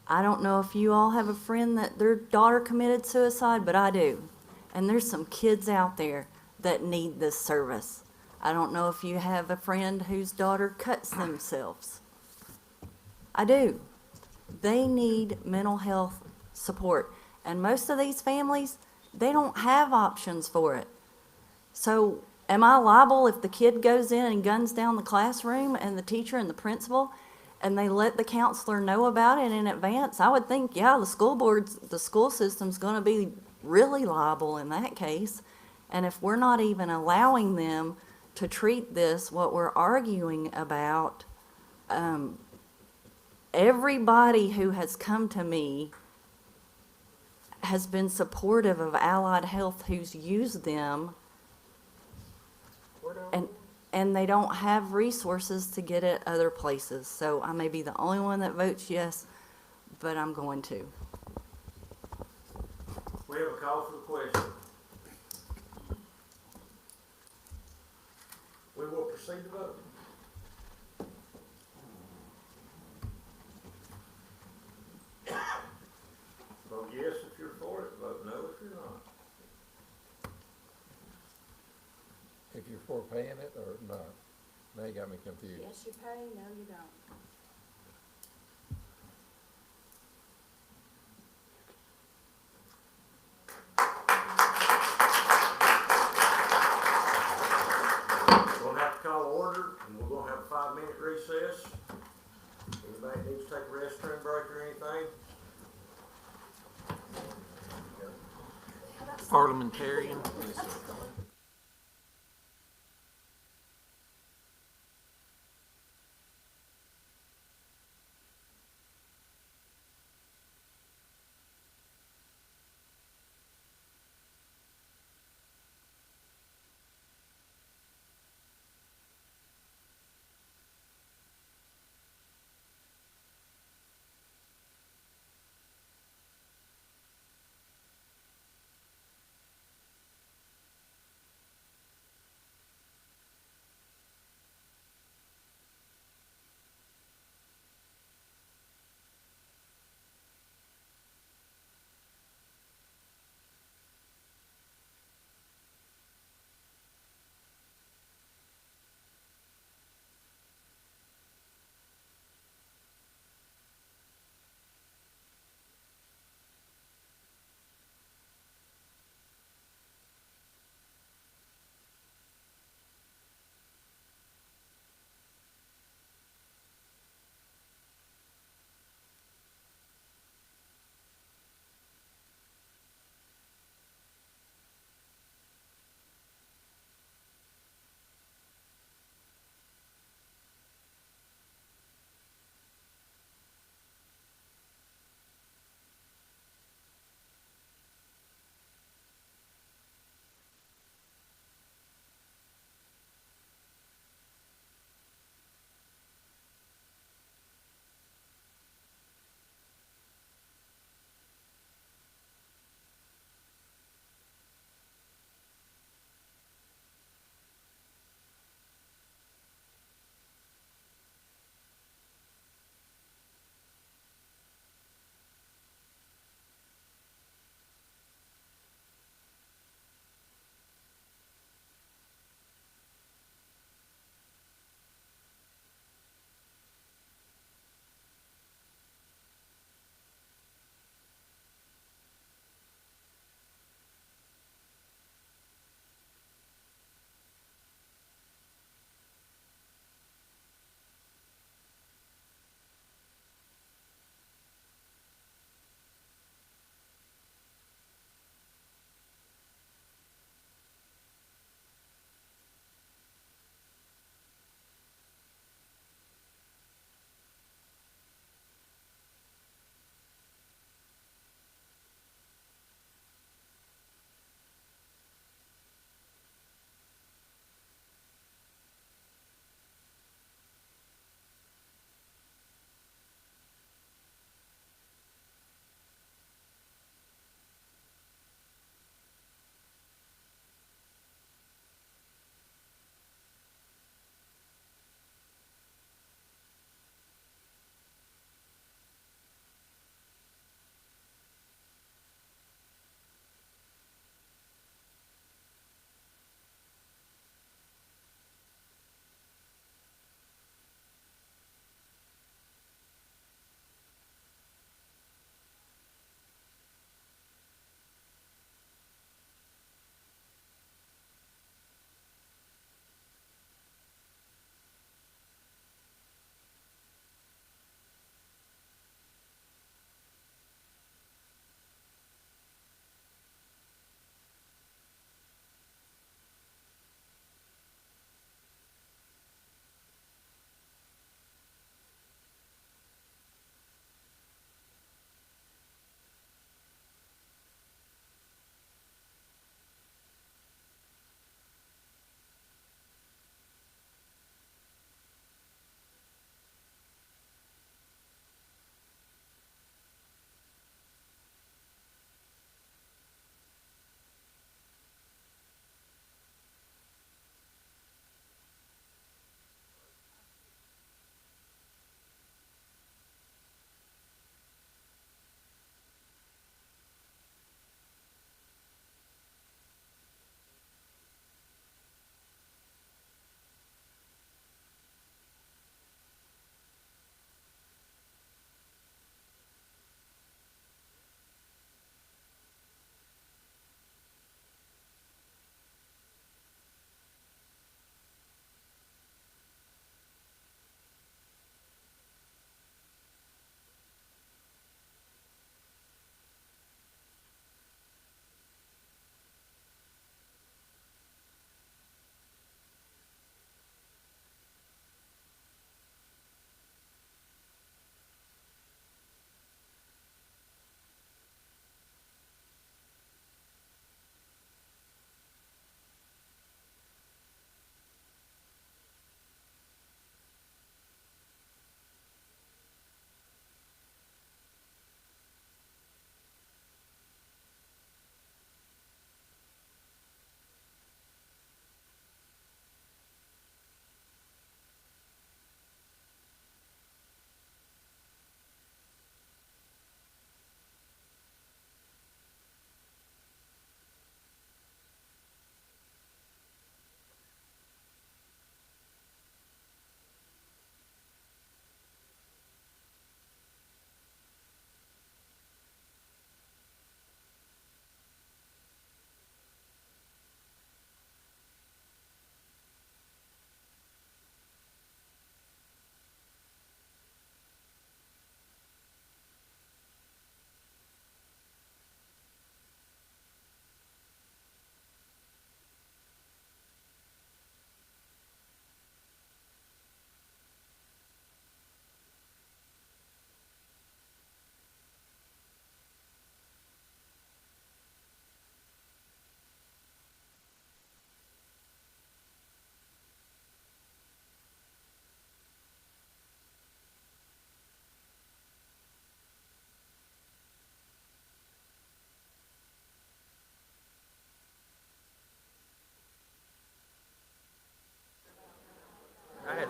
I don't know if you all have a friend that their daughter committed suicide, but I do. And there's some kids out there that need this service. I don't know if you have a friend whose daughter cuts themselves. I do. They need mental health support. And most of these families, they don't have options for it. So am I liable if the kid goes in and guns down the classroom and the teacher and the principal, and they let the counselor know about it in advance? I would think, yeah, the school system's gonna be really liable in that case. And if we're not even allowing them to treat this, what we're arguing about, everybody who has come to me has been supportive of Allied Health who's used them, and they don't have resources to get it other places. So I may be the only one that votes yes, but I'm going to. We have a call for the question. We will proceed to vote. Vote yes if you're for it, vote no if you're not. If you're for paying it or not, now you got me confused. Yes, you pay, no, you don't. We'll have to call order, and we're gonna have a 5-minute recess. Anybody needs to take a restroom break or anything? Parliamentarian.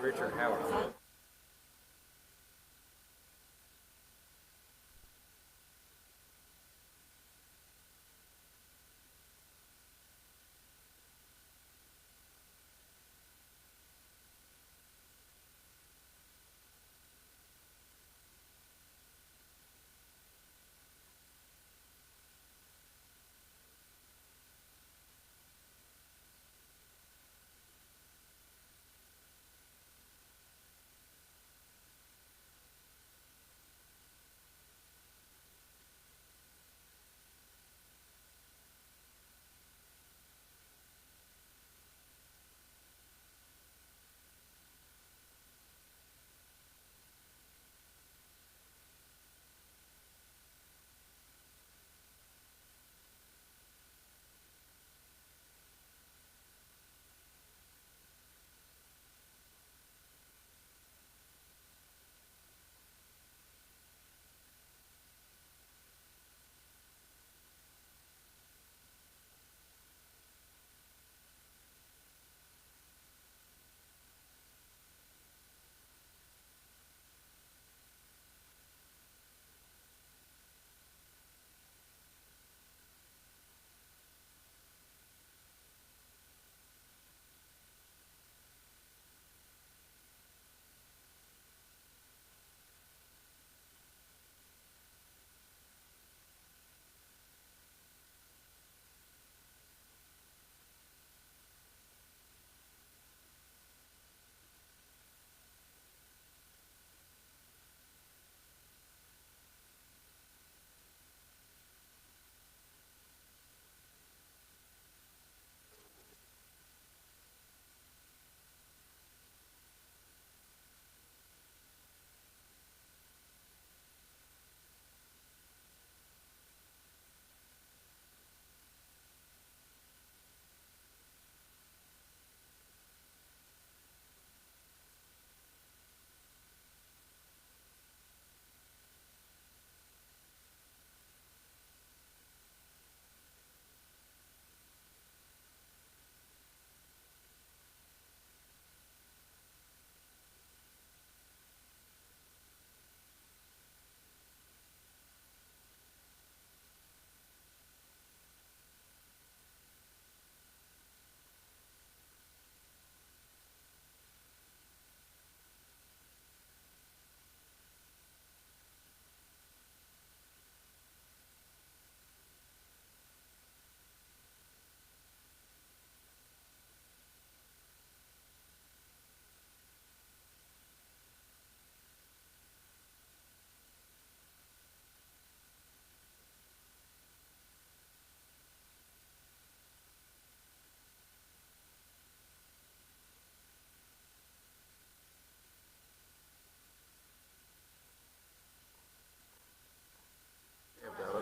Richard Howard.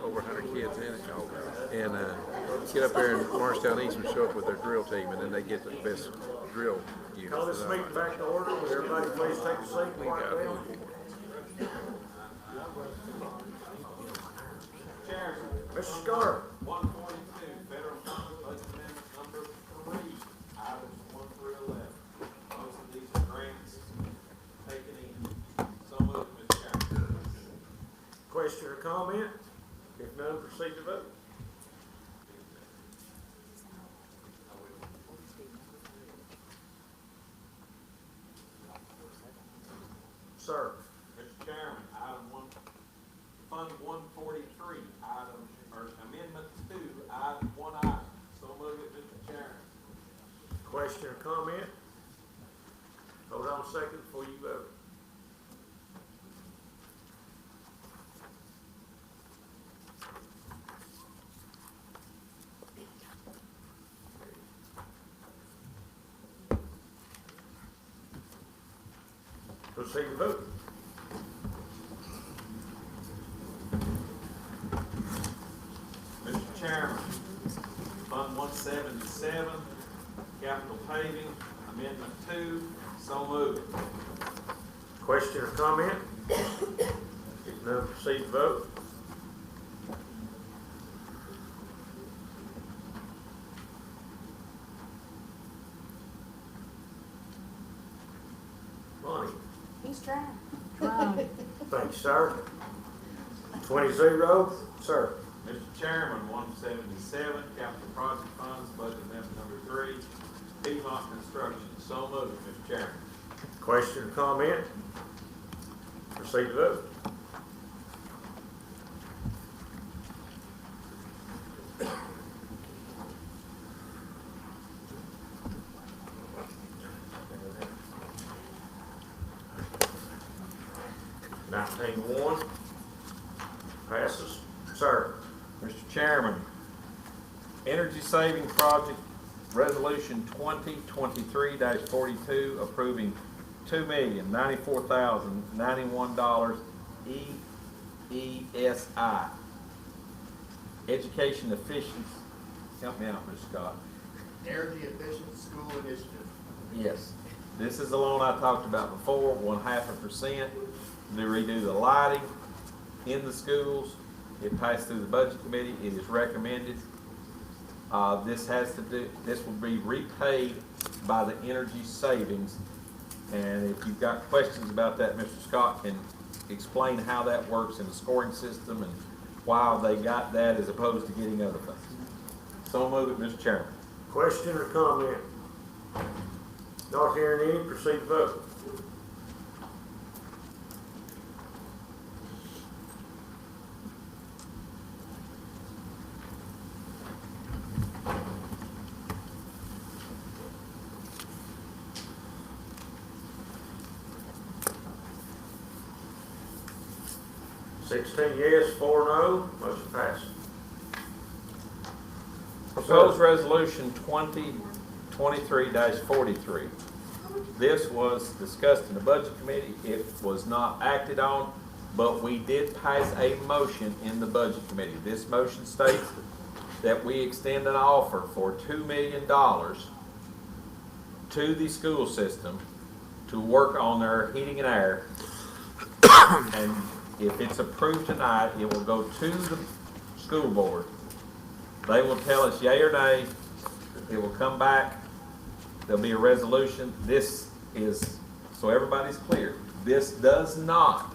Over 100 kids in it, and get up there in Morristown East and show up with their drill team, and then they get the best drill unit. Call this meeting back to order. Would everybody please take a seat and quiet down? Mr. Scar. 142, federal funds, budget amendment number 3, items 1 through 11. Most of these are grants taken in. So moved, Mr. Chairman. Question or comment? If none, proceed to vote. Sir. Mr. Chairman, item 1, Fund 143, item, or amendment 2, item 1 item. So moved, Mr. Chairman. Question or comment? Hold on a second before you vote. Proceed to vote. Mr. Chairman, Fund 177, capital paving, amendment 2, so moved. Question or comment? If none, proceed to vote. He's trying. Thank you, sir. 20-0, sir. Mr. Chairman, 177, capital project funds, budget amendment number 3, Piedmont Construction. So moved, Mr. Chairman. Question or comment? Proceed to vote. One passes. Sir. Mr. Chairman, Energy Saving Project Resolution 2023-42 approving $2,094,091 EESI. Education efficiency. Help me out, Mr. Scott. Energy Efficient School Initiative. Yes. This is the loan I talked about before, 0.5% to redo the lighting in the schools. It passed through the budget committee. It is recommended. This will be repaid by the energy savings. And if you've got questions about that, Mr. Scott can explain how that works in the scoring system and why they got that as opposed to getting other things. So move it, Mr. Chairman. Question or comment? Not hearing any, proceed to vote. Yes, 4 no, motion passes. Proposed Resolution 2023-43. This was discussed in the Budget Committee. It was not acted on, but we did pass a motion in the Budget Committee. This motion states that we extend an offer for $2 million to the school system to work on their heating and air. And if it's approved tonight, it will go to the school board. They will tell us yea or nay. It will come back. There'll be a resolution. This is, so everybody's clear, this does not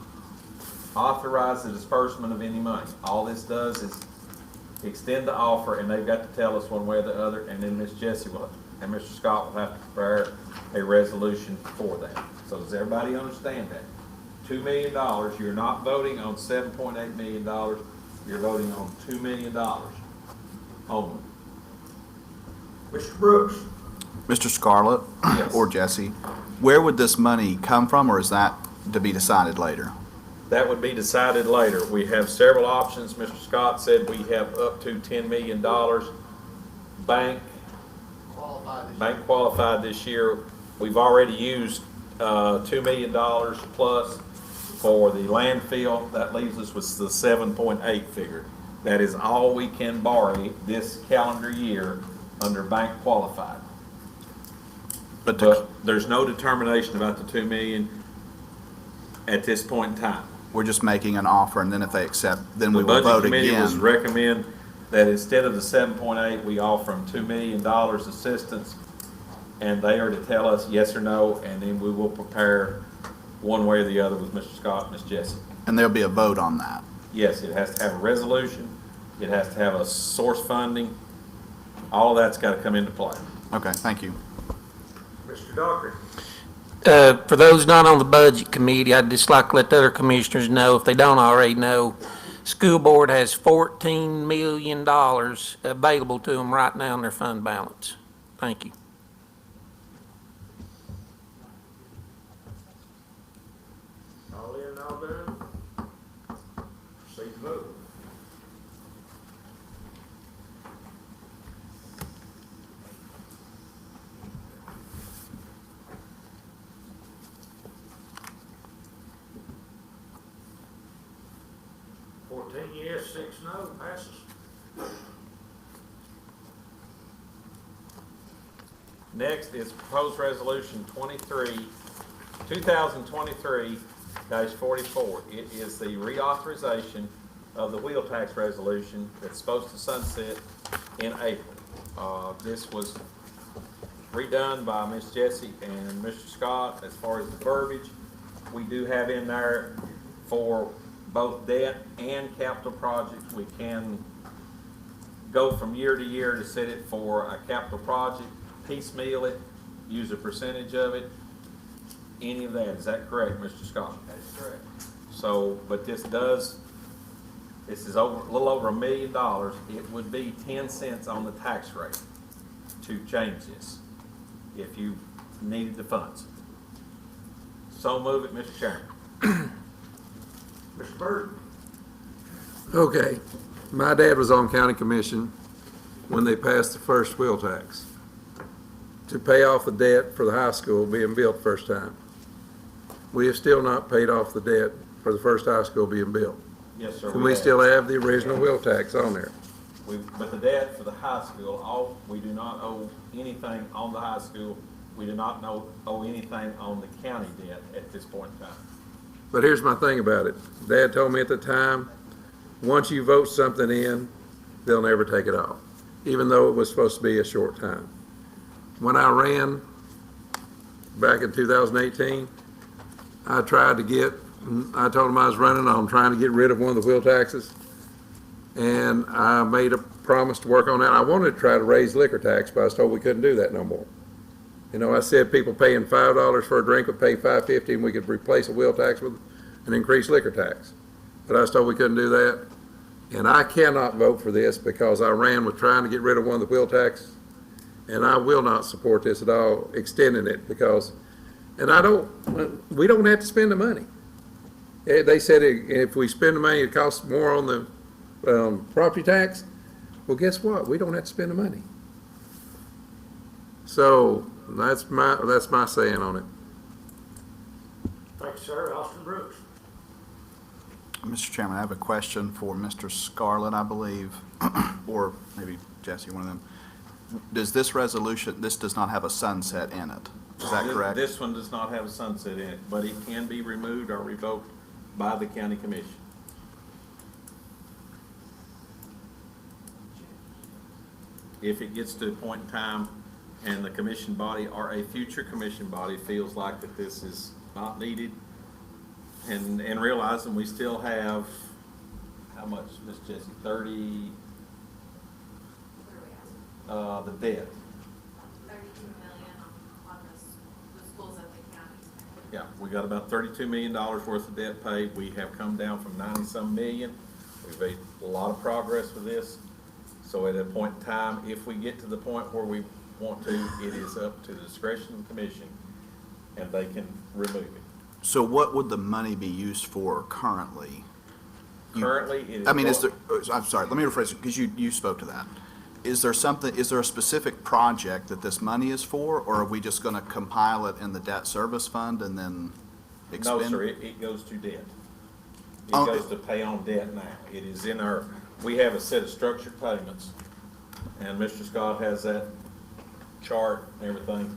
authorize the disbursement of any money. All this does is extend the offer, and they've got to tell us one way or the other, and then Ms. Jessie will, and Mr. Scott will have to prepare a resolution for that. So does everybody understand that? $2 million, you're not voting on $7.8 million, you're voting on $2 million only. Mr. Brooks. Mr. Scarlett, Yes. or Jesse, where would this money come from, or is that to be decided later? That would be decided later. We have several options. Mr. Scott said we have up to $10 million bank qualified this year. We've already used $2 million plus for the landfill. That leaves us with the 7.8 figure. That is all we can borrow this calendar year under bank qualified. But there's no determination about the $2 million at this point in time. We're just making an offer, and then if they accept, then we The will vote budget committee was again. recommend that instead of the 7.8, we offer them $2 million assistance, and they are to tell us yes or no, and then we will prepare one way or the other with Mr. Scott and Ms. Jessie. And there'll be a vote on that. Yes, it has to have a resolution, it has to have a source funding, all of that's got to come into play. Okay, thank you. Mr. Docker. For those not on the budget committee, I'd just like to let the other commissioners know, if they don't already know, school board has $14 million available to them right now in their fund balance. Thank you. All in, all done. Proceed to vote. Yes, 6 no, passes. Next is proposed resolution 2023-44. It is the reauthorization of the wheel tax resolution that's supposed to sunset in April. This was redone by Ms. Jessie and Mr. Scott as far as the verbiage. we do have in there for both debt and capital projects. We can go from year to year to set it for a capital project, piecemeal it, use a percentage of it, any of that. Is that correct, Mr. Scott? That's correct. So, but this is over, a little over $1 million. It would be 10 cents on the tax rate to change this, if you needed the funds. So move it, Mr. Chairman. Mr. Byrd? Okay, my dad was on county commission when they passed the first wheel tax to pay off the debt for the high school being built first time. We have still not paid off the debt for the first high school being built. Yes, sir. And we still have the original wheel tax on there. But the debt for the high school, we do not owe anything on the high school. We do not owe anything on the county debt at this point in time. But here's my thing about it. Dad told me at the time, once you vote something in, they'll never take it off, even though it was supposed to be a short time. When I ran back in 2018, I told him I was running on trying to get rid of one of the wheel taxes. And I made a promise to work on that. I wanted to try to raise liquor tax, but I was told we couldn't do that no more. You know, I said people paying $5 for a drink would pay $5.50 and we could replace a wheel tax with an increased liquor tax. But I was told we couldn't do that. And I cannot vote for this because I ran with trying to get rid of one of the wheel taxes. And I will not support this at all, extending it because, we don't have to spend the money. They said if we spend the money, it costs more on the property tax. Well, guess what? We don't have to spend the money. So that's my saying on it. Thank you, sir. Austin Brooks? Mr. Chairman, I have a question for Mr. Scarlett, I believe, or maybe Jesse, one of them. Does this resolution, this does not have a sunset in it? Is that correct? This one does not have a sunset in it, but it can be removed or revoked by the county commission. If it gets to a point in time and the commission body or a future commission body feels like that this is not needed, and realizing we still have, how much, Ms. Jessie, 30, the debt. 32 million on the schools at the county. Yeah, we got about $32 million worth of debt paid. We have come down from 90-some million. We've made a lot of progress with this. So at a point in time, if we get to the point where we want to, it is up to the discretion of the commission, and they can remove it. So what would the money be used for currently? Currently, it is. I'm sorry, let me rephrase it, because you spoke to that. Is there a specific project that this money is for, or are we just gonna compile it in the debt service fund and then expend? No, sir, it goes to debt. It goes to pay on debt now. It is in we have a set of structured payments, and Mr. Scott has that chart and everything.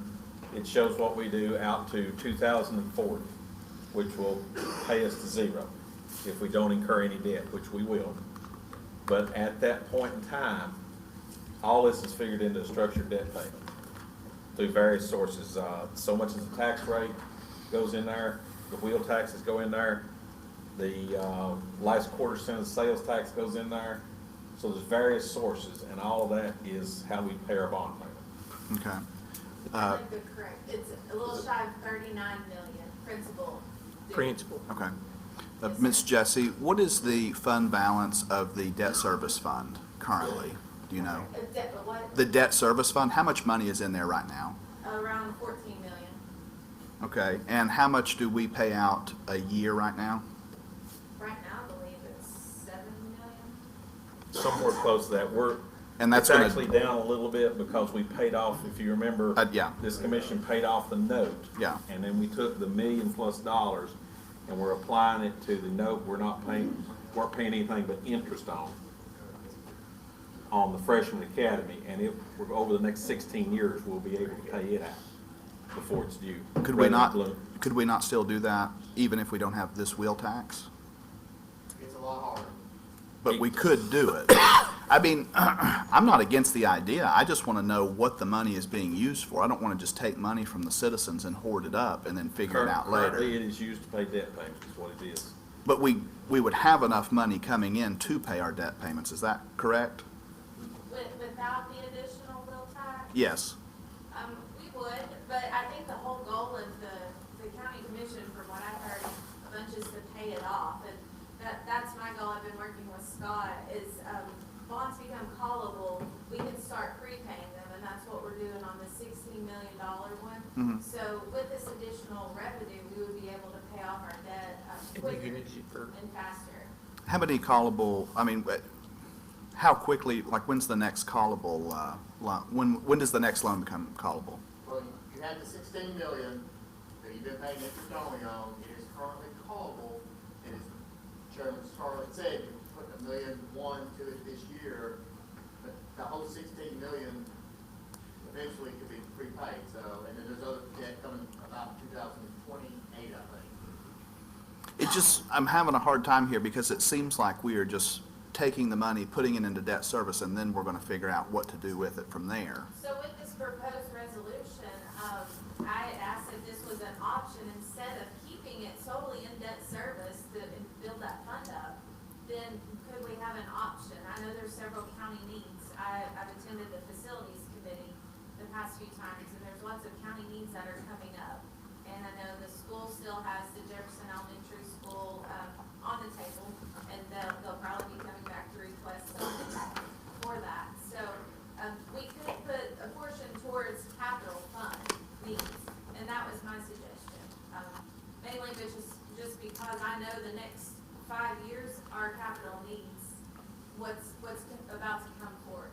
It shows what we do out to 2040, which will pay us to zero if we don't incur any debt, which we will. But at that point in time, all this is figured into a structured debt payment through various sources. So much as the tax rate goes in there, the wheel taxes go in there, the last quarter cent of sales tax goes in there. So there's various sources, and all of that is how we pay our bond payment. Okay. Correct. It's a little shy of 39 million principal. Okay. Ms. Jessie, what is the fund balance of the debt service fund currently? Do you know? What? The debt service fund, how much money is in there right now? Around 14 million. Okay, and how much do we pay out a year right now? Right now, I believe it's 7 million. Somewhere close to that. And that's it's actually down a little bit because we paid off, if you remember, this commission paid off the note. Yeah. And then we took the $1 million+ and we're applying it to the note. weren't paying anything but interest on the freshman academy, and over the next 16 years we'll be able to pay it out before it's due. Could we not still do that even if we don't have this wheel tax? It's a lot harder. But we could do it. I mean, I'm not against the idea. I just want to know what the money is being used for. I don't want to just take money from the citizens and hoard it up and then figure it out Currently, later. it is used to pay debt payments, is what it is. But we would have enough money coming in to pay our debt payments. Is that correct? Without the additional bill tax? Yes. We would, but I think the whole goal of the county commission, from what I've heard, a bunch is to pay it off. And that's my goal. I've been working with Scott is, bonds become callable, we can start prepaying them, and that's what we're doing on the $16 million one. Mhm. So with this additional revenue, we would be able to pay off our debt quicker and faster. How many callable, I mean, how quickly, like when's the next callable, loan? When does the next loan become callable? Well, you had the 16 million that you've been paying interest only on. It is currently callable, and as Chairman Scarlett said, you put $1.1 million to it this year, but the whole 16 million eventually could be prepaid. So, and then there's other debt coming about 2028, I think. I'm having a hard time here because it seems like we are just taking the money, putting it into debt service, and then we're going to figure out what to do with it from there. So with this proposed resolution, I asked if this was an option instead of keeping it solely in debt service to build that fund up, then could we have an option? I know there's several county needs. I've attended the facilities committee the past few times, and there's lots of county needs that are coming up. And I know the school still has the Jefferson Elementary School on the table, and they'll probably be coming back to request something for that. So we could put a portion towards capital fund needs, and that was my suggestion. Mainly just because I know the next 5 years our capital needs what's about to come forward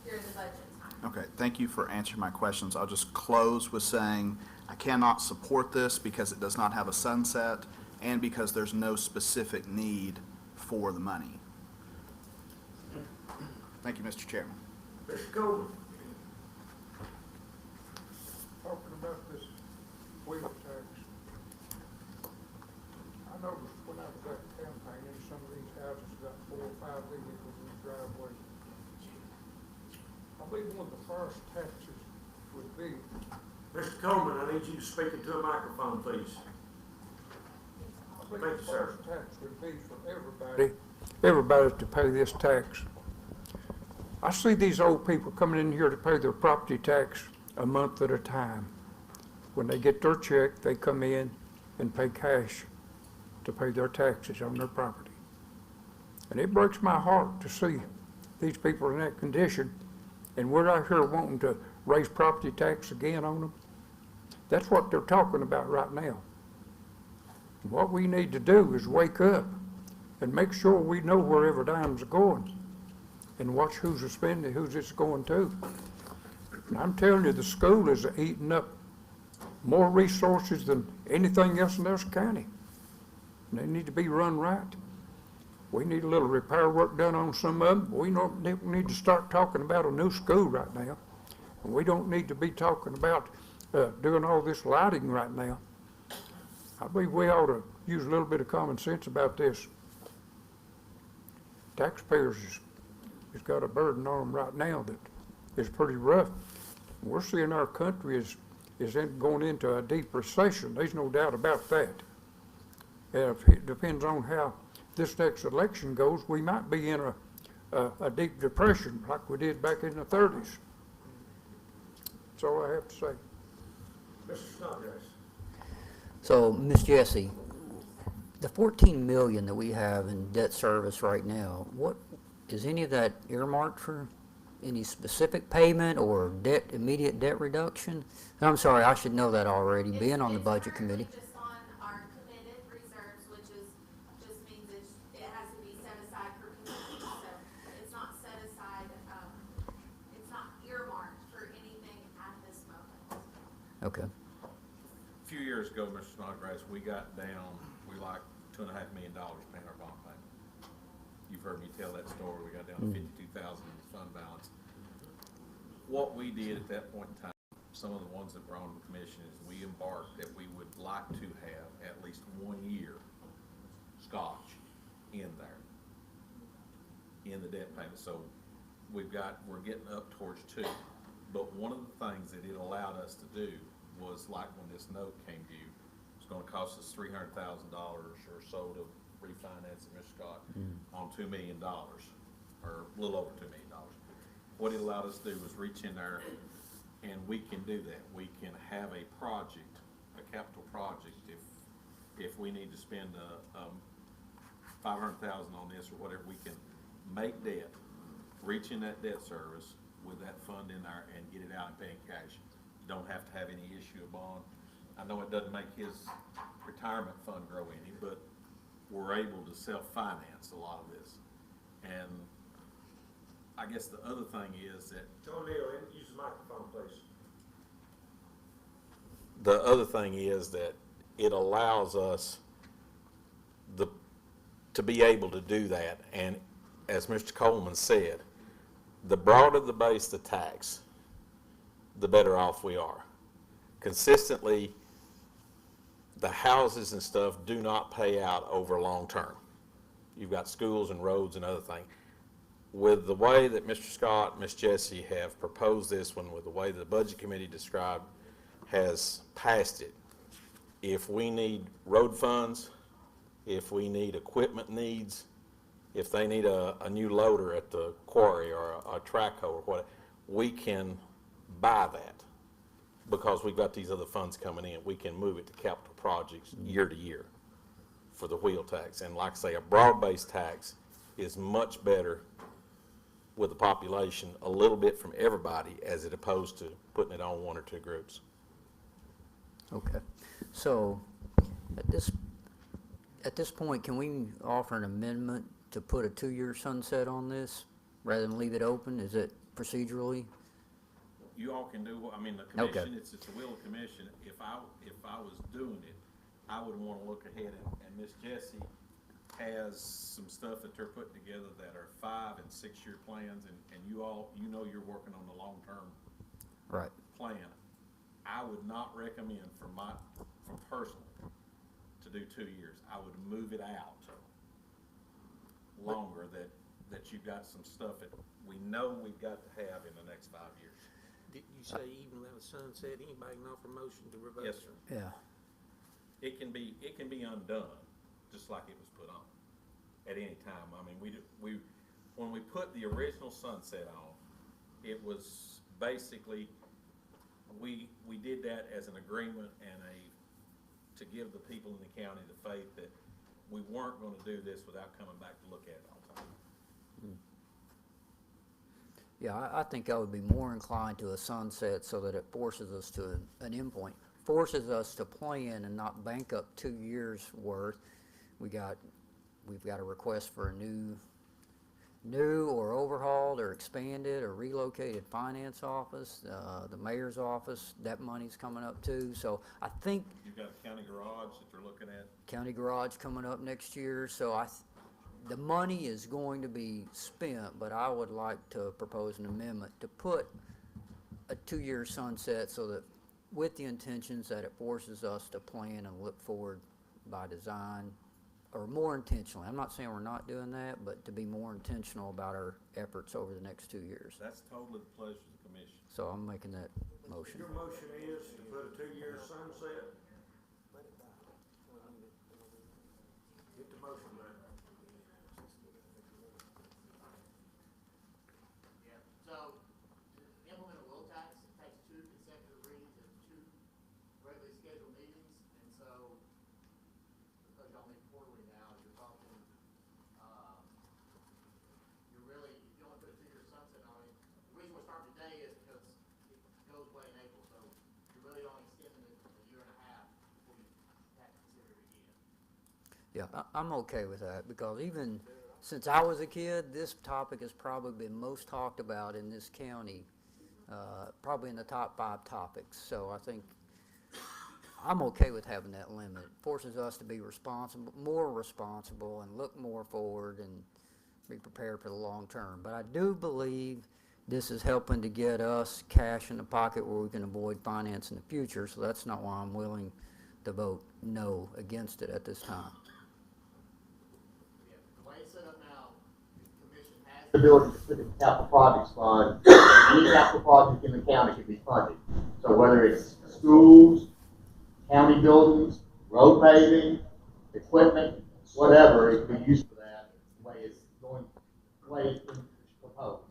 during the budget time. Okay, thank you for answering my questions. I'll just close with saying I cannot support this because it does not have a sunset and because there's no specific need for the money. Thank you, Mr. Chairman. Mr. Coleman. Talking about this wheel tax. I noticed when I was at the campaign, some of these houses got 4 or 5 vehicles in the driveway. I believe one of the first taxes would be. Mr. Coleman, I need you to speak into a microphone, please. I believe Thank the you, sir. first tax would be for everybody to pay this tax. I see these old people coming in here to pay their property tax a month at a time. When they get their check, they come in and pay cash to pay their taxes on their property. And it breaks my heart to see these people in that condition, and we're out here wanting to raise property tax again on them. That's what they're talking about right now. What we need to do is wake up and make sure we know where every dime's going and watch who's spending, who's it's going to. And I'm telling you, the school is eating up more resources than anything else in this county. And they need to be run right. We need a little repair work done on some of them. We don't need to start talking about a new school right now. And we don't need to be talking about doing all this lighting right now. I believe we ought to use a little bit of common sense about this. Taxpayers has got a burden on them right now that is pretty rough. We're seeing our country is going into a deep recession. There's no doubt about that. It depends on how this next election goes. We might be in a deep depression like we did back in the 30s. That's all I have to say. Mr. Snodgrass. So, Ms. Jessie, the $14 million that we have in debt service right now, what is any of that earmarked for any specific payment or immediate debt reduction? I'm sorry, I should know that already, being on the budget committee. It's just on our committed reserves, which just means it has to be set aside for committees. So it's not set aside, it's not earmarked for anything at this moment. Okay. A few years ago, Mr. Snodgrass, we got down, we like $2.5 million paying our bond payment. You've heard me tell that story. We got down to 52,000 in the fund balance. What we did at that point in time, some of the ones that were on the commission, is we embarked that we would like to have at least 1 year scotch in there. in the debt payment. So we're getting up towards 2. But one of the things that it allowed us to do was, like when this note came due, it's gonna cost us $300,000 or so to refinance it, Mr. Scott, on $2 million, or a little over $2 million. What it allowed us to do was reach in there, and we can do that. We can have a project, a capital project, if we need to spend $500,000 on this or whatever, we can make debt, reach in that debt service with that fund in there and get it out and pay in cash. You don't have to have any issue of bond. I know it doesn't make his retirement fund grow any, but we're able to self-finance a lot of this. And I guess the other thing is that... John Neal, use the microphone, please. The other thing is that it allows us to be able to do that. And as Mr. Coleman said, the broader the base the tax, the better off we are. Consistently, the houses and stuff do not pay out over long term. You've got schools and roads and other things. With the way that Mr. Scott and Ms. Jessie have proposed this one, with the way the Budget Committee described has passed it, if we need road funds, if we need equipment needs, if they need a new loader at the quarry or a track hoe or whatever, we can buy that because we've got these other funds coming in. We can move it to capital projects year to year for the wheel tax. And like I say, a broad-based tax is much better with the population, a little bit from everybody, as it opposed to putting it on 1 or 2 groups. Okay, so at this point, can we offer an amendment to put a 2-year sunset on this rather than leave it open? Is it procedurally? You all can do, I mean, the commission, Okay. it's a will of commission. If I was doing it, I would want to look ahead, and Miss Jessie has some stuff that they're putting together that are 5- and 6-year plans, and you all, you're working on the long-term Right. plan. I would not recommend from personal to do 2 years. I would move it out longer, that you've got some stuff that we know we've got to have in the next 5 years. Did you say even without a sunset, anybody can offer a motion to revoke? Yes, sir. Yeah. It can be undone, just like it was put on at any time. I mean, when we put the original sunset on, it was basically, we did that as an agreement and to give the people in the county the faith that we weren't going to do this without coming back to look at it all the time. Yeah, I think I would be more inclined to a sunset so that it forces us to an endpoint, forces us to plan and not bank up 2 years' worth. We've got a request for a new or overhauled or expanded or relocated finance office, the mayor's office. That money's coming up too. So I think You've got a county garage that they're looking at. county garage coming up next year. So the money is going to be spent, but I would like to propose an amendment to put a 2-year sunset so that, with the intentions that it forces us to plan and look forward by design, or more intentionally. I'm not saying we're not doing that, but to be more intentional about our efforts over the next 2 years. That's totally the pleasure of the commission. So I'm making that motion. Your motion is to put a 2-year sunset? Get the motion, man. Yeah, so to implement a will tax, it takes 2 consecutive readings and 2 regularly scheduled meetings, and so because y'all meet quarterly now, you're talking, you're really, if you only put a 2-year sunset on it, the reason we're starting today is because it goes away in April, so you're really only extending it a year and a half before you have to consider it again. Yeah, I'm okay with that, because even since I was a kid, this topic has probably been most talked about in this county, probably in the top 5 topics. So I think I'm okay with having that limit. It forces us to be more responsible, and look more forward and be prepared for the long term. But I do believe this is helping to get us cash in the pocket where we can avoid finance in the future. So that's not why I'm willing to vote no against it at this time. Yeah, the way it's set up now, the commission has the ability to put in capital projects fund. Any capital project in the county can be funded. So whether it's schools, county buildings, road paving, equipment, whatever, it can be used for that, the way it's going, the way it's been proposed.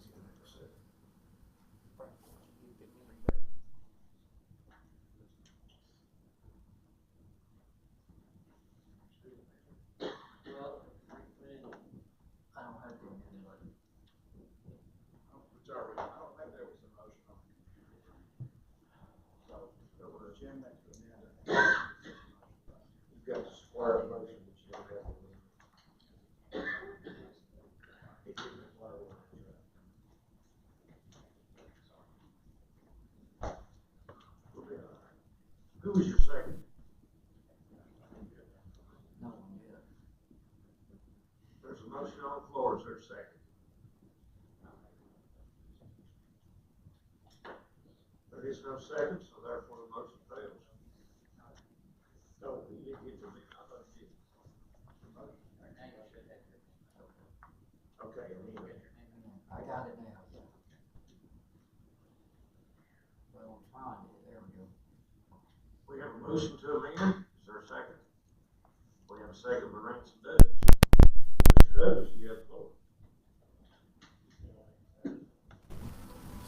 Who was your second? There's a motion on the floor, is there a second? There is no second, so therefore the motion fails. So you didn't get to me, I thought you did. Okay, I got it now. Well, find it, there we go. we have a motion to amend, is there a second? We have a second by Ransom Douglas. Mr. Douglas, you have the floor.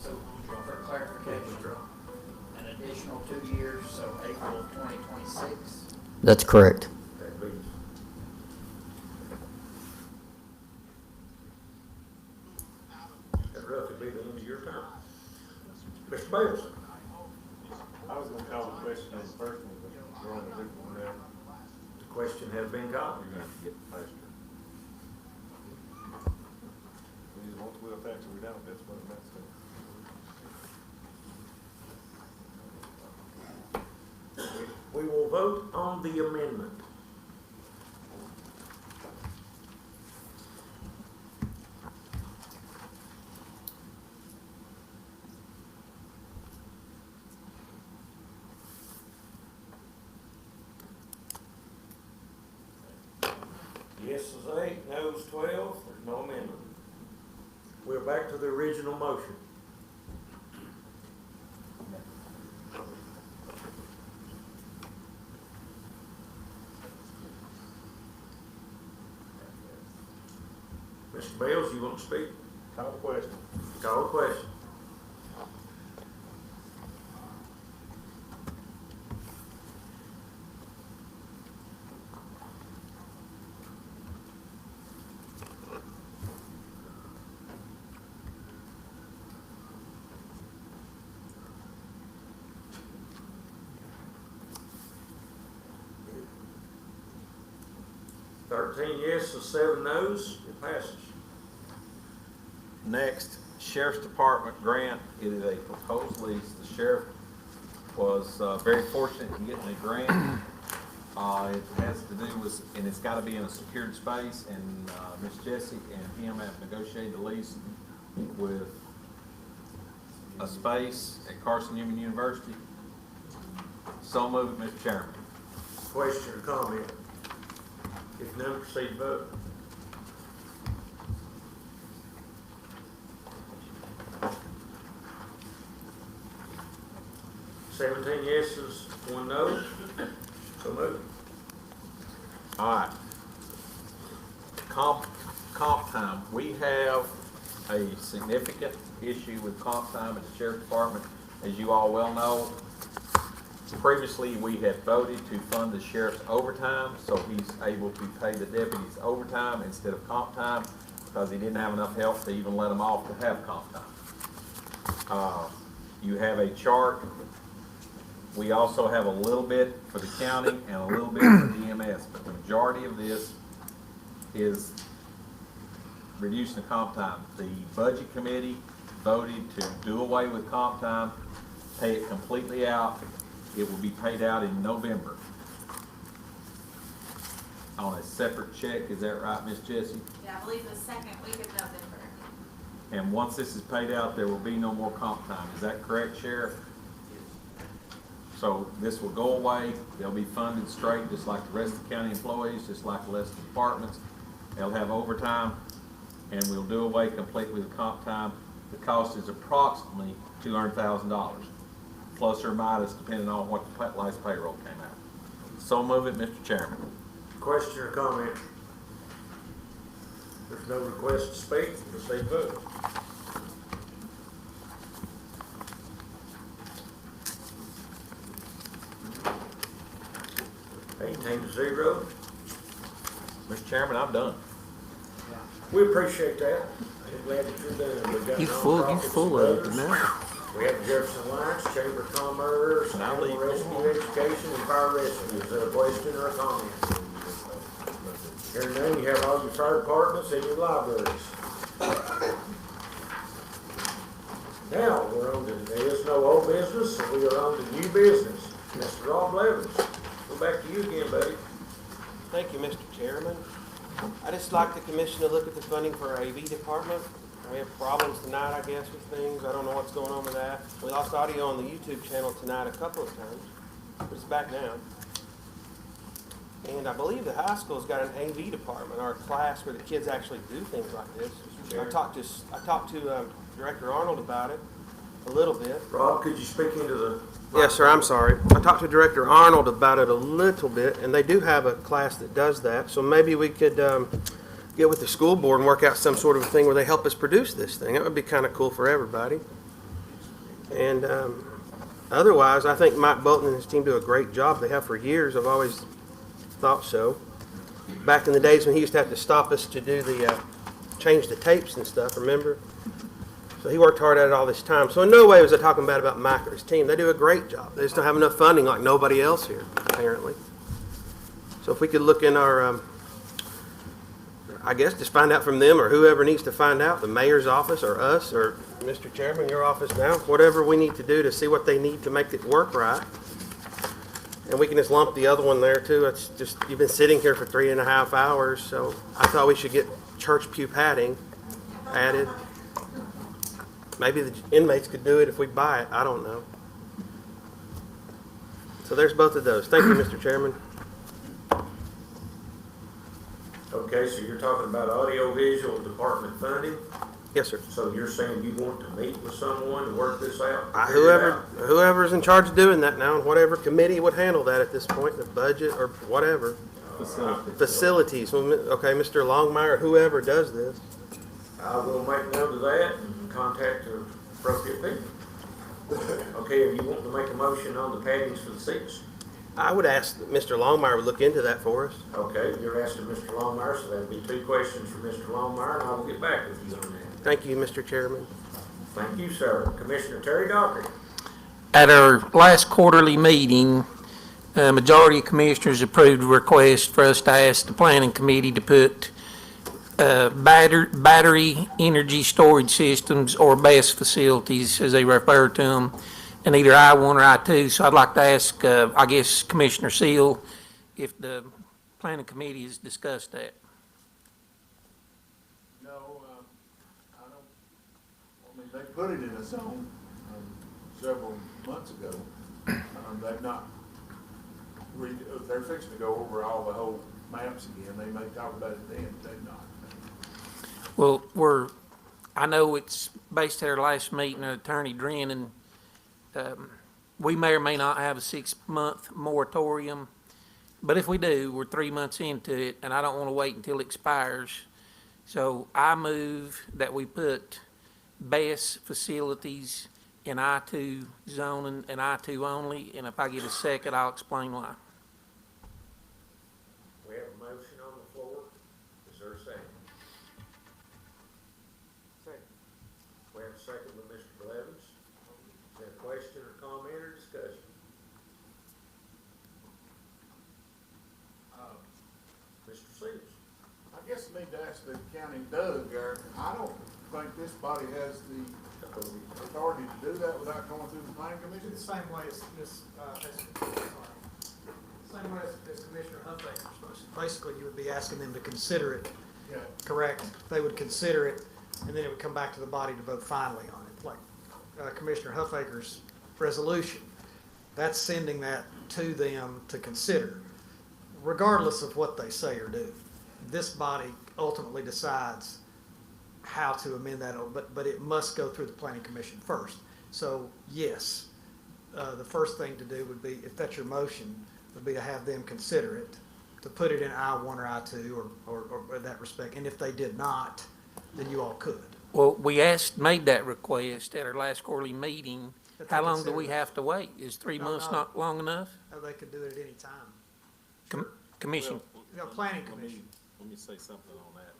So, for clarification, an additional 2 years, so April of 2026. That's correct. That leaves. That roughly be the end of your term. Mr. Bales? I was gonna call the question on the first one, but we're on a different one now. The question has been called. You're gonna have to get faster. We either want the wheel tax or we don't, that's what it amounts to. We will vote on the amendment. Yes is 8, no's 12, there's no amendment. We're back to the original motion. Mr. Bales, you want to speak? Call the question. Call the question. Yeses, 7 no's, it passes. Next, Sheriff's Department grant. It is a proposed lease. The sheriff was very fortunate in getting a grant. It has to do with, and it's got to be in a secured space, and Ms. Jessie and him have negotiated the lease with a space at Carson Newman University. So moved, Mr. Chairman. Question or comment? If none, proceed to vote. Seventeen yeses, 1 no. So moved. All right. Comp time. We have a significant issue with comp time at the Sheriff's Department. As you all well know, previously we had voted to fund the sheriff's overtime, so he's able to pay the deputies overtime instead of comp time because he didn't have enough help to even let them off to have comp time. You have a chart. We also have a little bit for the county and a little bit for the EMS, but the majority of this is reducing the comp time. The budget committee voted to do away with comp time, pay it completely out. It will be paid out in November on a separate check. Is that right, Miss Jessie? Yeah, I believe the second week of November. And once this is paid out, there will be no more comp time. Is that correct, Sheriff? So this will go away. They'll be funded straight, just like the rest of the county employees, just like the rest of the departments. They'll have overtime. and we'll do away completely with comp time. The cost is approximately $200,000, plus or minus, depending on what the last payroll came out. So move it, Mr. Chairman. Question or comment? There's no request to speak, proceed vote. 18-0. Mr. Chairman, I'm done. We appreciate that. I'm glad that you're doing it. We got You full of it nonprofits and now. others. We have Jefferson Alliance, Chamber of Commerce, Animal Rescue Education, and Fire Rescue. Is there a question or a comment? Hearing none, you have all your fire departments and your libraries. Now, we're on to, there is no old business, so we are on to new business. Mr. Rob Levens, go back to you again, buddy. Thank you, Mr. Chairman. I just like the commission to look at the funding for our AV department. We have problems tonight, I guess, with things. I don't know what's going on with that. We lost audio on the YouTube channel tonight a couple of times, but it's back now. And I believe the high school's got an AV department or a class where the kids actually do things like this. I talked to Director Arnold about it a little bit. Rob, could you speak into the... Yes, sir, I'm sorry. I talked to Director Arnold about it a little bit, and they do have a class that does that. So maybe we could get with the school board and work out some sort of thing where they help us produce this thing. That would be kind of cool for everybody. And otherwise, I think Mike Bolton and his team do a great job. They have for years. I've always thought so. Back in the days when he used to have to stop us to do the change the tapes and stuff, remember? So he worked hard at it all this time. So in no way was I talking bad about Mike or his team. They do a great job. They just don't have enough funding like nobody else here, apparently. So if we could look in our, I guess just find out from them or whoever needs to find out, the mayor's office or us or Mr. Chairman, your office now, whatever we need to do to see what they need to make it work right. And we can just lump the other one there too. It's just, you've been sitting here for 3.5 hours, so I thought we should get church pew padding added. Maybe the inmates could do it if we buy it. I don't know. So there's both of those. Thank you, Mr. Chairman. Okay, so you're talking about audiovisual department funding? Yes, sir. So you're saying you want to meet with someone to work this out? Whoever's in charge of doing that now, and whatever committee would handle that at this point, the budget or whatever. Facilities. Well, okay, Mr. Longmire, whoever does this. I will make note of that and contact the appropriate people. Okay, are you wanting to make a motion on the paddings for the seats? I would ask that Mr. Longmire would look into that for us. Okay, you're asking Mr. Longmire, so that'll be 2 questions for Mr. Longmire, and I will get back with you on that. Thank you, Mr. Chairman. Thank you, sir. Commissioner Terry Doherty. At our last quarterly meeting, a majority of commissioners approved a request for us to ask the planning committee to put battery energy storage systems, or BESS facilities, as they refer to them, in either I-1 or I-2. So I'd like to ask, I guess, Commissioner Seal, if the planning committee has discussed that. No, I don't, I mean, they put it in a zone several months ago. They've not, they're fixing to go over all the whole maps again. They may talk about it then, but they've not. Well, I know it's based at our last meeting, Attorney Drennan, we may or may not have a 6-month moratorium, but if we do, we're 3 months into it, and I don't want to wait until it expires. So I move that we put BESS facilities in I-2 zoning and I-2 only, and if I get a second, I'll explain why. We have a motion on the floor. Is there a second? Second. We have a second with Mr. Blevins. Is there a question or comment or discussion? Mr. Seals. I guess I need to ask the county Doug, I don't think this body has the authority to do that without going through the planning commission. The same way as Commissioner Huffaker. Basically, you would be asking them to consider it. Yeah. Correct. They would consider it, and then it would come back to the body to vote finally on it. Like Commissioner Huffaker's resolution, that's sending that to them to consider, regardless of what they say or do. This body ultimately decides how to amend that, but it must go through the planning commission first. So, yes, the first thing to do would be, if that's your motion, would be to have them consider it, to put it in I-1 or I-2 or that respect. And if they did not, then you all could. Well, we made that request at our last quarterly meeting. That they How long do consider we that. have to wait? Is 3 No, months no. not long enough? Or they could do it at any time. Commission, You know, planning Let me- commission. Let me say something on that.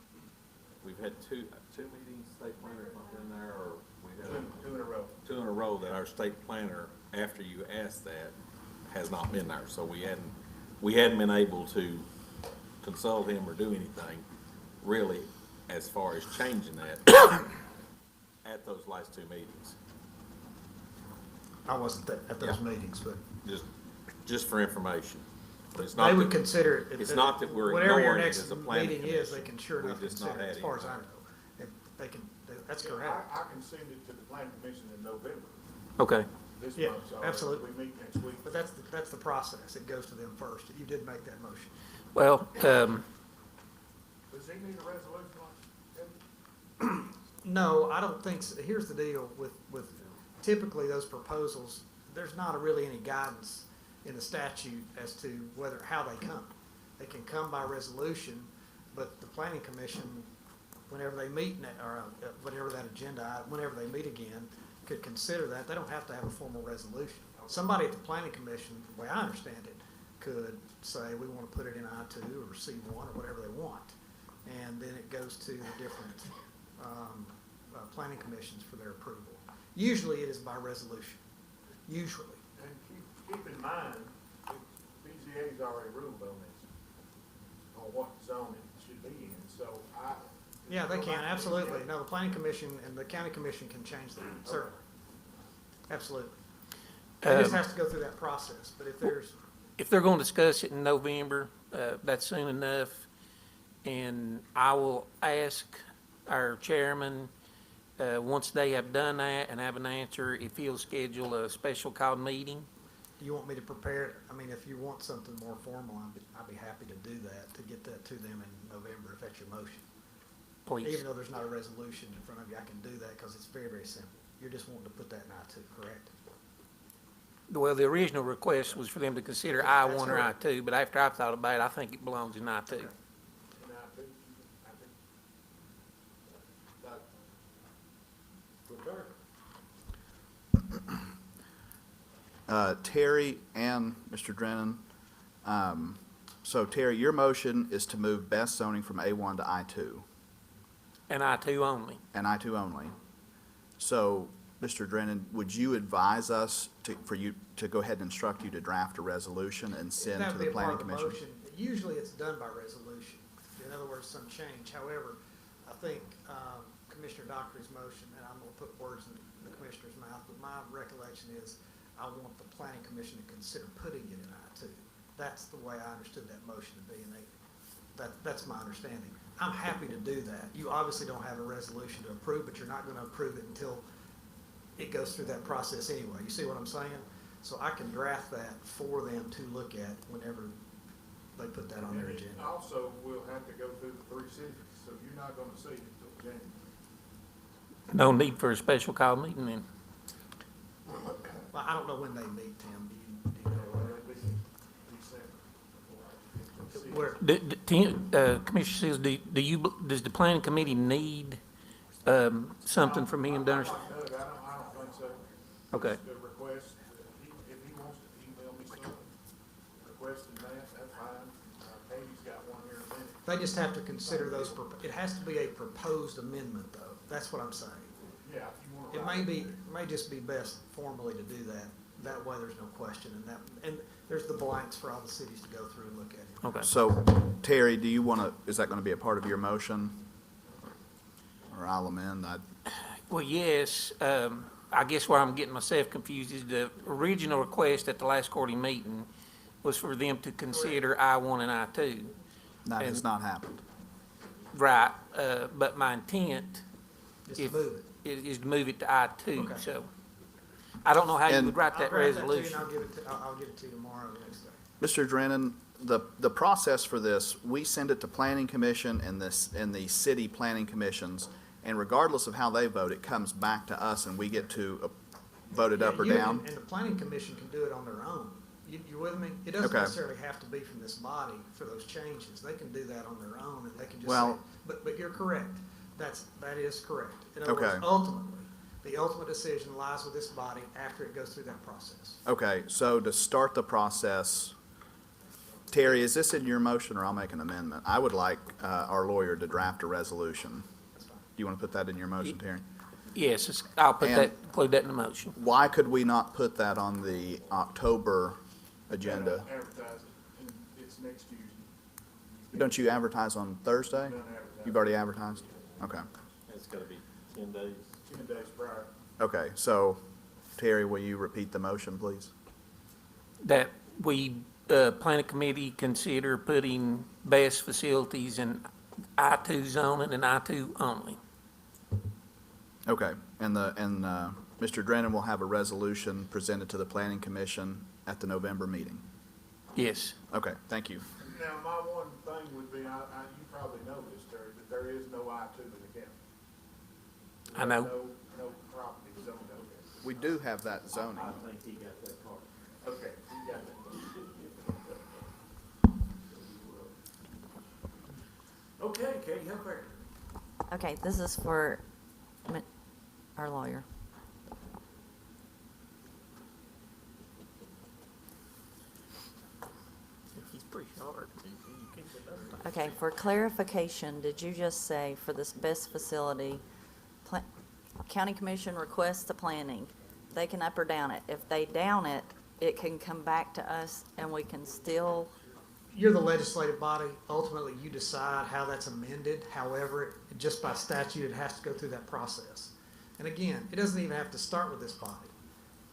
We've had two meetings, state planner's not been there, or we had. Two in a row. Two in a row that our state planner, after you asked that, has not been there. So we hadn't been able to consult him or do anything really as far as changing that at those last two meetings. I wasn't at those meetings, but Just for information. It's they not would that- consider it. It's not that we're Whatever your ignoring it next as a planning meeting is, they commission. can sure We've enough just not consider it, had as far as I anything. know. They can, that's Yeah, correct. I can send it to the planning commission in November, okay. this Yeah, month, so absolutely. we meet next week. But that's the process. It goes to them first. You did make that motion. Well, Does he need a resolution like that? No, I don't think so. Here's the deal with typically those proposals, there's not really any guidance in the statute as to how they come. They can come by resolution, but the planning commission, whenever they meet, or whatever that agenda, whenever they meet again, could consider that. They don't have to have a formal resolution. Somebody at the planning commission, the way I understand it, could say, we want to put it in I-2 or C-1 or whatever they want. And then it goes to the different planning commissions for their approval. Usually it is by resolution, usually. And keep in mind, BZA's already ruled on this, on what zone it should be in, so Yeah, they can, absolutely. No, the planning commission and the county commission can change that, certainly. Absolutely. It just has to go through that process, but if they're going to discuss it in November, that's soon enough. And I will ask our chairman, once they have done that and have an answer, if he'll schedule a special called meeting. do you want me to prepare it? I mean, if you want something more formal, I'd be happy to do that, to get that to them in November, if that's your motion. Please. Even though there's not a resolution in front of you, I can do that because it's very, very simple. You're just wanting to put that in I-2, correct? Well, the original request was for them to consider I-1 or That's I-2, but after I've thought about it, I think it belongs in I-2. Terry and Mr. Drennan, so Terry, your motion is to move best zoning from A1 to I2, And I-2 only. and I2 only. So, Mr. Drennan, would you advise us for you to go ahead and instruct you to draft a resolution and send That to would be the a part planning of the commission? motion. Usually it's done by resolution. In other words, some change. However, I think Commissioner Dockery's motion, and I'm going to put words in the commissioner's mouth, but my recollection is I want the planning commission to consider putting it in I-2. That's the way I understood that motion to be, and that's my understanding. I'm happy to do that. You obviously don't have a resolution to approve, but you're not going to approve it until it goes through that process anyway. You see what I'm saying? So I can draft that for them to look at whenever they put that on their And agenda. also, we'll have to go through the 3 cities, so you're not gonna see it until January. No need for a special call meeting then. Well, I don't know when they meet, Tim. Do you know? Where, Commissioner Seals, does the planning committee need something from him to understand? I don't think so. Okay. Just a request, if he wants to email me something, requesting that's fine. Katie's got one here in a minute. they just have to consider those, it has to be a proposed amendment, though. That's what I'm saying. Yeah, if you want to. It may just be best formally to do that. That way there's no question, and there's the blanks for all the cities to go through and look at it. Okay. So, Terry, do you want to, is that going to be a part of your motion? Or I'll amend, Well, yes, I guess where I'm getting myself confused is the original request at the last quarterly meeting was for them to consider I-1 and I-2. that has not happened. Right, but my intent Just to move it. is to move it to I-2, Okay. so. I don't know how you And- would write I'll that draft that to you, and resolution. I'll give it to you tomorrow or the next day. Mr. Drennan, the process for this, we send it to planning commission and the city planning commissions, And regardless of how they vote, it comes back to us and we get to vote it up or Yeah, you down? And the planning commission can do it on their own. You with me? It doesn't Okay. necessarily have to be from this body for those changes. They can do that on their own, and they can just say, Well- but you're correct. That is correct. In other words, Okay. ultimately, the ultimate decision lies with this body after it goes through that process. Okay, so to start the process, Terry, is this in your motion or I'll make an amendment? I would like our lawyer to draft a resolution. Do you want to put that in your motion, Terry? Yes, I'll put And- that, include that in the motion. Why could we not put that on the October agenda? Advertise it, and it's next Tuesday. Don't you advertise on Thursday? Done advertising. You've already advertised? Okay. It's gotta be 10 days. 10 days prior. Okay, so Terry, will you repeat the motion, please? That we, planning committee consider putting best facilities in I-2 zoning and I-2 only. Okay, and Mr. Drennan will have a resolution presented to the planning commission at the November meeting. Yes. Okay, thank you. Now, my one thing would be, you probably know this, Terry, but there is no I-2 in the county. I know. No property zoned over there. We do have that zoning. I think he got that part. Okay, you got that. Okay, Katie, how fair? Okay, this is for our lawyer. He's pretty hard. Okay, for clarification, did you just say for this best facility, county commission requests the planning, they can up or down it. If they down it, it can come back to us and we can still, You're the legislative body. Ultimately, you decide how that's amended. However, just by statute, it has to go through that process. And again, it doesn't even have to start with this body.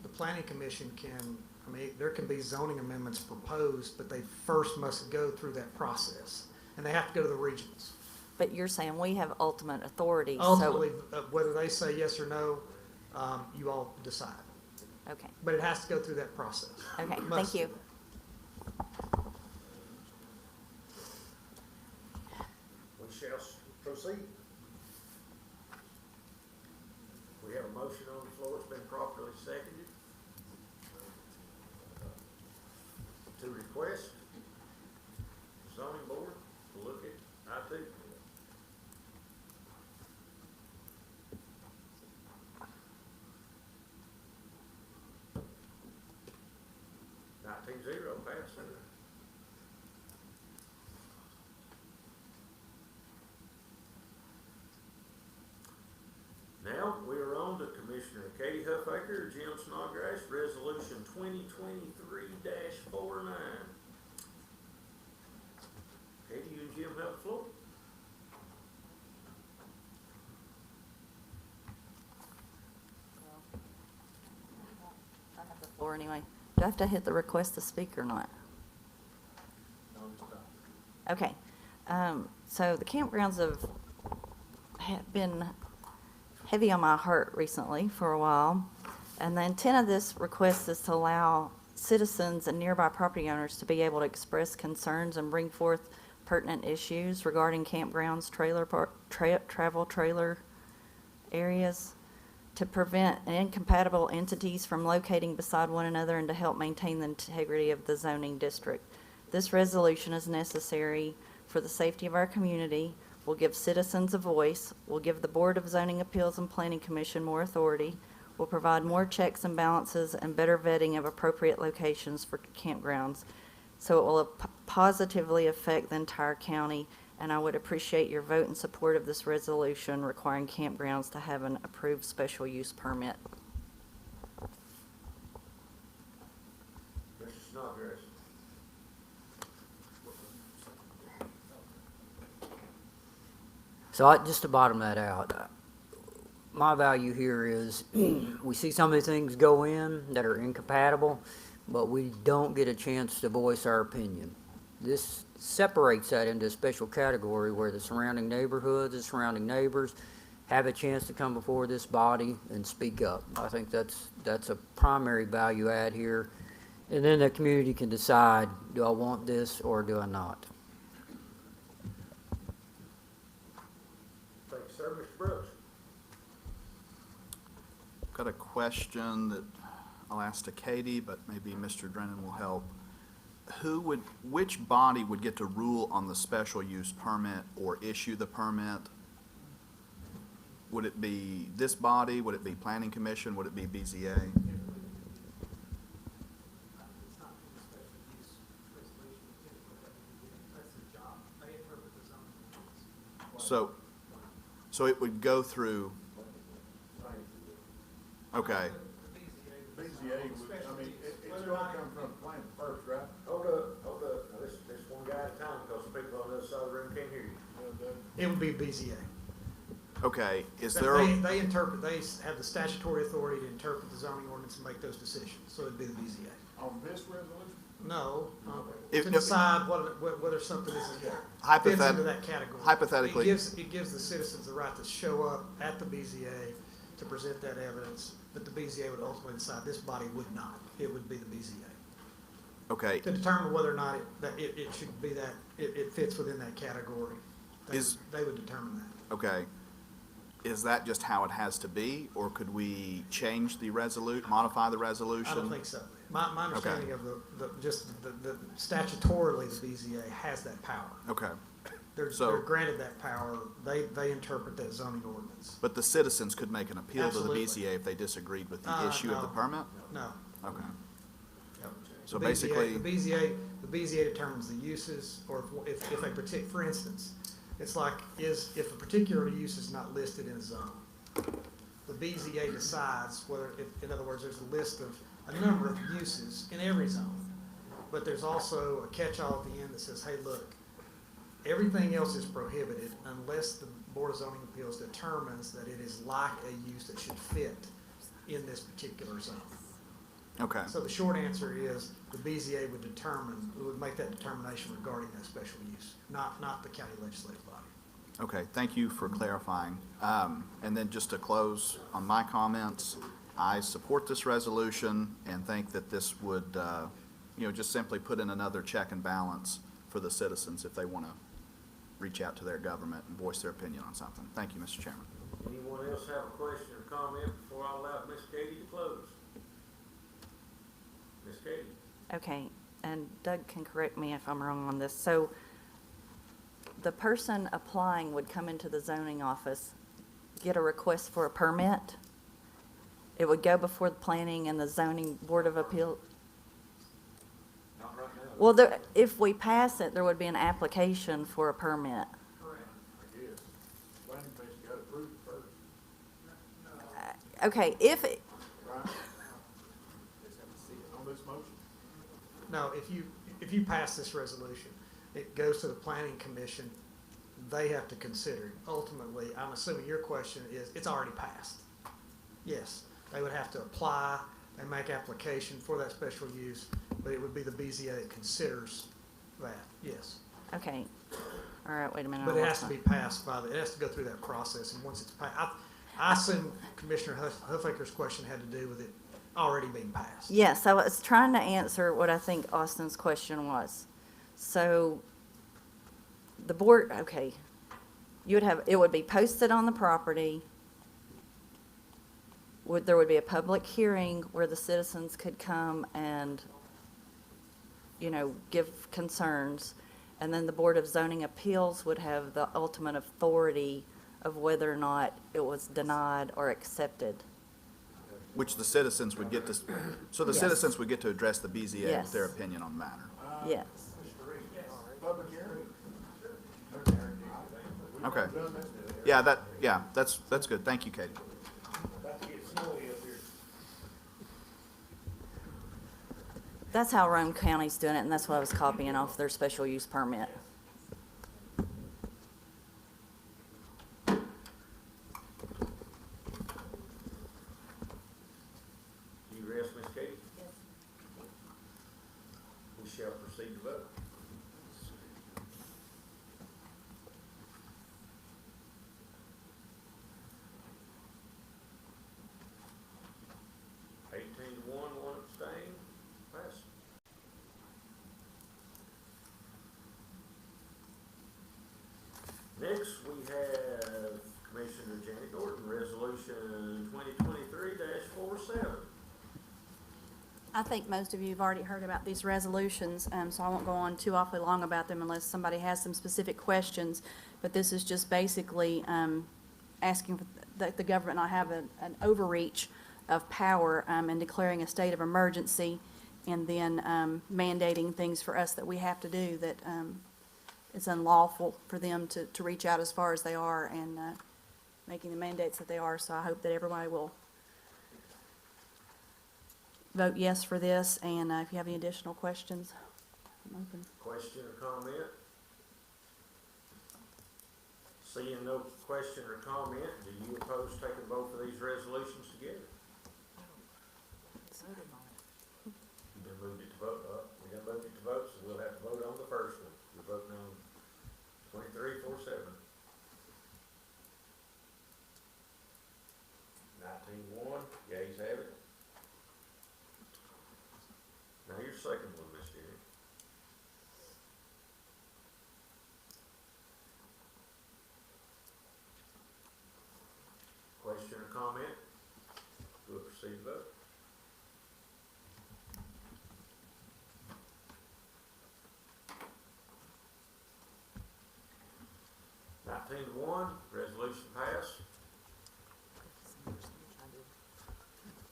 The planning commission can, there can be zoning amendments proposed, but they first must go through that process. And they have to go to the regions. but you're saying we have ultimate authority, so. Ultimately, whether they say yes or no, you all decide. Okay, But it has to go through that process. okay, Must. thank you. We shall proceed. We have a motion on the floor, it's been properly seconded. To request zoning board to look at I-2. Zero, pass. Now, we are on to Commissioner Katie Huffaker, Jim Snodgrass, Resolution 2023-49. Katie, you and Jim have the floor. I have the floor anyway. Do I have to hit the request to speak or not? Okay, so the campgrounds have been heavy on my heart recently for a while. And the intent of this request is to allow citizens and nearby property owners to be able to express concerns and bring forth pertinent issues regarding campgrounds, travel trailer areas, to prevent incompatible entities from locating beside one another and to help maintain the integrity of the zoning district. This resolution is necessary for the safety of our community, will give citizens a voice, will give the Board of Zoning Appeals and Planning Commission more authority, will provide more checks and balances and better vetting of appropriate locations for campgrounds. So it will positively affect the entire county, and I would appreciate your vote in support of this resolution requiring campgrounds to have an approved special use permit. Mr. Snodgrass. So just to bottom that out, my value here is we see some of these things go in that are incompatible, but we don't get a chance to voice our opinion. This separates that into a special category where the surrounding neighborhoods, the surrounding neighbors have a chance to come before this body and speak up. I think that's a primary value add here. And then the community can decide, do I want this or do I not? Thank you, sir. Mr. Brooks. Got a question that I'll ask to Katie, but maybe Mr. Drennan will help. Which body would get to rule on the special use permit or issue the permit? Would it be this body? Would it be Planning Commission? Would it be BZA? So it would go through, okay, BZA would, I mean, it's gonna come from the plan first, right? Hold up, now this one guy at a time, because the people on the other side of the room can't hear you. It would be BZA. okay, is there, They interpret, they have the statutory authority to interpret the zoning ordinance and make those decisions, so it'd be the BZA. On this resolution? No, If- to decide whether something is, fits into that category. hypothetically- It gives the citizens the right to show up at the BZA to present that evidence, but the BZA would ultimately decide. This body would not. It would be the BZA. okay, To determine whether or not it should be that, it fits within that category. They would determine that. okay. Is that just how it has to be, or could we change the modify the resolution? I don't think so. My understanding of the statutorily, the BZA has that power. Okay. They're granted that power. They interpret that zoning ordinance. But the citizens could make an appeal Absolutely. to the BZA if they disagreed with the issue of the No. permit? No. Okay. Yep. So The basically- BZA determines the uses, or if a particular, for instance, it's like, if a particular use is not listed in a zone, the BZA decides whether, in other words, there's a list of a number of uses in every zone. But there's also a catch-all at the end that says, hey, look, everything else is prohibited unless the Board of Zoning Appeals determines that it is like a use that should fit in this particular zone. Okay. So the short answer is the BZA would make that determination regarding that special use, not the county legislative body. Okay, thank you for clarifying. And then just to close on my comments, I support this resolution and think that this would, just simply put in another check and balance for the citizens if they want to reach out to their government and voice their opinion on something. Thank you, Mr. Chairman. Anyone else have a question or comment before I allow Ms. Katie to close? Ms. Katie? Okay, and Doug can correct me if I'm wrong on this. So the person applying would come into the zoning office, get a request for a permit. It would go before the planning and the zoning board of appeal. Not right now. Well, if we pass it, there would be an application for a permit. Correct. I guess. Planning Commission got approved first. Okay, if, it- Right? On this motion? No, if you pass this resolution, it goes to the planning commission, they have to consider it. Ultimately, I'm assuming your question is, it's already passed. Yes, they would have to apply, and make application for that special use, but it would be the BZA that considers that, yes. okay, all right, wait a minute. But it has to be passed it has to go through that process, and once it's passed, I assume Commissioner Huffaker's question had to do with it already being passed. Yes, I was trying to answer what I think Austin's question was. So the board, okay, it would be posted on the property. There would be a public hearing where the citizens could come and, give concerns. And then the Board of Zoning Appeals would have the ultimate authority of whether or not it was denied or accepted. Which the citizens would get to, so the Yes. citizens would get to address the BZA with Yes. their opinion on the matter. Yes. Public hearing? Okay. That's good. Thank you, Katie. About to get snowy up here. That's how Rome County's doing it, and that's what I was copying off their special use permit. Do you rest, Ms. Katie? Yes. We shall proceed to vote. One abstain, pass. Next, we have Commissioner Janet Norton, Resolution 2023-4. 2347. I think most of you have already heard about these resolutions, so I won't go on too awfully long about them unless somebody has some specific questions. But this is just basically asking for the government not have an overreach of power and declaring a state of emergency, and then mandating things for us that we have to do that it's unlawful for them to reach out as far as they are and making the mandates that they are. So I hope that everybody will vote yes for this, and if you have any additional questions, I'm open. Question or comment? Seeing no question or comment, do you oppose taking both of these resolutions together? You done moved it to vote, we done moved it to vote, so we'll have to vote on the first one. We're voting on 2347. 19-1, yeas have it. Now your second one, Miss Jenny. Question or comment? We'll proceed to vote. Nineteen to 1, resolution passed.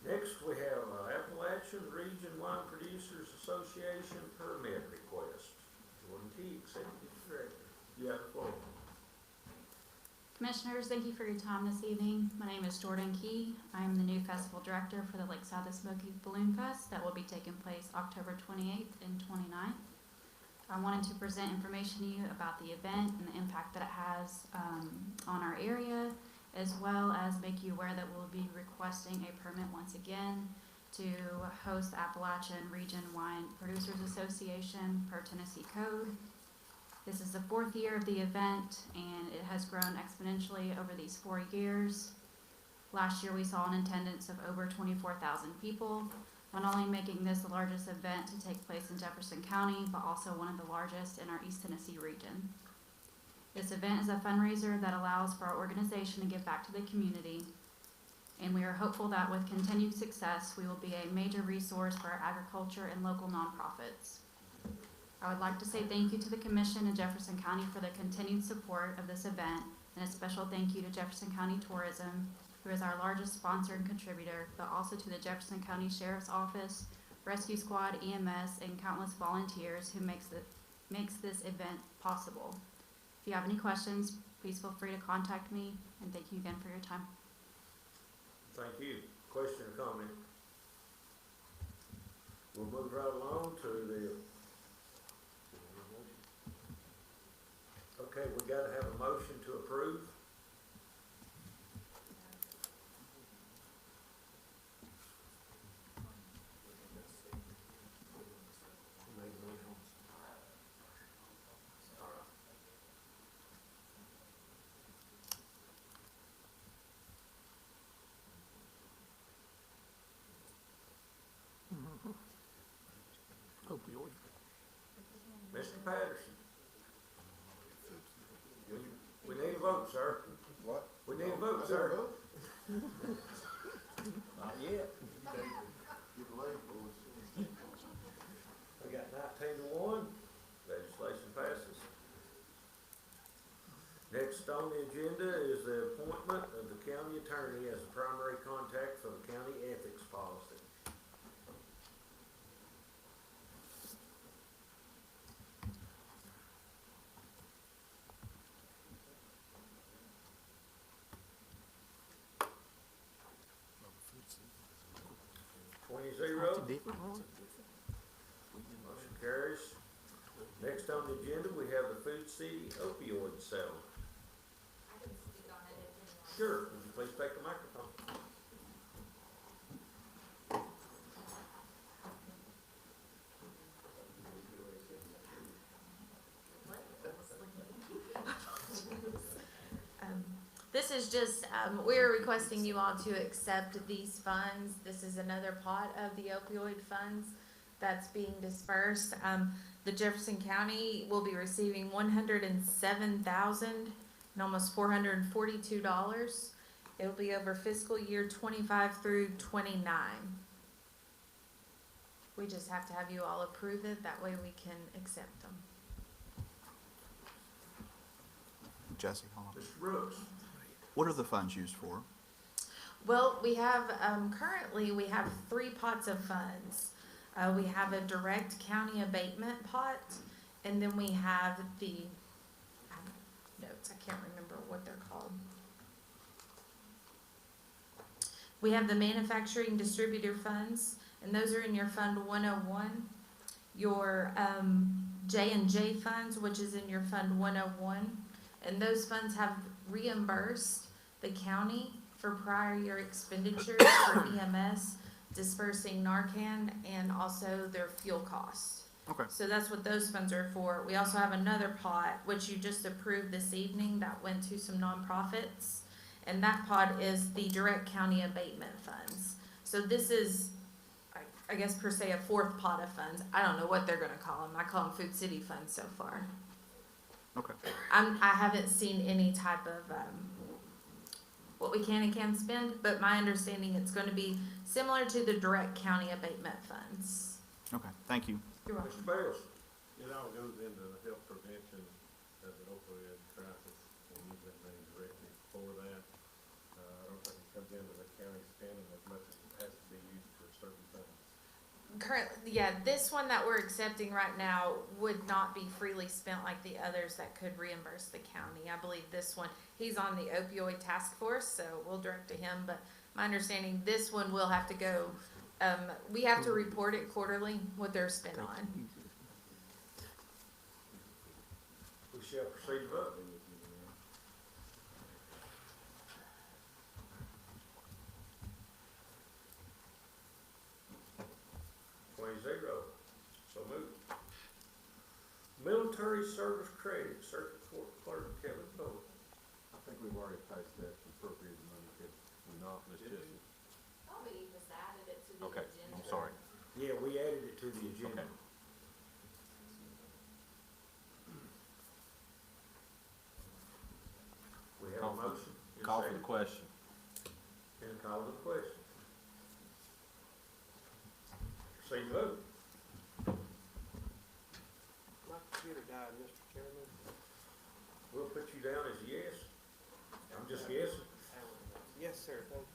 Next, we have Appalachian Region Wine Producers Association permit request. Jordan Key, Executive Director. You have the floor. Commissioners, thank you for your time this evening. My name is Jordan Key. I am the new festival director for the Lakeside of Smoky Balloon Fest that will be taking place October 28th and 29th. I wanted to present information to you about the event and the impact that it has on our area, as well as make you aware that we'll be requesting a permit once again to host the Appalachian Region Wine Producers Association per Tennessee Code. This is the 4th year of the event, and it has grown exponentially over these 4 years. Last year we saw an attendance of over 24,000 people, not only making this the largest event to take place in Jefferson County, but also one of the largest in our East Tennessee region. This event is a fundraiser that allows for our organization to give back to the community, and we are hopeful that with continued success, we will be a major resource for our agriculture and local nonprofits. I would like to say thank you to the Commission in Jefferson County for the continued support of this event, and a special thank you to Jefferson County Tourism, who is our largest sponsor and contributor, but also to the Jefferson County Sheriff's Office, Rescue Squad, EMS, and countless volunteers who makes this event possible. If you have any questions, please feel free to contact me, and thank you again for your time. Thank you. Question or comment? We'll move right along to the... Okay, we gotta have a motion to approve. Opioid. Mr. Patterson. We need a vote, sir. What? We need a vote, sir. Not yet. We got 19 to 1. Legislation passes. Next on the agenda is the appointment of the county attorney as the primary contact for the county ethics policy. Motion carries. Next on the agenda, we have the Food City opioid settlement. I can speak on it if anyone. Sure, would you please take the microphone? This is just, we're requesting you all to accept these funds. This is another pot of the opioid funds that's being dispersed. The Jefferson County will be receiving $107,000 and almost $442. It'll be over fiscal year 25 through 29. We just have to have you all approve it, that way we can accept them. Jesse, hold on. Mr. Brooks. What are the funds used for? Well, we have, currently, we have 3 pots of funds. We have a direct county abatement pot, and then we have the, I have notes, I can't remember what they're called. We have the manufacturing distributor funds, and those are in your Fund 101. Your J&J funds, which is in your Fund 101, and those funds have reimbursed the county for prior year expenditures for EMS, dispersing Narcan, and also their fuel costs. Okay. So that's what those funds are for. We also have another pot, which you just approved this evening, that went to some nonprofits. And that pot is the direct county abatement funds. So this is, I guess per se, a 4th pot of funds. I don't know what they're gonna call them. I call them Food City funds so far. Okay. I haven't seen any type of, what we can and can't spend, but my understanding it's gonna be similar to the direct county abatement funds. Okay, thank you. You're welcome. Mr. Bales. It all goes into health prevention of the opioid crisis, and use that money directly for that. I don't think it comes into the county spending as much as it has to be used for certain things. Currently, yeah, this one that we're accepting right now would not be freely spent like the others that could reimburse the county. I believe this one, he's on the opioid task force, so we'll direct to him, but my understanding, this one will have to go, we have to report it quarterly, what they're spent on. We shall proceed to vote. So moved. Military service credit, Circuit Court Clerk Kevin Bowe. I think we've already passed that appropriated money, if we not, Ms. Jessie. Oh, we just added it to the Okay, agenda. I'm sorry. Yeah, we added it to the agenda. Okay. We have a motion. Your Call for the second. question. And call the question. Proceed to vote. My computer died, Mr. Chairman. We'll put you down as yes. I'm just guessing. Yes, sir, thank you.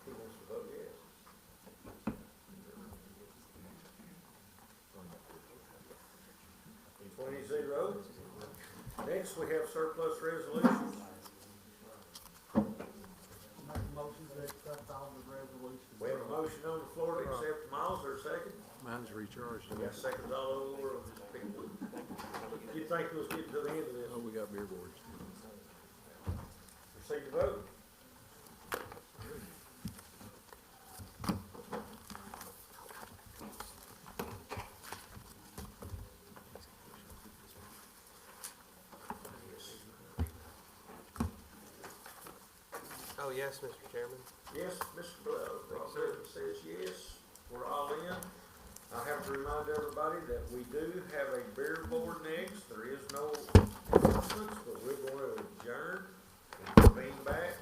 He wants to vote yes. In 20-0. Next, we have surplus resolutions. We have a motion on the floor to accept them all. Is there a second? Mine's recharged. We got seconds all over. You'd think we was getting to the end of this. Oh, we got beer boards. Proceed to vote. Oh, yes, Mr. Chairman. Yes, Mr. Rob Bevan says yes. We're all in. I have to remind everybody that we do have a beer board next. There is no announcements, but we're going to adjourn and convene back